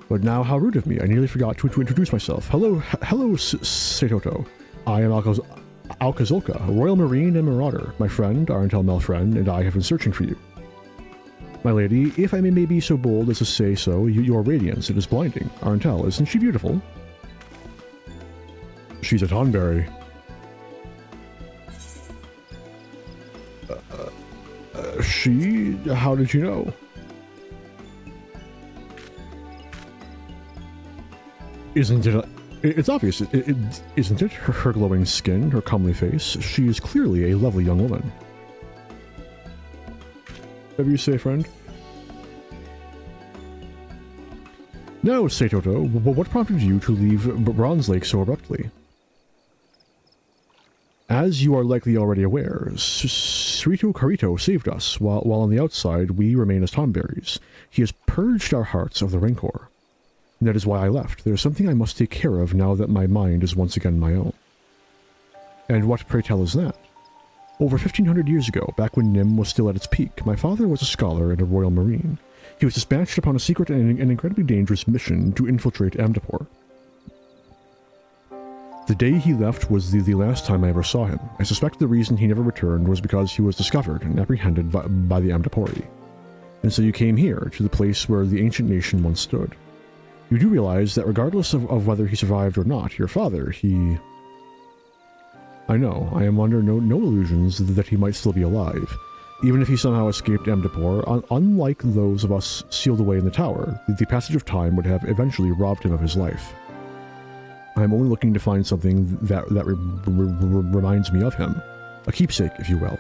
But now how rude of me, I nearly forgot to introduce myself. Hello, Seitoto. I am Alkazolka, a royal marine and marauder. My friend, Arentel Melfriend, and I have been searching for you. My lady, if I may be so bold as to say so, your radiance, it is blinding. Arentel, isn't she beautiful? She's a Tonberry. She? How did you know? Isn't it? It's obvious, isn't it? Her glowing skin, her comely face. She is clearly a lovely young woman. Whatever you say, friend. Now, Seitoto, what prompted you to leave Bronze Lake so abruptly? As you are likely already aware, Srito Karito saved us, while on the outside we remain as Tonberries. He has purged our hearts of the rancor. And that is why I left. There is something I must take care of now that my mind is once again my own. And what, pray tell, is that? Over 1500 years ago, back when Nim was still at its peak, my father was a scholar and a royal marine. He was dispatched upon a secret and incredibly dangerous mission to infiltrate Amdapor. The day he left was the last time I ever saw him. I suspect the reason he never returned was because he was discovered and apprehended by the Amdapori. And so you came here, to the place where the ancient nation once stood. You do realize that regardless of whether he survived or not, your father, he... I know, I am under no illusions that he might still be alive. Even if he somehow escaped Amdapor, unlike those of us sealed away in the tower, the passage of time would have eventually robbed him of his life. I am only looking to find something that reminds me of him. A keepsake, if you will.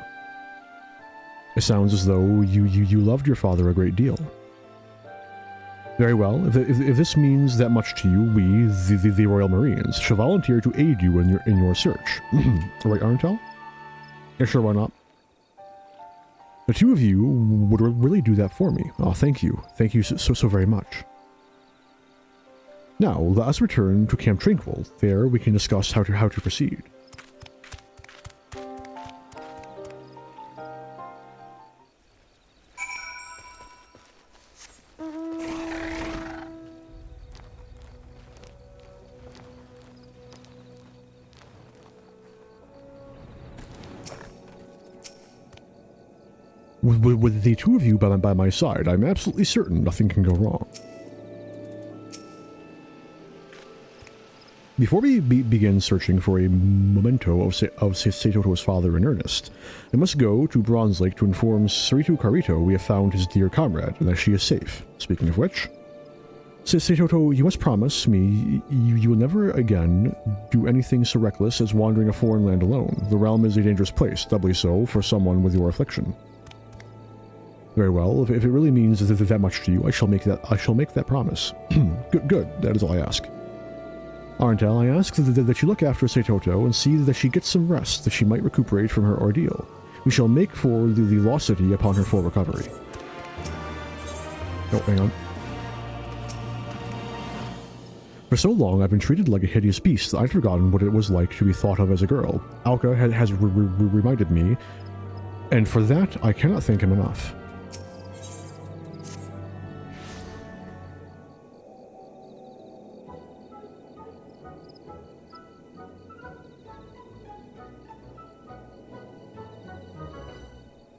It sounds as though you loved your father a great deal. Very well, if this means that much to you, we, the Royal Marines, shall volunteer to aid you in your search. Right, Arentel? Yeah, sure, why not? The two of you would really do that for me. Oh, thank you. Thank you so very much. Now, let us return to Camp Tranquil. There, we can discuss how to proceed. With the two of you by my side, I'm absolutely certain nothing can go wrong. Before we begin searching for a memento of Seitoto's father in earnest, I must go to Bronze Lake to inform Srito Karito we have found his dear comrade and that she is safe. Speaking of which, Seitoto, you must promise me you will never again do anything so reckless as wandering a foreign land alone. The realm is a dangerous place, doubly so for someone with your affliction. Very well. If it really means that much to you, I shall make that promise. Good. That is all I ask. Arentel, I ask that you look after Seitoto and see that she gets some rest, that she might recuperate from her ordeal. We shall make for the lost city upon her full recovery. Oh, hang on. For so long, I've been treated like a hideous beast that I'd forgotten what it was like to be thought of as a girl. Alka has reminded me, and for that, I cannot thank him enough.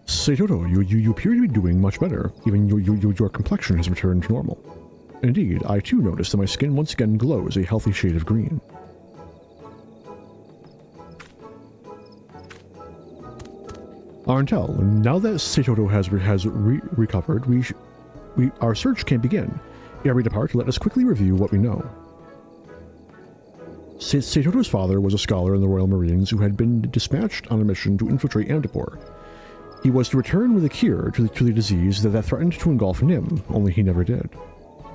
Seitoto, you appear to be doing much better. Even your complexion has returned to normal. Indeed, I too notice that my skin once again glows a healthy shade of green. Arentel, now that Seitoto has recovered, our search can begin. Ere we depart, let us quickly review what we know. Seitoto's father was a scholar in the Royal Marines who had been dispatched on a mission to infiltrate Amdapor. He was to return with a cure to the disease that threatened to engulf Nim, only he never did.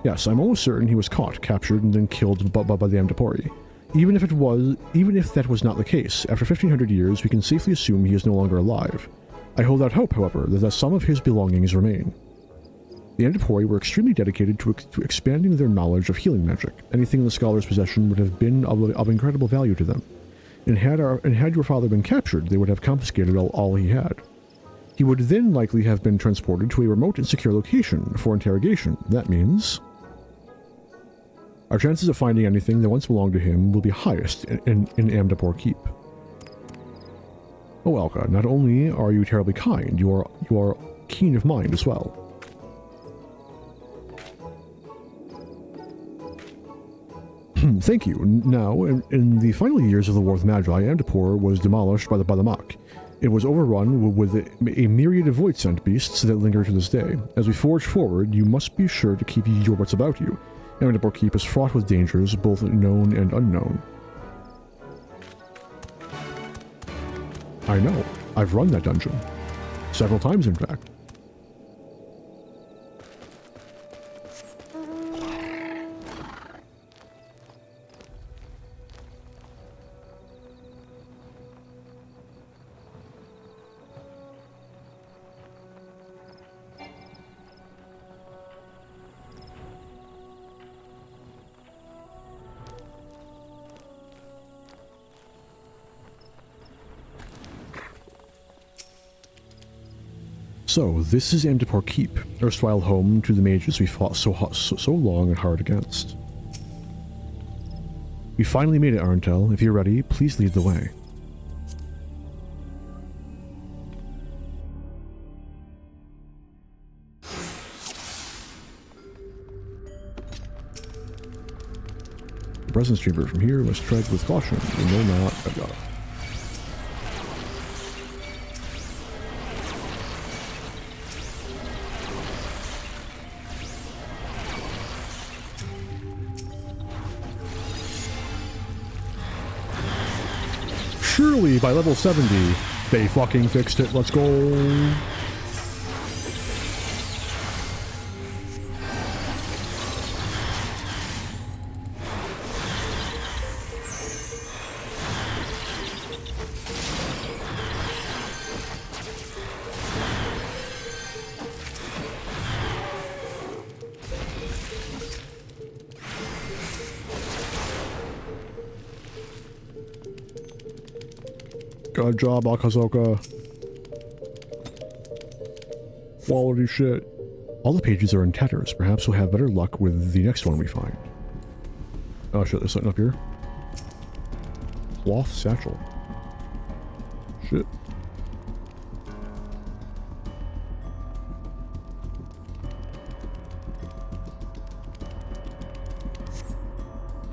Yes, I'm almost certain he was caught, captured, and then killed by the Amdapori. Even if that was not the case, after 1500 years, we can safely assume he is no longer alive. I hold out hope, however, that some of his belongings remain. The Amdapori were extremely dedicated to expanding their knowledge of healing magic. Anything in the scholar's possession would have been of incredible value to them. And had your father been captured, they would have confiscated all he had. He would then likely have been transported to a remote and secure location for interrogation. That means our chances of finding anything that once belonged to him will be highest in Amdapor Keep. Oh, Elka, not only are you terribly kind, you are keen of mind as well. Thank you. Now, in the final years of the War of Magi, Amdapor was demolished by the Mach. It was overrun with a myriad of void-sent beasts that linger to this day. As we forge forward, you must be sure to keep your wits about you. Amdapor Keep is fraught with dangers, both known and unknown. I know. I've run that dungeon. Several times, in fact. So, this is Amdapor Keep, erstwhile home to the mages we fought so long and hard against. We finally made it, Arntel. If you're ready, please lead the way. The presence chamber from here must tread with caution. You know not, I've got it. Surely by level 70, they fucking fixed it. Let's go. Good job, Akazoka. Quality shit. All the pages are in tatters. Perhaps we'll have better luck with the next one we find. Oh shit, there's something up here. Cloth satchel. Shit.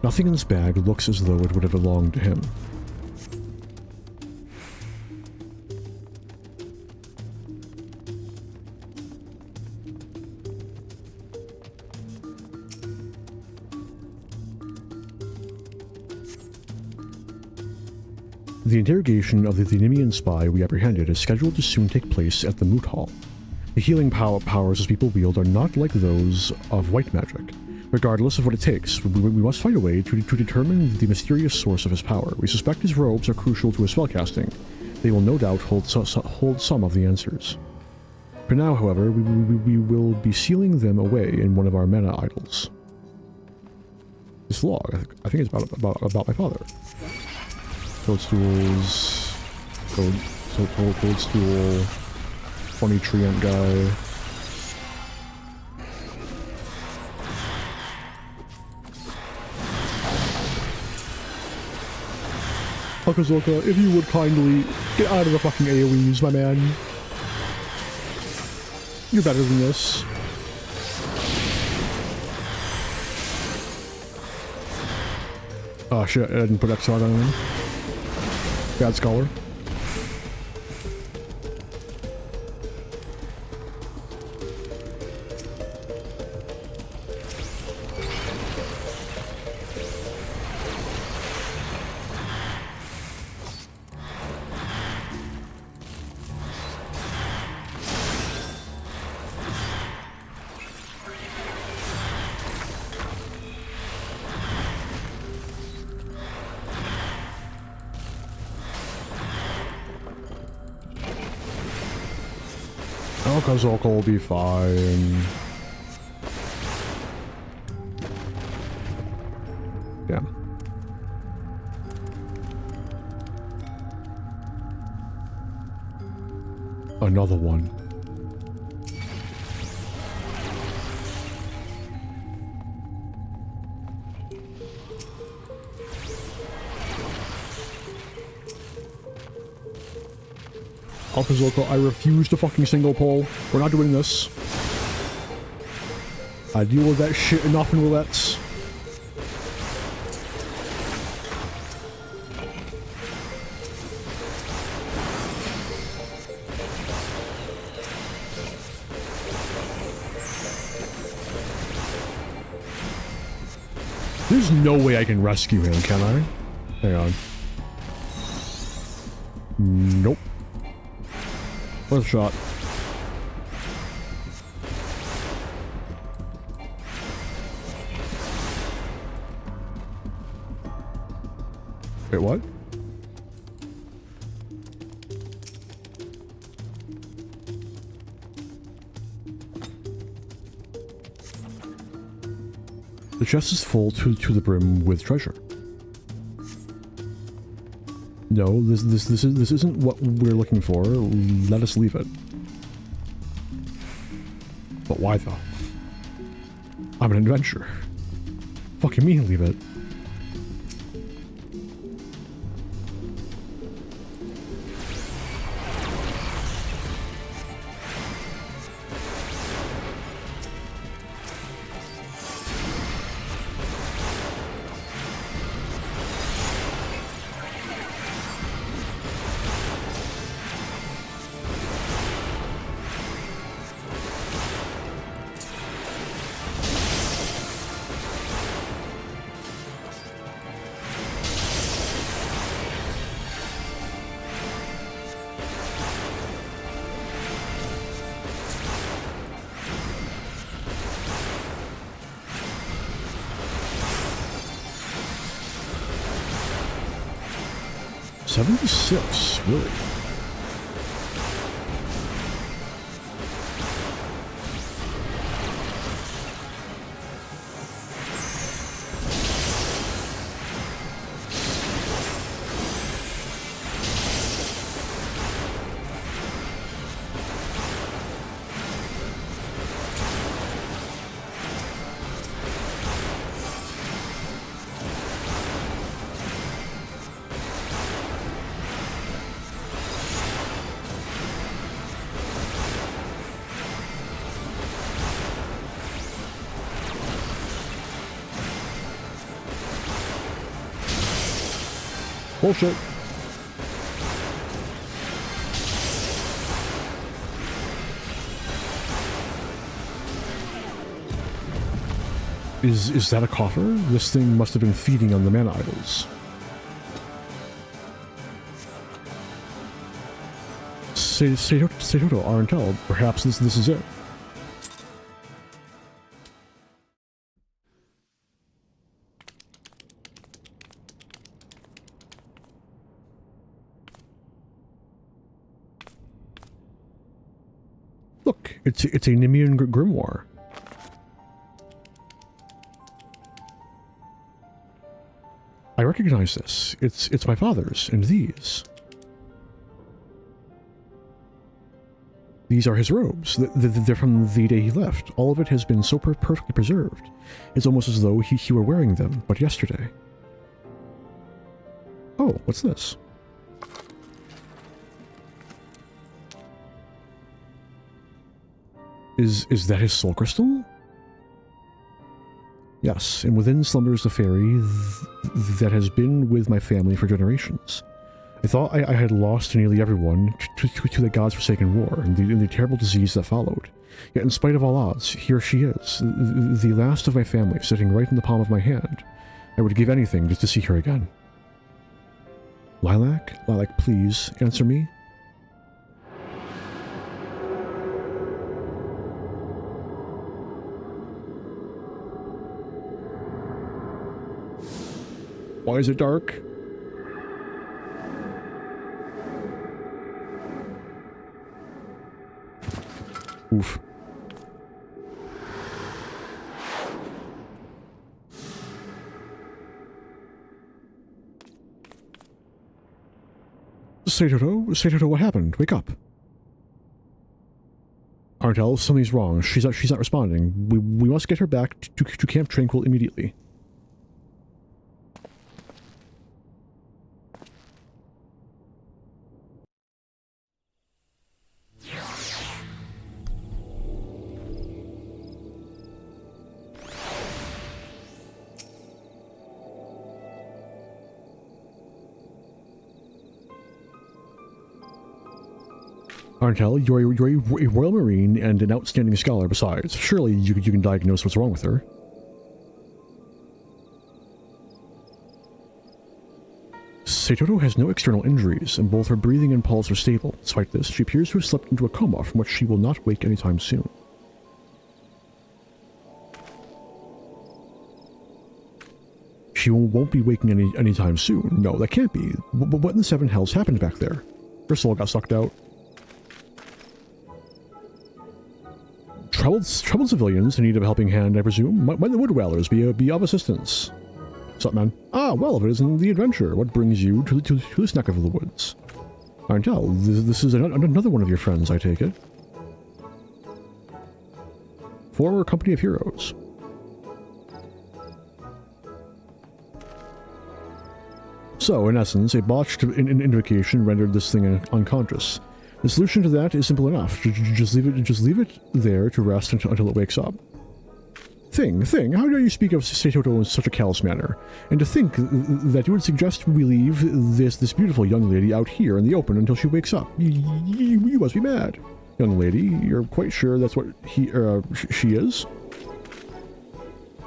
Nothing in this bag looks as though it would have belonged to him. The interrogation of the Nimian spy we apprehended is scheduled to soon take place at the Moot Hall. The healing powers his people wield are not like those of white magic. Regardless of what it takes, we must find a way to determine the mysterious source of his power. We suspect his robes are crucial to his spellcasting. They will no doubt hold some of the answers. For now, however, we will be sealing them away in one of our mana idols. This log, I think it's about my father. Toadstools, toadstool, funny treant guy. Akazoka, if you would kindly get out of the fucking AoEs, my man. You're better than this. Oh shit, I didn't put X on him. Bad scholar. Alcazorca will be fine. Yeah. Another one. Alcazorca, I refuse to fucking single pull. We're not doing this. I deal with that shit enough in roulettes. There's no way I can rescue him, can I? Hang on. Nope. Worth a shot. Wait, what? The chest is full to the brim with treasure. No, this isn't what we're looking for. Let us leave it. But why though? I'm an adventurer. Fucking mean leave it. $76, really? Bullshit. Is that a coffer? This thing must have been feeding on the mana idols. Say Toto, Arentel. Perhaps this is it. Look, it's a Nemean grimoire. I recognize this. It's my father's, and these. These are his robes. They're from the day he left. All of it has been so perfectly preserved. It's almost as though he were wearing them, but yesterday. Oh, what's this? Is that his soul crystal? Yes, and within slumbers the fairy that has been with my family for generations. I thought I had lost nearly everyone to the god's forsaken war and the terrible disease that followed. Yet in spite of all odds, here she is, the last of my family, sitting right in the palm of my hand. I would give anything just to see her again. Lilac, please, answer me. Why is it dark? Oof. Seitoto, what happened? Wake up. Arntel, something's wrong. She's not responding. We must get her back to Camp Tranquil immediately. Arntel, you're a Royal Marine and an outstanding scholar besides. Surely you can diagnose what's wrong with her. Seitoto has no external injuries, and both her breathing and pulse are stable. Despite this, she appears to have slipped into a coma from which she will not wake anytime soon. She won't be waking anytime soon. No, that can't be. What in the seven hells happened back there? Her soul got sucked out. Troubled civilians in need of a helping hand, I presume. Might the wood dwellers be of assistance? What's up, man? Ah, well, if it isn't the adventure, what brings you to this neck of the woods? Arntel, this is another one of your friends, I take it. Former company of heroes. So, in essence, a botched invocation rendered this thing unconscious. The solution to that is simple enough. Just leave it there to rest until it wakes up. Thing, how dare you speak of Seitoto in such a callous manner? And to think that you would suggest we leave this beautiful young lady out here in the open until she wakes up. You must be mad. Young lady, you're quite sure that's what she is?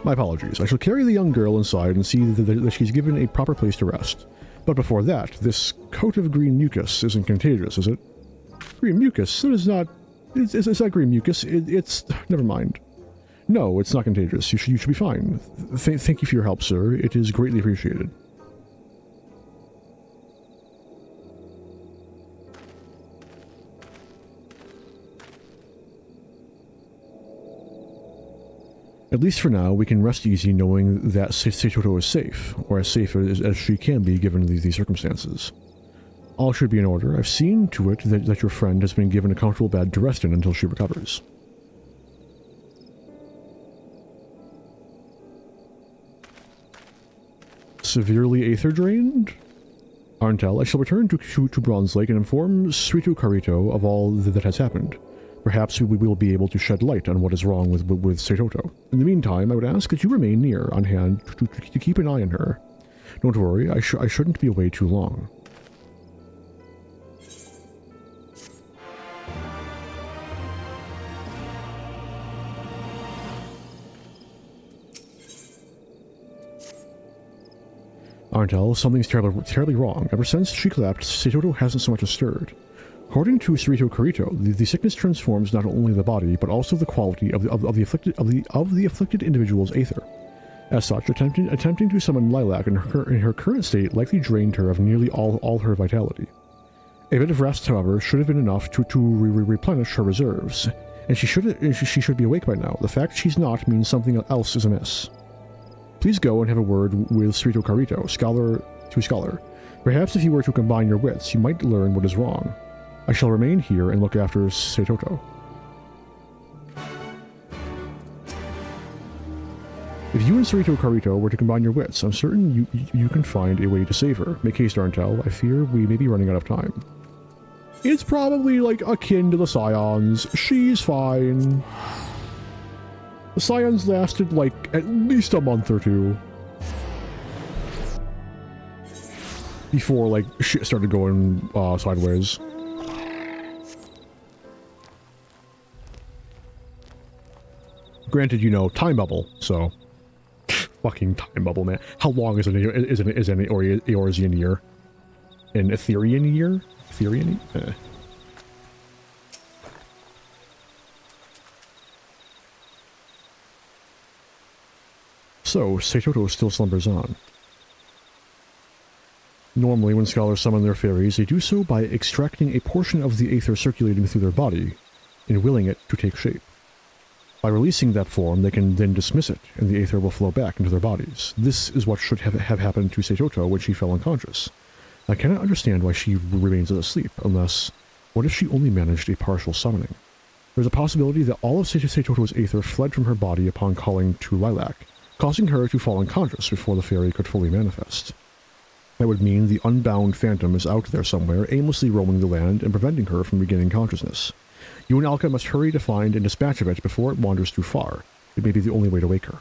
My apologies. I shall carry the young girl inside and see that she's given a proper place to rest. But before that, this coat of green mucus isn't contagious, is it? Green mucus? It is not... It's not green mucus. It's... Never mind. No, it's not contagious. You should be fine. Thank you for your help, sir. It is greatly appreciated. At least for now, we can rest easy knowing that Seitoto is safe, or as safe as she can be given these circumstances. All should be in order. I've seen to it that your friend has been given a comfortable bed to rest in until she recovers. Severely aether drained? Arntel, I shall return to Bronze Lake and inform Srito Karito of all that has happened. Perhaps we will be able to shed light on what is wrong with Seitoto. In the meantime, I would ask that you remain near on hand to keep an eye on her. Don't worry, I shouldn't be away too long. Arntel, something's terribly wrong. Ever since she collapsed, Seitoto hasn't so much as stirred. According to Srito Karito, the sickness transforms not only the body, but also the quality of the afflicted individual's aether. As such, attempting to summon Lilac in her current state likely drained her of nearly all her vitality. A bit of rest, however, should have been enough to replenish her reserves, and she should be awake by now. The fact she's not means something else is amiss. Please go and have a word with Srito Karito, scholar to scholar. Perhaps if you were to combine your wits, you might learn what is wrong. I shall remain here and look after Seitoto. If you and Srito Karito were to combine your wits, I'm certain you can find a way to save her. Make haste, Arntel. I fear we may be running out of time. It's probably like akin to the Scions. She's fine. The Scions lasted like at least a month or two. Before like shit started going sideways. Granted, you know, time bubble, so... Fucking time bubble, man. How long is an Eorzean year? An Etherian year? Etherian? So, Seitoto still slumbers on. Normally, when scholars summon their fairies, they do so by extracting a portion of the aether circulating through their body. in willing it to take shape. By releasing that form, they can then dismiss it, and the aether will flow back into their bodies. This is what should have happened to Seitoto when she fell unconscious. I cannot understand why she remains asleep, unless... what if she only managed a partial summoning? There's a possibility that all of Seitoto's aether fled from her body upon calling to Lilac, causing her to fall unconscious before the fairy could fully manifest. That would mean the unbound phantom is out there somewhere, aimlessly roaming the land and preventing her from regaining consciousness. You and Alka must hurry to find and dispatch of it before it wanders too far. It may be the only way to wake her.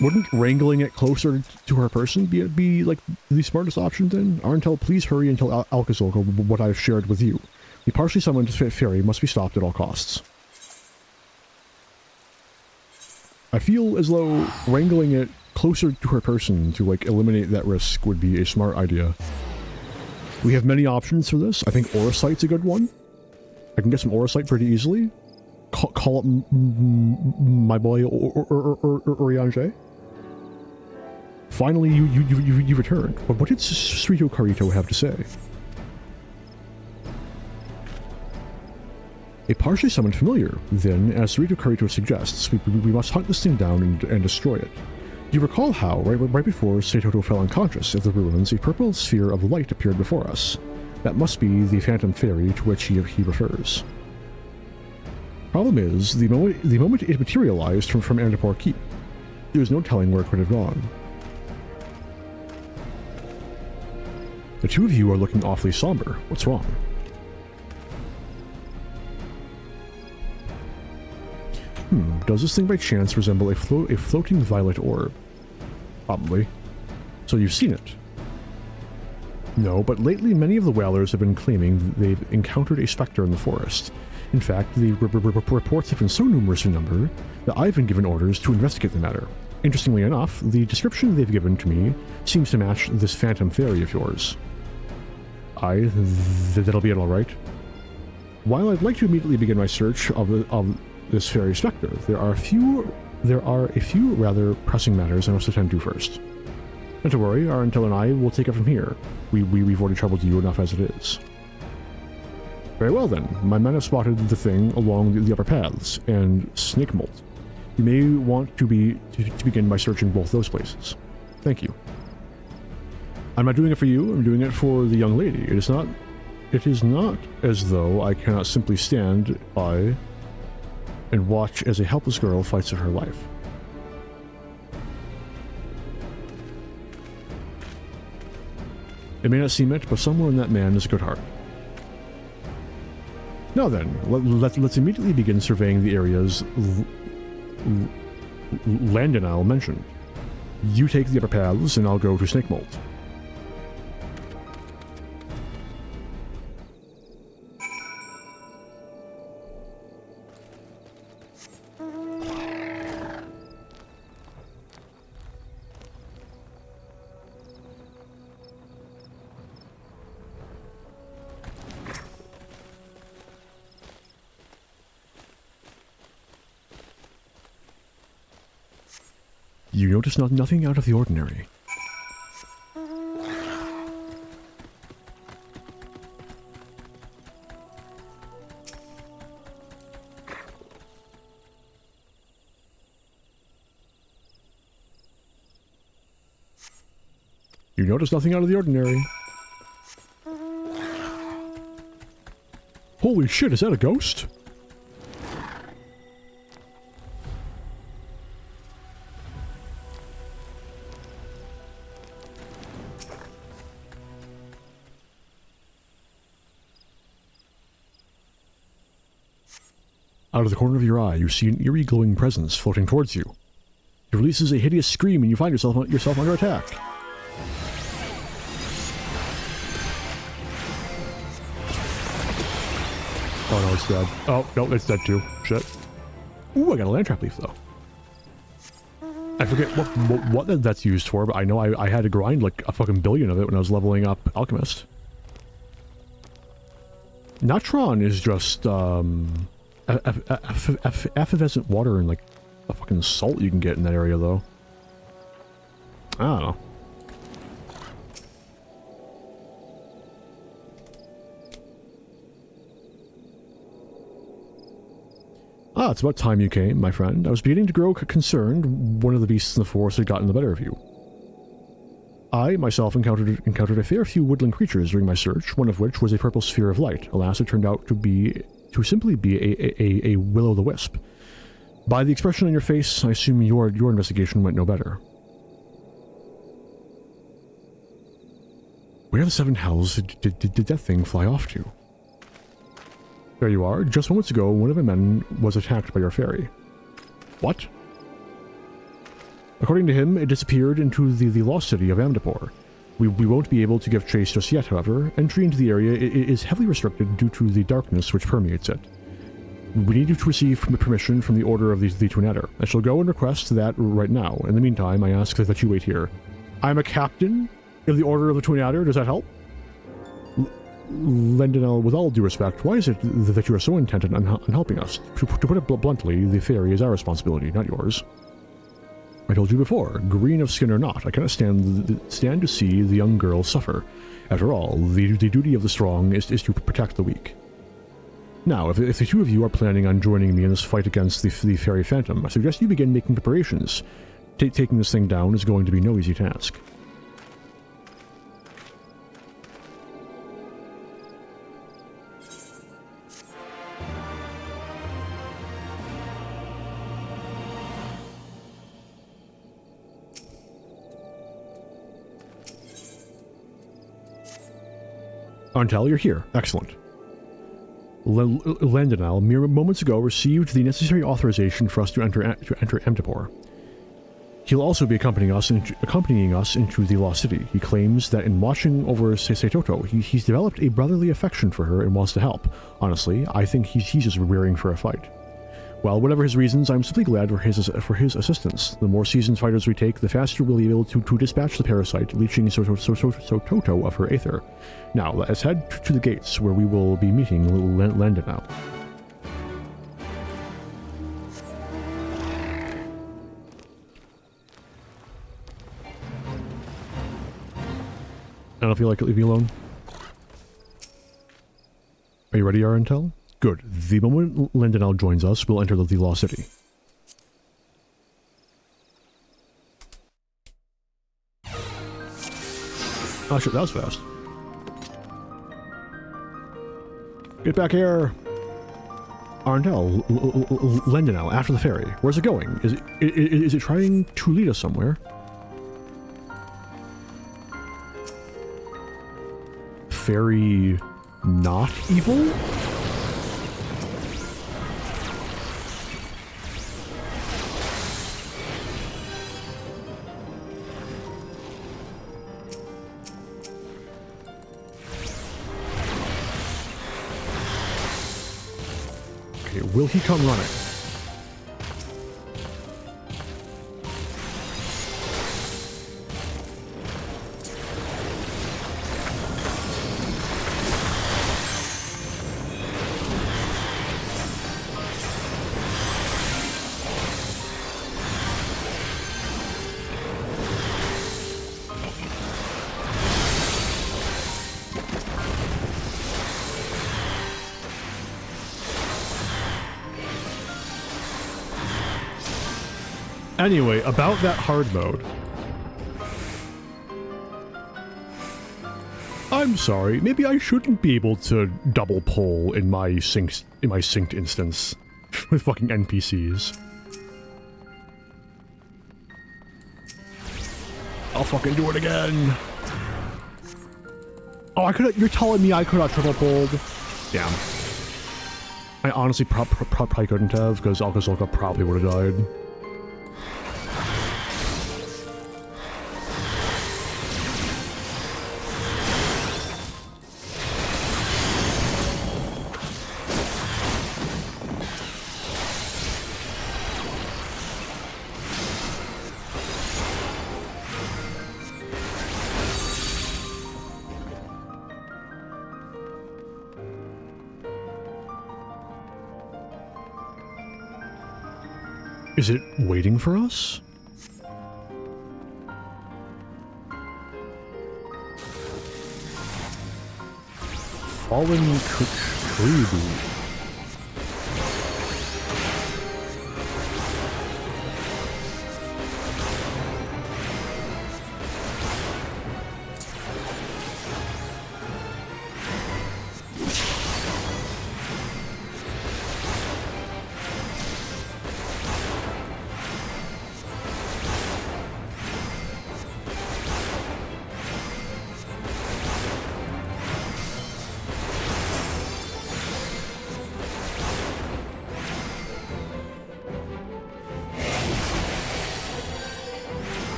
Wouldn't wrangling it closer to her person be like the smartest option then? Arntel, please hurry and tell Alkazolka what I've shared with you. The partially summoned fairy must be stopped at all costs. I feel as though wrangling it closer to her person to like eliminate that risk would be a smart idea. We have many options for this. I think Auracite's a good one. I can get some Auracite pretty easily. Call up my boy Oriange. Finally, you returned. But what did Suito Karito have to say? A partially summoned familiar. Then, as Suito Karito suggests, we must hunt this thing down and destroy it. You recall how, right before Seitoto fell unconscious at the ruins, a purple sphere of light appeared before us. That must be the phantom fairy to which he refers. Problem is, the moment it materialized from Andapur Keep, there was no telling where it could have gone. The two of you are looking awfully somber. What's wrong? Does this thing by chance resemble a floating violet orb? Probably. So you've seen it? No, but lately many of the whalers have been claiming they've encountered a specter in the forest. In fact, the reports have been so numerous in number that I've been given orders to investigate the matter. Interestingly enough, the description they've given to me seems to match this phantom fairy of yours. That'll be it all right. While I'd like to immediately begin my search of this fairy specter, there are a few rather pressing matters I must attend to first. Not to worry, Arantel and I will take it from here. We've already troubled you enough as it is. Very well then, my men have spotted the thing along the upper paths, and snake molt. You may want to begin by searching both those places. Thank you. I'm not doing it for you, I'm doing it for the young lady. It is not as though I cannot simply stand by and watch as a helpless girl fights for her life. It may not seem it, but somewhere in that man is a good heart. Now then, let's immediately begin surveying the areas Landonal mentioned. You take the upper paths, and I'll go to Snake Molt. You notice nothing out of the ordinary. You notice nothing out of the ordinary. Holy shit, is that a ghost? Out of the corner of your eye, you see an eerie glowing presence floating towards you. It releases a hideous scream and you find yourself under attack. Oh no, it's dead. Oh, no, it's dead too. Shit. Ooh, I got a land trap leaf though. I forget what that's used for, but I know I had to grind like a fucking billion of it when I was leveling up Alchemist. Natron is just, effervescent water and like a fucking salt you can get in that area though. I don't know. Ah, it's about time you came, my friend. I was beginning to grow concerned one of the beasts in the forest had gotten the better of you. I, myself, encountered a fair few woodland creatures during my search, one of which was a purple sphere of light. Alas, it turned out to simply be a will-o'-the-wisp. By the expression on your face, I assume your investigation went no better. Where the seven hells did that thing fly off to? There you are. Just moments ago, one of my men was attacked by your fairy. What? According to him, it disappeared into the lost city of Amdapor. We won't be able to give chase just yet, however. Entry into the area is heavily restricted due to the darkness which permeates it. We need you to receive permission from the Order of the Twin Adder. I shall go and request that right now. In the meantime, I ask that you wait here. I'm a captain of the Order of the Twin Adder. Does that help? Lendinel, with all due respect, why is it that you are so intent on helping us? To put it bluntly, the fairy is our responsibility, not yours. I told you before, green of skin or not, I cannot stand to see the young girl suffer. After all, the duty of the strong is to protect the weak. Now, if the two of you are planning on joining me in this fight against the fairy phantom, I suggest you begin making preparations. Taking this thing down is going to be no easy task. Arntel, you're here. Excellent. Lendinel, mere moments ago, received the necessary authorization for us to enter Amdapor. He'll also be accompanying us into the Lost City. He claims that in watching over Seitoto, he's developed a brotherly affection for her and wants to help. Honestly, I think he's just rearing for a fight. Well, whatever his reasons, I'm simply glad for his assistance. The more seasoned fighters we take, the faster we'll be able to dispatch the parasite, leeching Sototo of her aether. Now, let's head to the gates, where we will be meeting Lendinel. I don't feel like it. Leave me alone. Are you ready, Arntel? Good. The moment Lendinel joins us, we'll enter the Lost City. Oh shit, that was fast. Get back here! Arntel, Lendinel, after the ferry. Where's it going? Is it trying to lead us somewhere? Fairy not evil? Will he come running? Anyway, about that hard mode. I'm sorry, maybe I shouldn't be able to double pull in my synced instance with fucking NPCs. I'll fucking do it again. Oh, you're telling me I could have triple pulled? Damn. I honestly probably couldn't have, because Alka probably would have died. Is it waiting for us? Fallen Kutribu.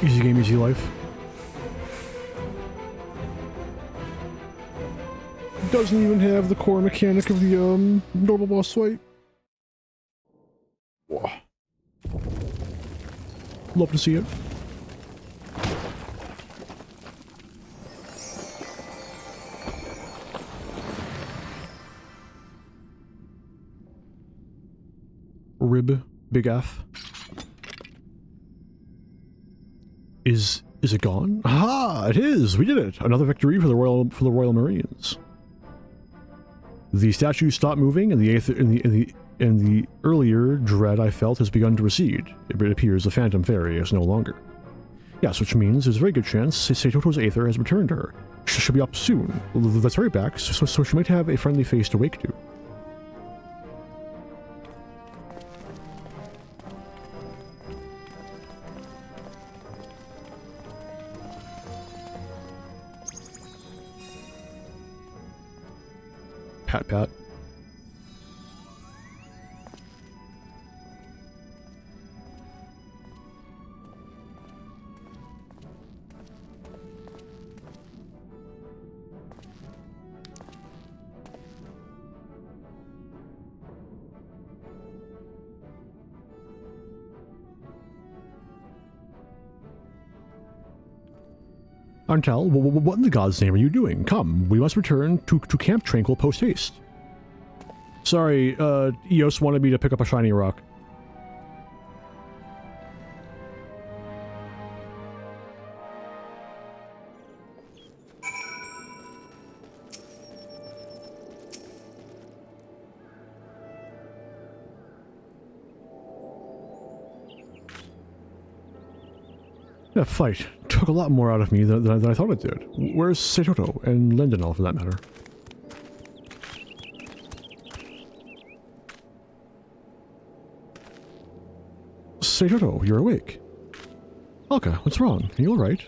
Easy game, easy life. Doesn't even have the core mechanic of the normal boss fight. Whoa. Love to see it. Rib, big F. Is it gone? Aha! It is! We did it! Another victory for the Royal Marines. The statue stopped moving, and the earlier dread I felt has begun to recede. It appears the Phantom Fairy is no longer. Yes, which means there's a very good chance Seitoto's Aether has returned to her. She'll be up soon. Let's hurry back, so she might have a friendly face to wake to. Pat pat. Arntel, what in the God's name are you doing? Come, we must return to Camp Tranquil post-haste. Sorry, Eos wanted me to pick up a shiny rock. That fight took a lot more out of me than I thought it did. Where's Seitoto and Lendenal, for that matter? Seitoto, you're awake. Alka, what's wrong? Are you alright?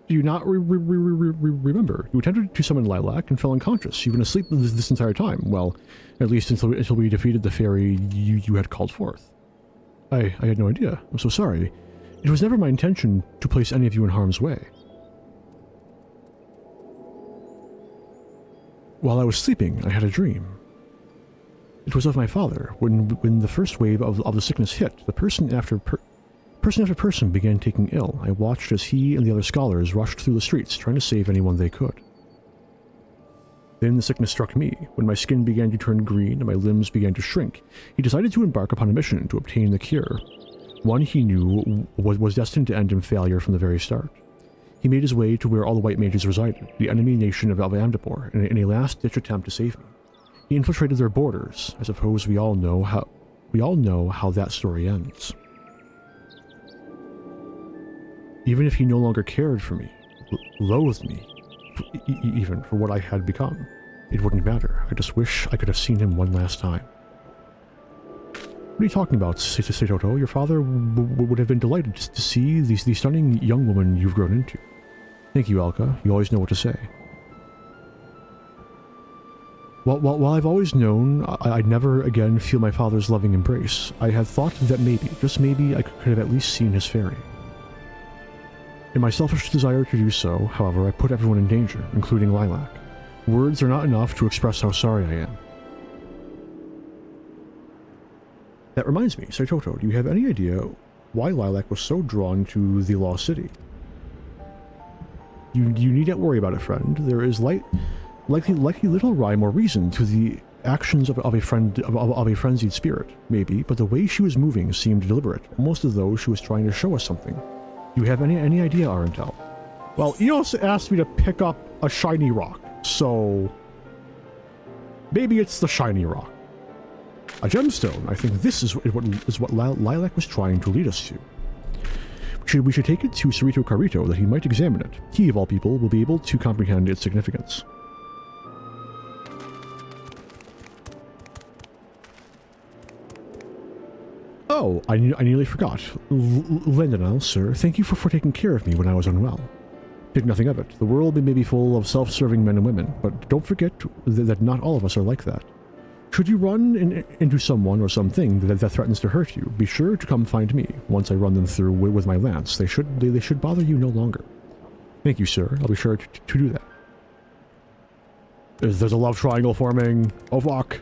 Do you not remember? You attempted to summon Lilac and fell unconscious. You've been asleep this entire time. Well, at least until we defeated the fairy you had called forth. I had no idea. I'm so sorry. It was never my intention to place any of you in harm's way. While I was sleeping, I had a dream. It was of my father. When the first wave of the sickness hit, the person after person began taking ill. I watched as he and the other scholars rushed through the streets, trying to save anyone they could. Then the sickness struck me. When my skin began to turn green and my limbs began to shrink, he decided to embark upon a mission to obtain the cure. One he knew was destined to end in failure from the very start. He made his way to where all the white mages resided, the enemy nation of Amdapor, in a last-ditch attempt to save me. He infiltrated their borders. I suppose we all know how that story ends. Even if he no longer cared for me, loathed me, even for what I had become, it wouldn't matter. I just wish I could have seen him one last time. What are you talking about, Seitoto? Your father would have been delighted to see the stunning young woman you've grown into. Thank you, Alka. You always know what to say. While I've always known I'd never again feel my father's loving embrace, I had thought that maybe, just maybe, I could have at least seen his fairy. In my selfish desire to do so, however, I put everyone in danger, including Lilac. Words are not enough to express how sorry I am. That reminds me, Seitoto, do you have any idea why Lilac was so drawn to the Lost City? You need not worry about it, friend. There is likely little rhyme or reason to the actions of a frenzied spirit, maybe, but the way she was moving seemed deliberate, almost as though she was trying to show us something. Do you have any idea, Arentel? Well, Eos asked me to pick up a shiny rock, so maybe it's the shiny rock. A gemstone. I think this is what Lilac was trying to lead us to. We should take it to Cerrito Carrito that he might examine it. He, of all people, will be able to comprehend its significance. Oh, I nearly forgot. Lendenal, sir, thank you for taking care of me when I was unwell. Think nothing of it. The world may be full of self-serving men and women, but don't forget that not all of us are like that. Should you run into someone or something that threatens to hurt you, be sure to come find me. Once I run them through with my lance, they should bother you no longer. Thank you, sir. I'll be sure to do that. There's a love triangle forming. Oh, fuck.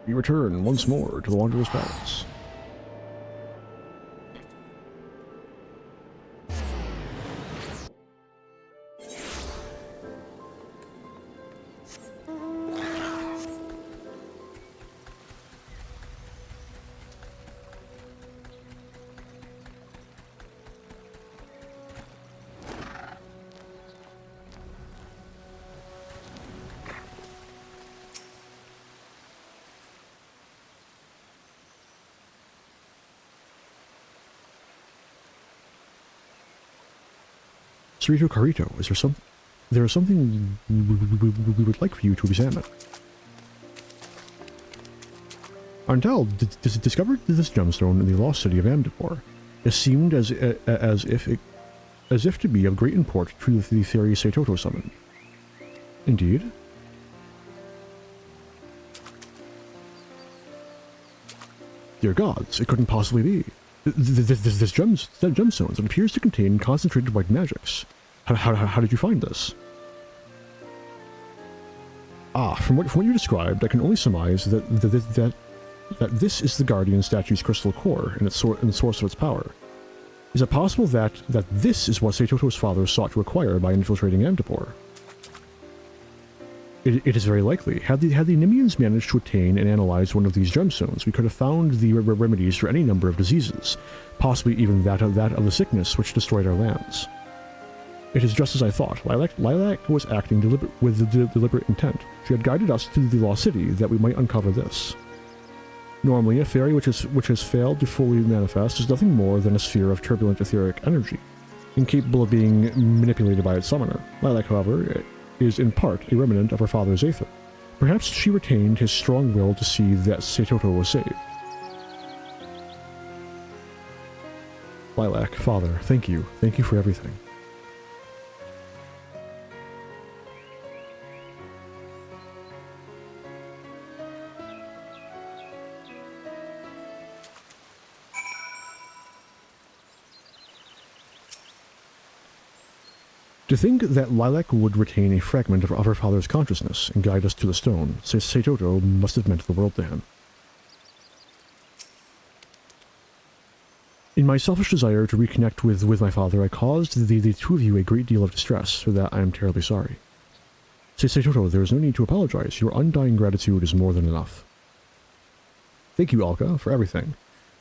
You return once more to the Wanderer's Palace. Cerrito Carito, there is something we would like for you to examine. Arndal discovered this gemstone in the lost city of Amdapor. It seemed as if to be of great import to the theory Seitoto summoned. Indeed. Dear gods, it couldn't possibly be. This gemstone appears to contain concentrated white magics. How did you find this? From what you described, I can only surmise that this is the Guardian statue's crystal core and the source of its power. Is it possible that this is what Seitoto's father sought to acquire by infiltrating Amdapor? It is very likely. Had the Nimians managed to attain and analyze one of these gemstones, we could have found the remedies for any number of diseases, possibly even that of the sickness which destroyed our lands. It is just as I thought. Lilac was acting with deliberate intent. She had guided us to the lost city that we might uncover this. Normally, a fairy which has failed to fully manifest is nothing more than a sphere of turbulent etheric energy, incapable of being manipulated by its summoner. Lilac, however, is in part a remnant of her father's Aether. Perhaps she retained his strong will to see that Seitoto was saved. Lilac, father, thank you. Thank you for everything. To think that Lilac would retain a fragment of her father's consciousness and guide us to the stone, Seitoto must have meant the world to him. In my selfish desire to reconnect with my father, I caused the two of you a great deal of distress, for that I am terribly sorry. Seitoto, there is no need to apologize. Your undying gratitude is more than enough. Thank you, Alka, for everything.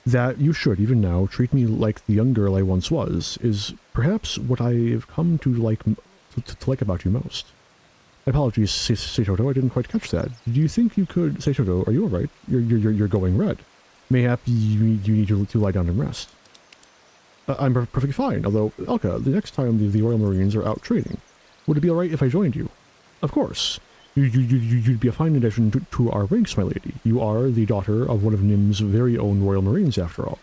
That you should, even now, treat me like the young girl I once was, is perhaps what I have come to like about you most. Apologies, Seitoto, I didn't quite catch that. Do you think you could... Seitoto, are you alright? You're going red. Mayhap you need to lie down and rest. I'm perfectly fine, although, Alka, the next time the Royal Marines are out training, would it be alright if I joined you? Of course. You'd be a fine addition to our ranks, my lady. You are the daughter of one of Nim's very own Royal Marines, after all.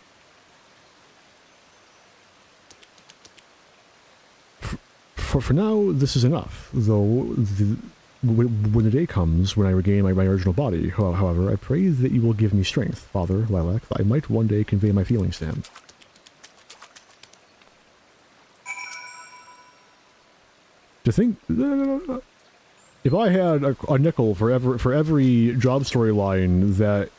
For now, this is enough, though when the day comes when I regain my original body, however, I pray that you will give me strength, Father, Lilac, that I might one day convey my feelings to him. To think... If I had a nickel for every job storyline that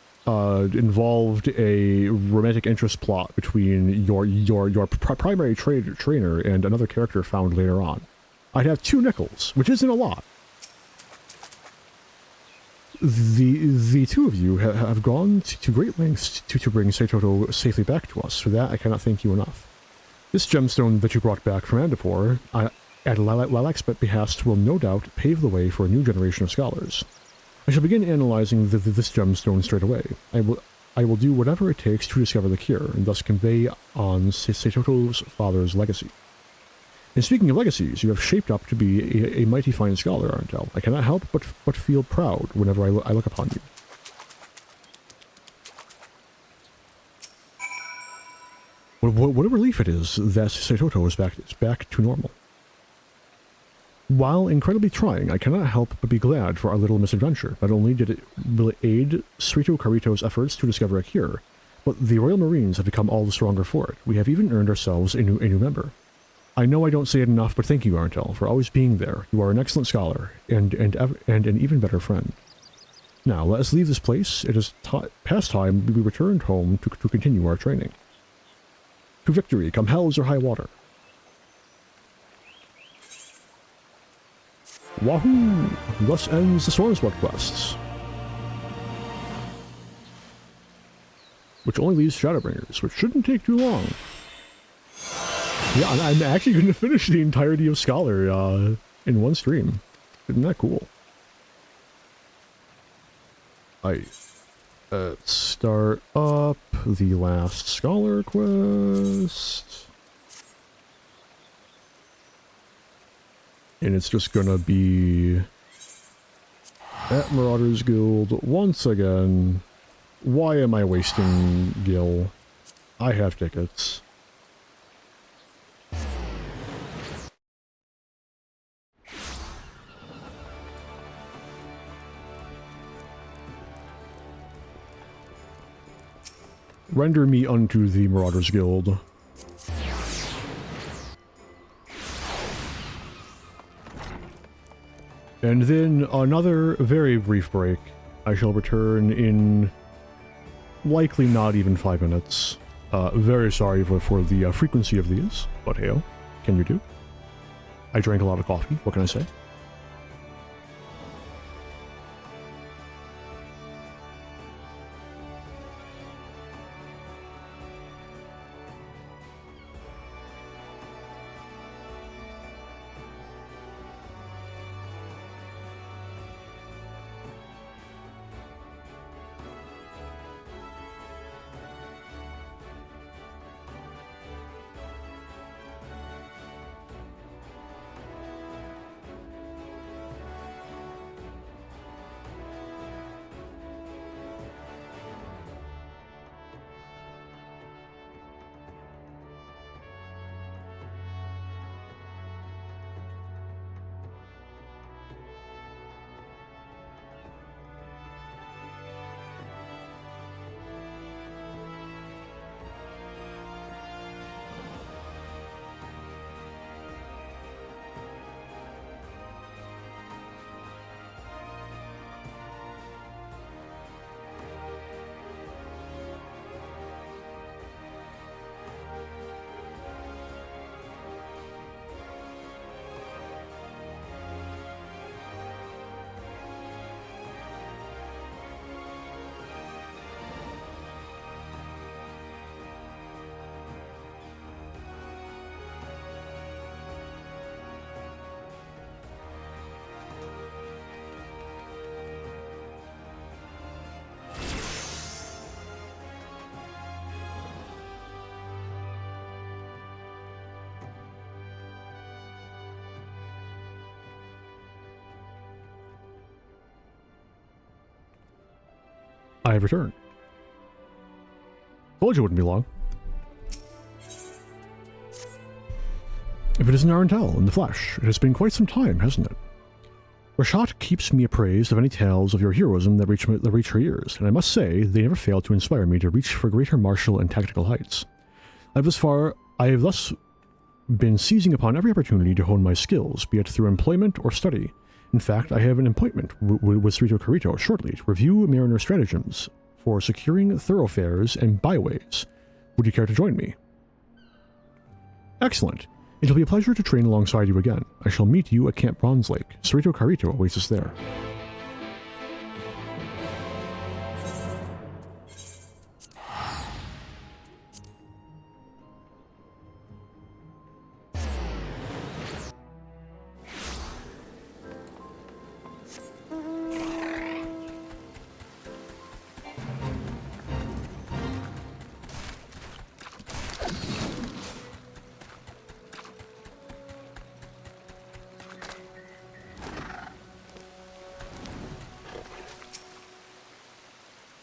involved a romantic interest plot between your primary trainer and another character found later on, I'd have 2 nickels, which isn't a lot. The two of you have gone to great lengths to bring Seitoto safely back to us. For that, I cannot thank you enough. This gemstone that you brought back from Amdapor, at Lilac's behest, will no doubt pave the way for a new generation of scholars. I shall begin analyzing this gemstone straight away. I will do whatever it takes to discover the cure, and thus convey on Seitoto's father's legacy. And speaking of legacies, you have shaped up to be a mighty fine scholar, Arndal. I cannot help but feel proud whenever I look upon you. What a relief it is that Saitoto is back to normal. While incredibly trying, I cannot help but be glad for our little misadventure. Not only will it aid Srito Karito's efforts to discover a cure, but the Royal Marines have become all the stronger for it. We have even earned ourselves a new member. I know I don't say it enough, but thank you, Arntel, for always being there. You are an excellent scholar, and an even better friend. Now, let us leave this place. It is past time we returned home to continue our training. To victory, come hells or high water. Wahoo! Thus ends the Stormswept quests. Which only leaves Shadowbringers, which shouldn't take too long. Yeah, I'm actually going to finish the entirety of Scholar in one stream. Isn't that cool? Let's start up the last Scholar quest. And it's just gonna be at Marauders Guild once again. Why am I wasting Gil? I have tickets. Render me unto the Marauders Guild. And then another very brief break. I shall return in likely not even 5 minutes. Very sorry for the frequency of these, but hey, can you do? I drank a lot of coffee, what can I say? I have returned. Told you it wouldn't be long. If it isn't Arentel in the flesh, it has been quite some time, hasn't it? Rashat keeps me apprised of any tales of your heroism that reach her ears, and I must say, they never fail to inspire me to reach for greater martial and tactical heights. I have thus been seizing upon every opportunity to hone my skills, be it through employment or study. In fact, I have an appointment with Srito Karito shortly to review Mariner stratagems for securing thoroughfares and byways. Would you care to join me? Excellent. It'll be a pleasure to train alongside you again. I shall meet you at Camp Bronze Lake. Srito Karito awaits us there.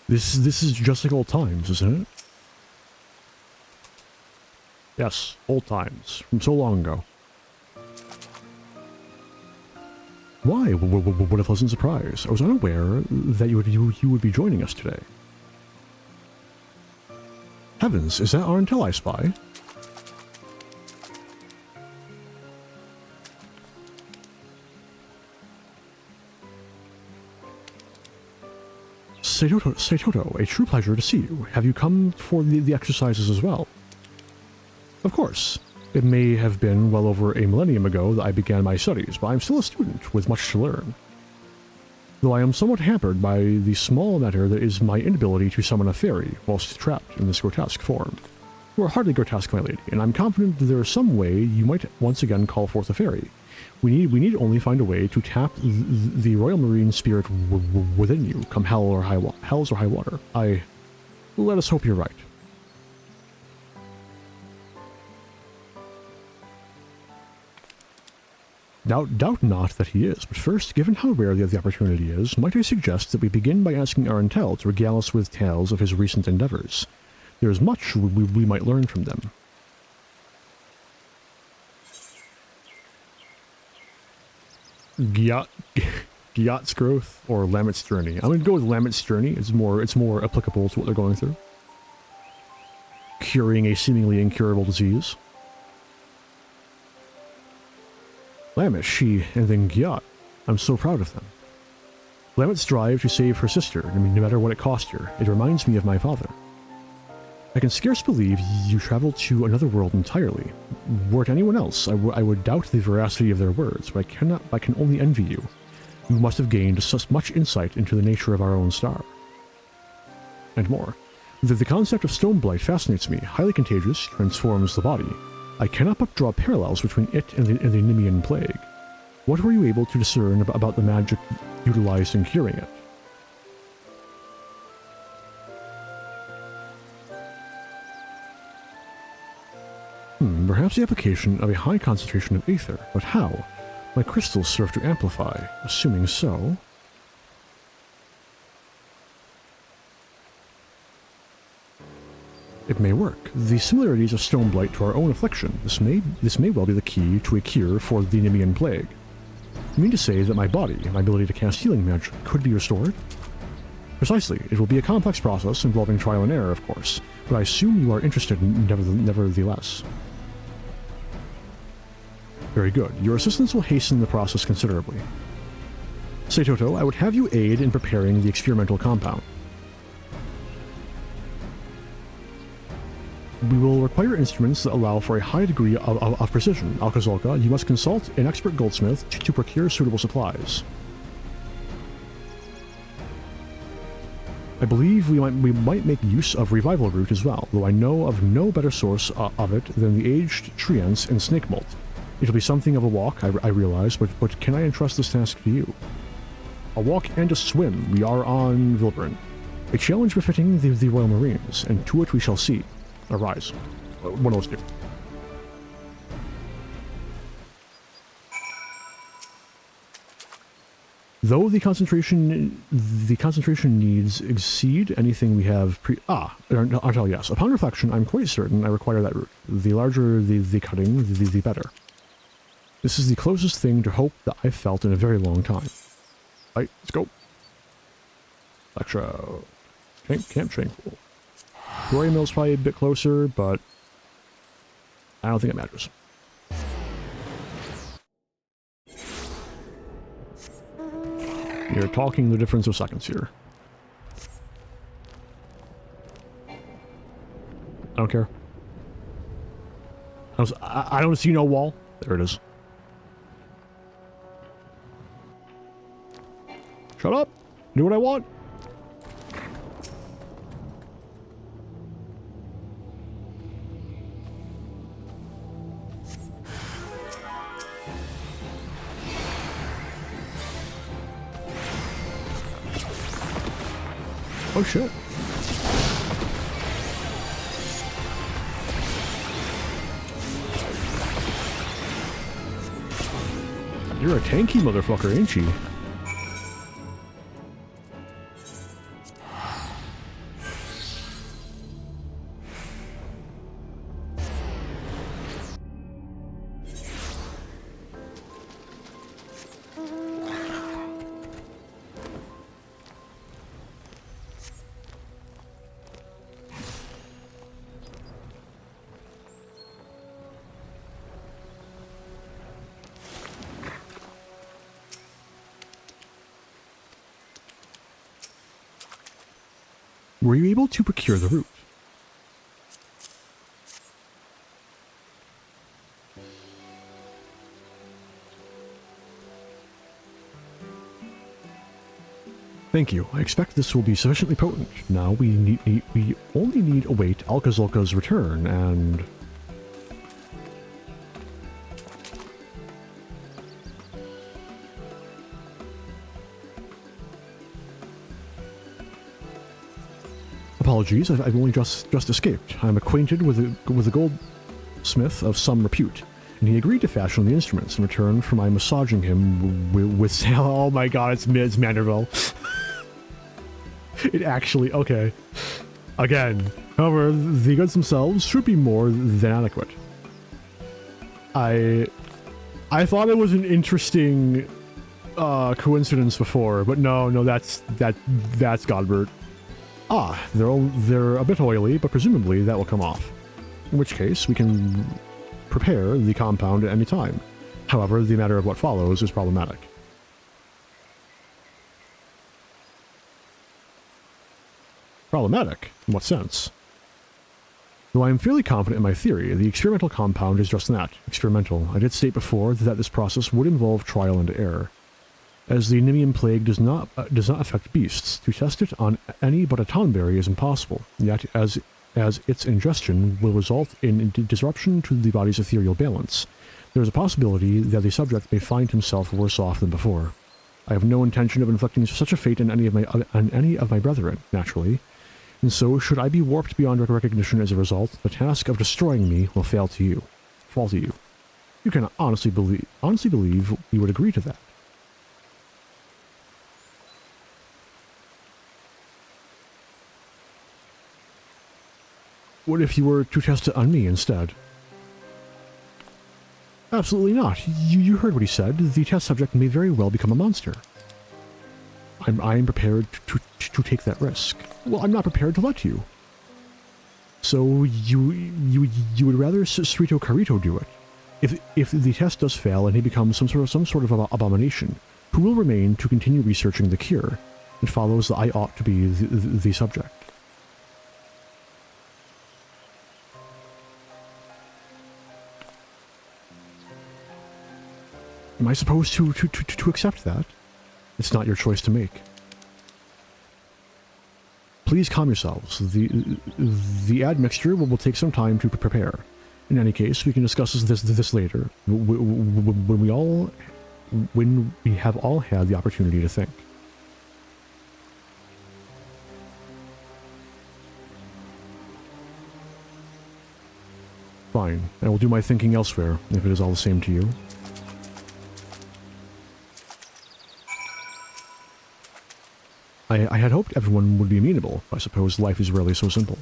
This is just like old times, isn't it? Yes, old times, from so long ago. Why? What a pleasant surprise. I was unaware that you would be joining us today. Heavens, is that our intel I spy? Seitoto, a true pleasure to see you. Have you come for the exercises as well? Of course. It may have been well over a millennium ago that I began my studies, but I'm still a student with much to learn. Though I am somewhat hampered by the small matter that is my inability to summon a fairy whilst trapped in this grotesque form. You are hardly grotesque, my lady, and I'm confident that there is some way you might once again call forth a fairy. We need only find a way to tap the royal marine spirit within you, come hell or high water. Let us hope you're right. Doubt not that he is, but first, given how rare the opportunity is, might I suggest that we begin by asking our intel to regale us with tales of his recent endeavors. There is much we might learn from them. Gyat's growth or Lamet's journey. I'm going to go with Lamet's journey. It's more applicable to what they're going through. Curing a seemingly incurable disease. Lamet, she, and then Gyat. I'm so proud of them. Lamet's drive to save her sister, no matter what it cost her. It reminds me of my father. I can scarce believe you traveled to another world entirely. Were it anyone else, I would doubt the veracity of their words, but I can only envy you. You must have gained such much insight into the nature of our own star. And more. The concept of stone blight fascinates me. Highly contagious, transforms the body. I cannot but draw parallels between it and the Nemean plague. What were you able to discern about the magic utilized in curing it? Perhaps the application of a high concentration of aether, but how? My crystals serve to amplify. Assuming so... It may work. The similarities of stone blight to our own affliction. This may well be the key to a cure for the Nemean plague. You mean to say that my body, my ability to cast healing magic, could be restored? Precisely. It will be a complex process involving trial and error, of course, but I assume you are interested nevertheless. Very good. Your assistance will hasten the process considerably. Seitoto, I would have you aid in preparing the experimental compound. We will require instruments that allow for a high degree of precision. Alkazolka, you must consult an expert goldsmith to procure suitable supplies. I believe we might make use of revival root as well, though I know of no better source of it than the aged treants and snake malt. It'll be something of a walk, I realize, but can I entrust this task to you? A walk and a swim. We are on Vilbrin. A challenge befitting the Royal Marines, and to it we shall see. Arise. One of those two. Though the concentration needs exceed anything we have Artel, yes. Upon reflection, I'm quite certain I require that route. The larger the cutting, the better. This is the closest thing to hope that I've felt in a very long time. Right, let's go. Electro. Camp Tranquil. Glory Mill's probably a bit closer, but I don't think it matters. You're talking the difference of seconds here. I don't care. I don't see no wall. There it is. Shut up! Do what I want! Oh shit. You're a tanky motherfucker, ain't you? Were you able to procure the route? Thank you. I expect this will be sufficiently potent. Now we only need to await Alcazolca's return, and... Apologies, I've only just escaped. I'm acquainted with a goldsmith of some repute, and he agreed to fashion the instruments in return for my massaging him with oh my god, it's Manderville. It actually, okay. Again, however, the goods themselves should be more than adequate. I thought it was an interesting coincidence before, but no, that's Godbert. Ah, they're a bit oily, but presumably that will come off. In which case, we can prepare the compound at any time. However, the matter of what follows is problematic. Problematic? In what sense? Though I am fairly confident in my theory, the experimental compound is just that, experimental. I did state before that this process would involve trial and error. As the Nimian plague does not affect beasts, to test it on any but a Tonberry is impossible, yet as its ingestion will result in disruption to the body's ethereal balance, there is a possibility that the subject may find himself worse off than before. I have no intention of inflicting such a fate on any of my brethren, naturally, and so should I be warped beyond recognition as a result, the task of destroying me will fall to you. You can honestly believe we would agree to that. What if you were to test it on me instead? Absolutely not. You heard what he said. The test subject may very well become a monster. I am prepared to take that risk. Well, I'm not prepared to let you. So you would rather Srito Carito do it? If the test does fail and he becomes some sort of abomination, who will remain to continue researching the cure? It follows that I ought to be the subject. Am I supposed to accept that? It's not your choice to make. Please calm yourselves. The admixture will take some time to prepare. In any case, we can discuss this later, when we have all had the opportunity to think. Fine. I will do my thinking elsewhere, if it is all the same to you. I had hoped everyone would be amenable. I suppose life is rarely so simple.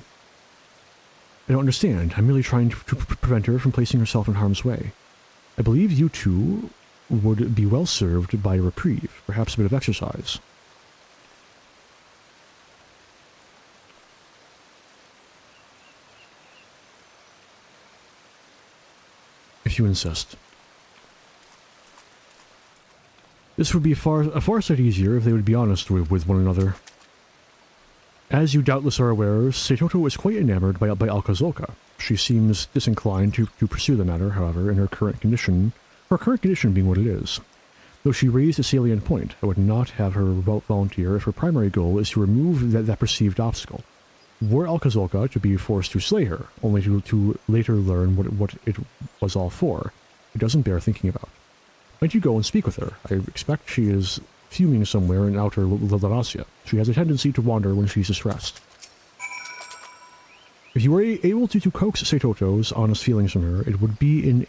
I don't understand. I'm merely trying to prevent her from placing herself in harm's way. I believe you two would be well served by a reprieve, perhaps a bit of exercise. If you insist. This would be a far sight easier if they would be honest with one another. As you doubtless are aware, Seitoto is quite enamored by Alcazolca. She seems disinclined to pursue the matter, however, in her current condition being what it is. Though she raised a salient point, I would not have her volunteer if her primary goal is to remove that perceived obstacle. Were Alcazolca to be forced to slay her, only to later learn what it was all for, it doesn't bear thinking about. Might you go and speak with her? I expect she is fuming somewhere in outer Larasia. She has a tendency to wander when she's distressed. If you were able to coax Seitoto's honest feelings from her, I would be in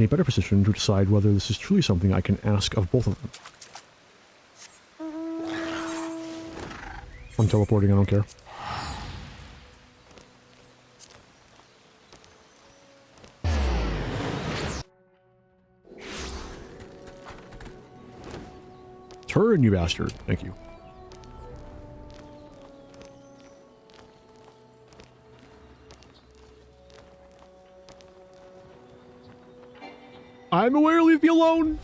a better position to decide whether this is truly something I can ask of both of them. I'm teleporting, I don't care. Turn, you bastard. Thank you. I'm aware, leave me alone!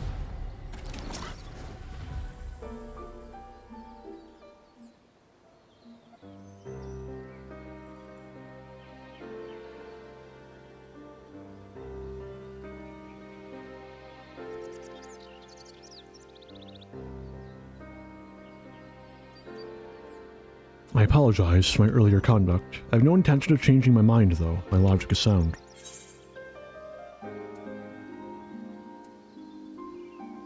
I apologize for my earlier conduct. I have no intention of changing my mind, though. My logic is sound.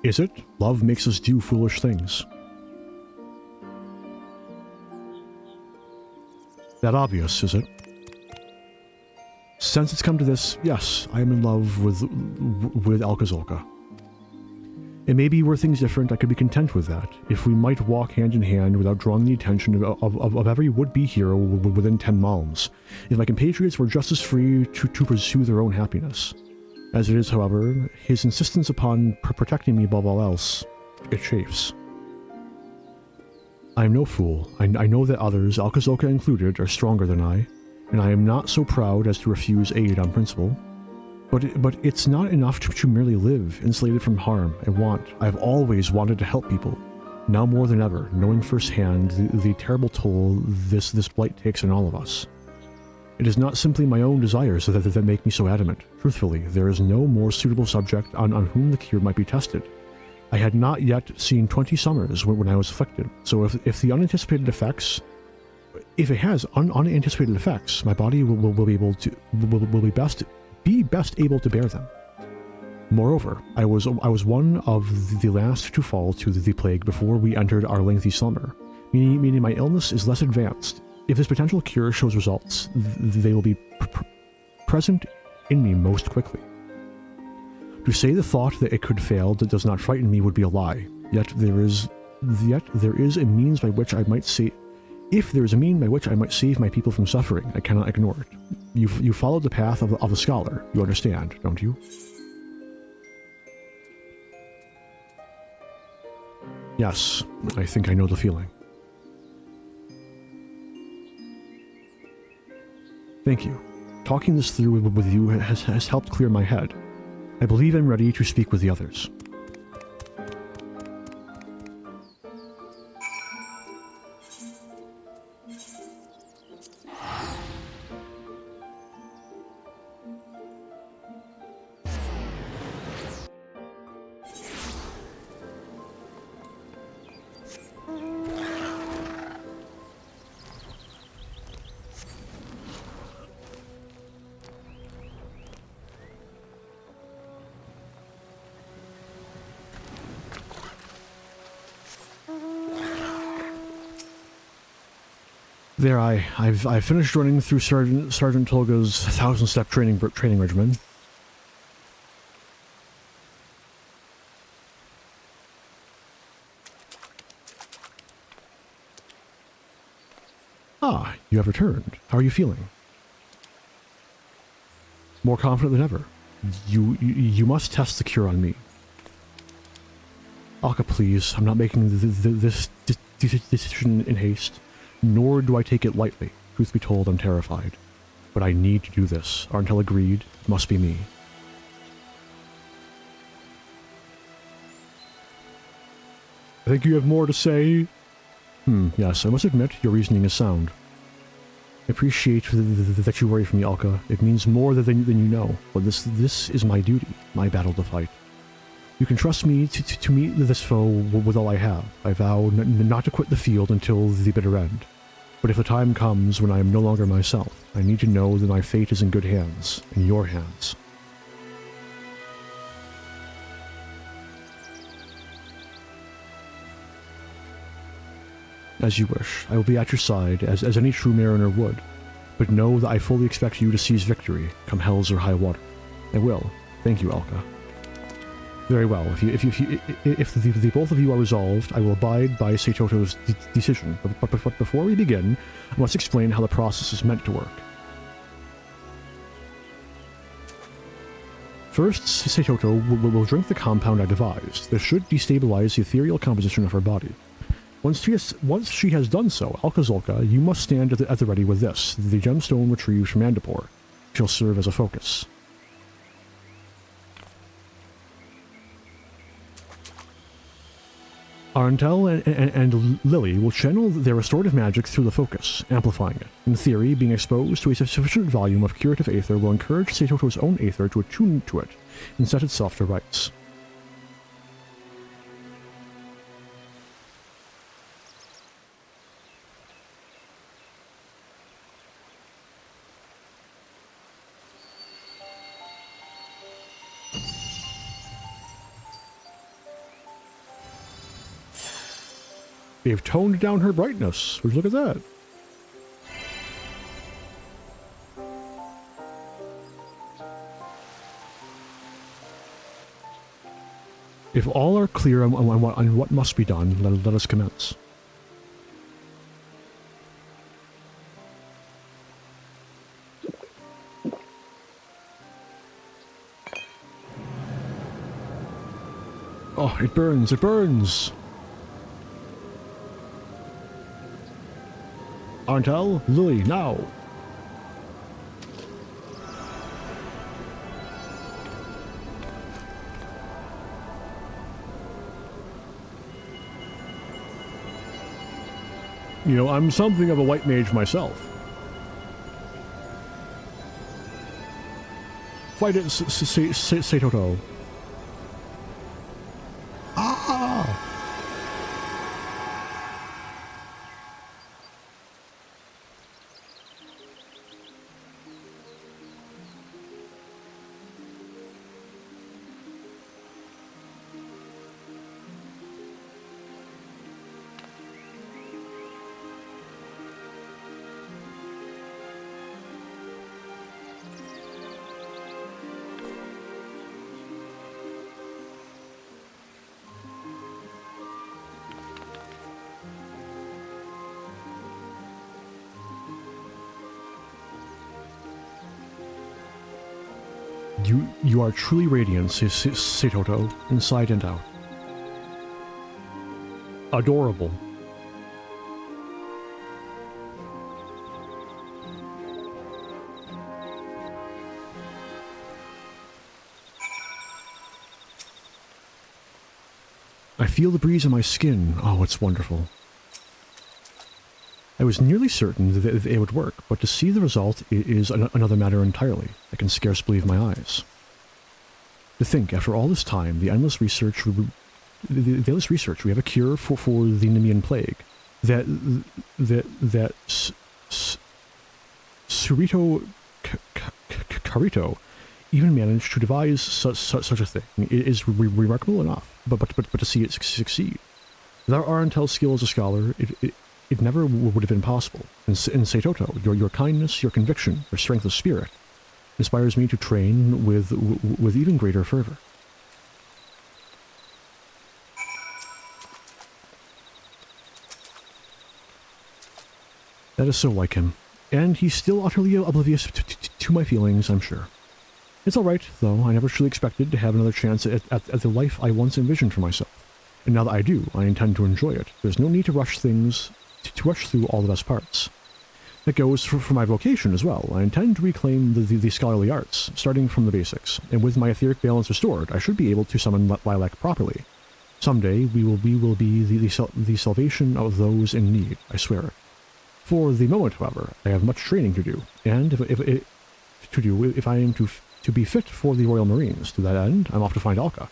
Is it? Love makes us do foolish things. That obvious, is it? Since it's come to this, yes, I am in love with Alkazolka. It may be were things different, I could be content with that, if we might walk hand in hand without drawing the attention of every would-be hero within 10 malms, if my compatriots were just as free to pursue their own happiness. As it is, however, his insistence upon protecting me above all else, it chafes. I am no fool. I know that others, Alkazolka included, are stronger than I, and I am not so proud as to refuse aid on principle. But it's not enough to merely live, insulated from harm. I have always wanted to help people. Now more than ever, knowing firsthand the terrible toll this blight takes on all of us. It is not simply my own desires that make me so adamant. Truthfully, there is no more suitable subject on whom the cure might be tested. I had not yet seen 20 summers when I was afflicted, so if the unanticipated effects... If it has unanticipated effects, my body will be best able to bear them. Moreover, I was one of the last to fall to the plague before we entered our lengthy slumber, meaning my illness is less advanced. If this potential cure shows results, they will be present in me most quickly. To say the thought that it could fail that does not frighten me would be a lie. Yet there is a means by which I might say. If there is a mean by which I might save my people from suffering, I cannot ignore it. You followed the path of a scholar. You understand, don't you? Yes, I think I know the feeling. Thank you. Talking this through with you has helped clear my head. I believe I'm ready to speak with the others. There, I've finished running through Sergeant Tolga's 1,000-step training regimen. Ah, you have returned. How are you feeling? More confident than ever. You must test the cure on me. Alka, please. I'm not making this decision in haste. Nor do I take it lightly. Truth be told, I'm terrified. But I need to do this. Arntel agreed. It must be me. I think you have more to say. Yes, I must admit, your reasoning is sound. I appreciate that you worry for me, Alka. It means more than you know. But this is my duty, my battle to fight. You can trust me to meet this foe with all I have. I vow not to quit the field until the bitter end. But if the time comes when I am no longer myself, I need to know that my fate is in good hands, in your hands. As you wish. I will be at your side, as any true mariner would. But know that I fully expect you to seize victory, come hells or high water. I will. Thank you, Alka. Very well. If the both of you are resolved, I will abide by Seitoto's decision. But before we begin, I must explain how the process is meant to work. First, Seitoto will drink the compound I devised. This should destabilize the ethereal composition of her body. Once she has done so, Alkazolka, you must stand at the ready with this, the gemstone retrieved from Mandapore. She'll serve as a focus. Arntel and Lily will channel their restorative magic through the focus, amplifying it. In theory, being exposed to a sufficient volume of curative aether will encourage Seitoto's own aether to attune to it and set itself to rights. they've toned down her brightness. Would you look at that? If all are clear on what must be done, let us commence. Oh, it burns, it burns! Arntel, Lily, now! You know, I'm something of a white mage myself. Fight it, say Toto. Ah! You are truly radiant, say Toto, inside and out. Adorable. I feel the breeze on my skin. Oh, it's wonderful. I was nearly certain that it would work, but to see the result is another matter entirely. I can scarce believe my eyes. To think, after all this time, the endless research, we have a cure for the Nemean plague. That Surito Carito even managed to devise such a thing. It is remarkable enough, but to see it succeed. Without Arantel's skill as a scholar, it never would have been possible. And say Toto, your kindness, your conviction, your strength of spirit inspires me to train with even greater fervor. That is so like him. And he's still utterly oblivious to my feelings, I'm sure. It's alright, though. I never truly expected to have another chance at the life I once envisioned for myself. And now that I do, I intend to enjoy it. There's no need to rush things, to rush through all the best parts. That goes for my vocation as well. I intend to reclaim the scholarly arts, starting from the basics, and with my etheric balance restored, I should be able to summon Lilac properly. Someday, we will be the salvation of those in need, I swear it. For the moment, however, I have much training to do, and if I am to be fit for the Royal Marines. To that end, I'm off to find Alka.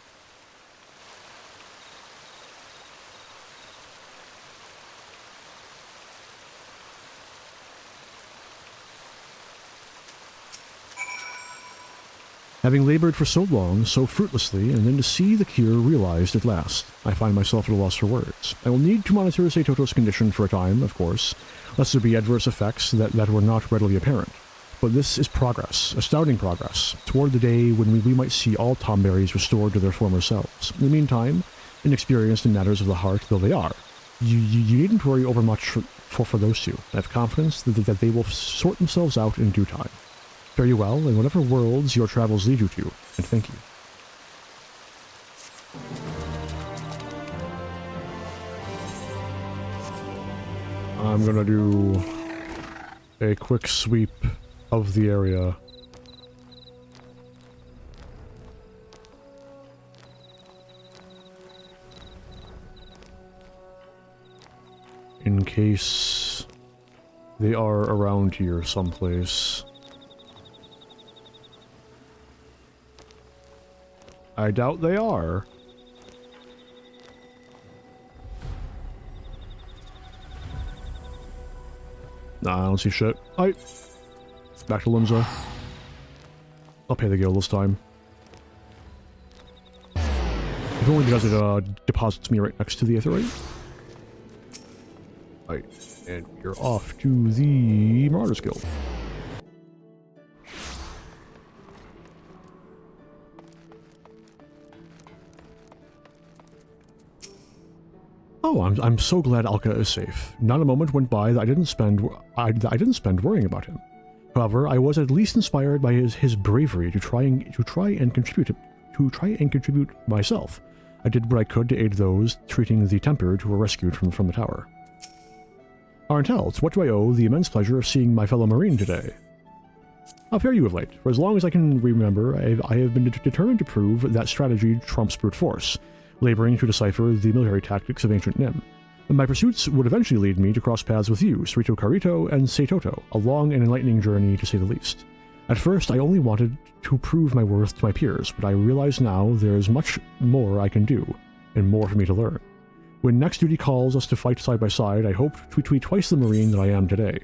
Having labored for so long, so fruitlessly, and then to see the cure realized at last, I find myself at a loss for words. I will need to monitor Seitoto's condition for a time, of course, lest there be adverse effects that were not readily apparent. But this is progress, astounding progress, toward the day when we might see all Tonberries restored to their former selves. In the meantime, inexperienced in matters of the heart though they are, you needn't worry over much for those two. I have confidence that they will sort themselves out in due time. Fare you well in whatever worlds your travels lead you to, and thank you. I'm gonna do a quick sweep of the area. In case they are around here someplace. I doubt they are. Nah, I don't see shit. Alright. Back to Limsa. I'll pay the guild this time. If only because it deposits me right next to the Aetherite. Right, and we're off to the Marauders Guild. Oh, I'm so glad Alka is safe. Not a moment went by that I didn't spend worrying about him. However, I was at least inspired by his bravery to try and contribute myself. I did what I could to aid those treating the Tempered who were rescued from the tower. Arntel, to what do I owe the immense pleasure of seeing my fellow Marine today? How fare you of late? For as long as I can remember, I have been determined to prove that strategy trumps brute force, laboring to decipher the military tactics of ancient Nim. My pursuits would eventually lead me to cross paths with you, Srito Karito and Seitoto, a long and enlightening journey to say the least. At first, I only wanted to prove my worth to my peers, but I realize now there is much more I can do, and more for me to learn. When next duty calls us to fight side by side, I hope to be twice the Marine that I am today.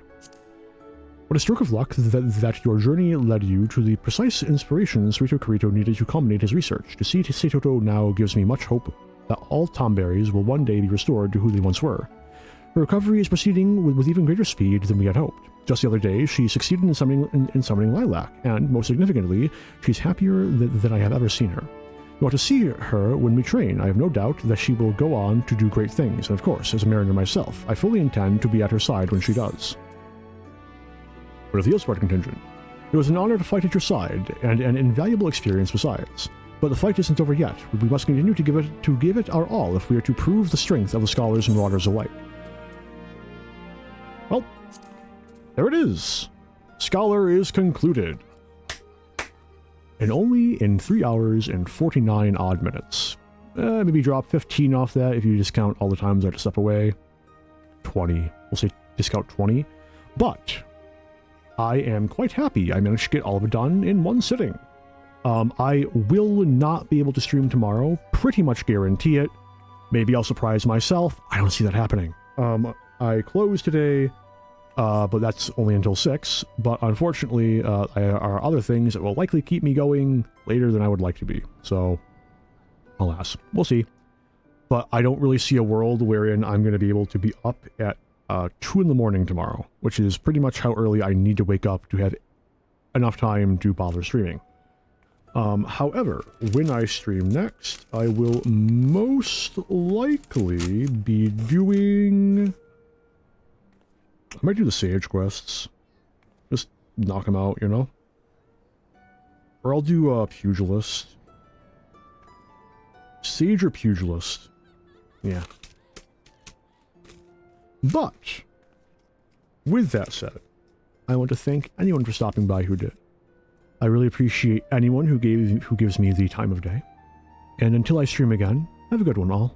What a stroke of luck that your journey led you to the precise inspiration Srito Karito needed to culminate his research. To see Seitoto now gives me much hope that all Tonberries will one day be restored to who they once were. Her recovery is proceeding with even greater speed than we had hoped. Just the other day, she succeeded in summoning Lilac, and, most significantly, she's happier than I have ever seen her. You want to see her when we train. I have no doubt that she will go on to do great things, and of course, as a mariner myself, I fully intend to be at her side when she does. For the field support contingent, it was an honor to fight at your side, and an invaluable experience besides. But the fight isn't over yet. We must continue to give it our all if we are to prove the strength of the scholars and marauders alike. Well, there it is. Scholar is concluded. And only in 3 hours and 49 odd minutes. Maybe drop 15 off that if you discount all the times I had to step away. 20. We'll say discount 20. But I am quite happy I managed to get all of it done in one sitting. I will not be able to stream tomorrow. Pretty much guarantee it. Maybe I'll surprise myself. I don't see that happening. I close today. But that's only until 6. But unfortunately, there are other things that will likely keep me going later than I would like to be. So, alas, we'll see. But I don't really see a world wherein I'm going to be able to be up at 2 in the morning tomorrow, which is pretty much how early I need to wake up to have enough time to bother streaming. However, when I stream next, I will most likely be doing... I might do the Sage quests. Just knock them out, you know? Or I'll do Pugilist. Sage or Pugilist. Yeah. But, with that said, I want to thank anyone for stopping by who did. I really appreciate anyone who gives me the time of day. And until I stream again, have a good one all.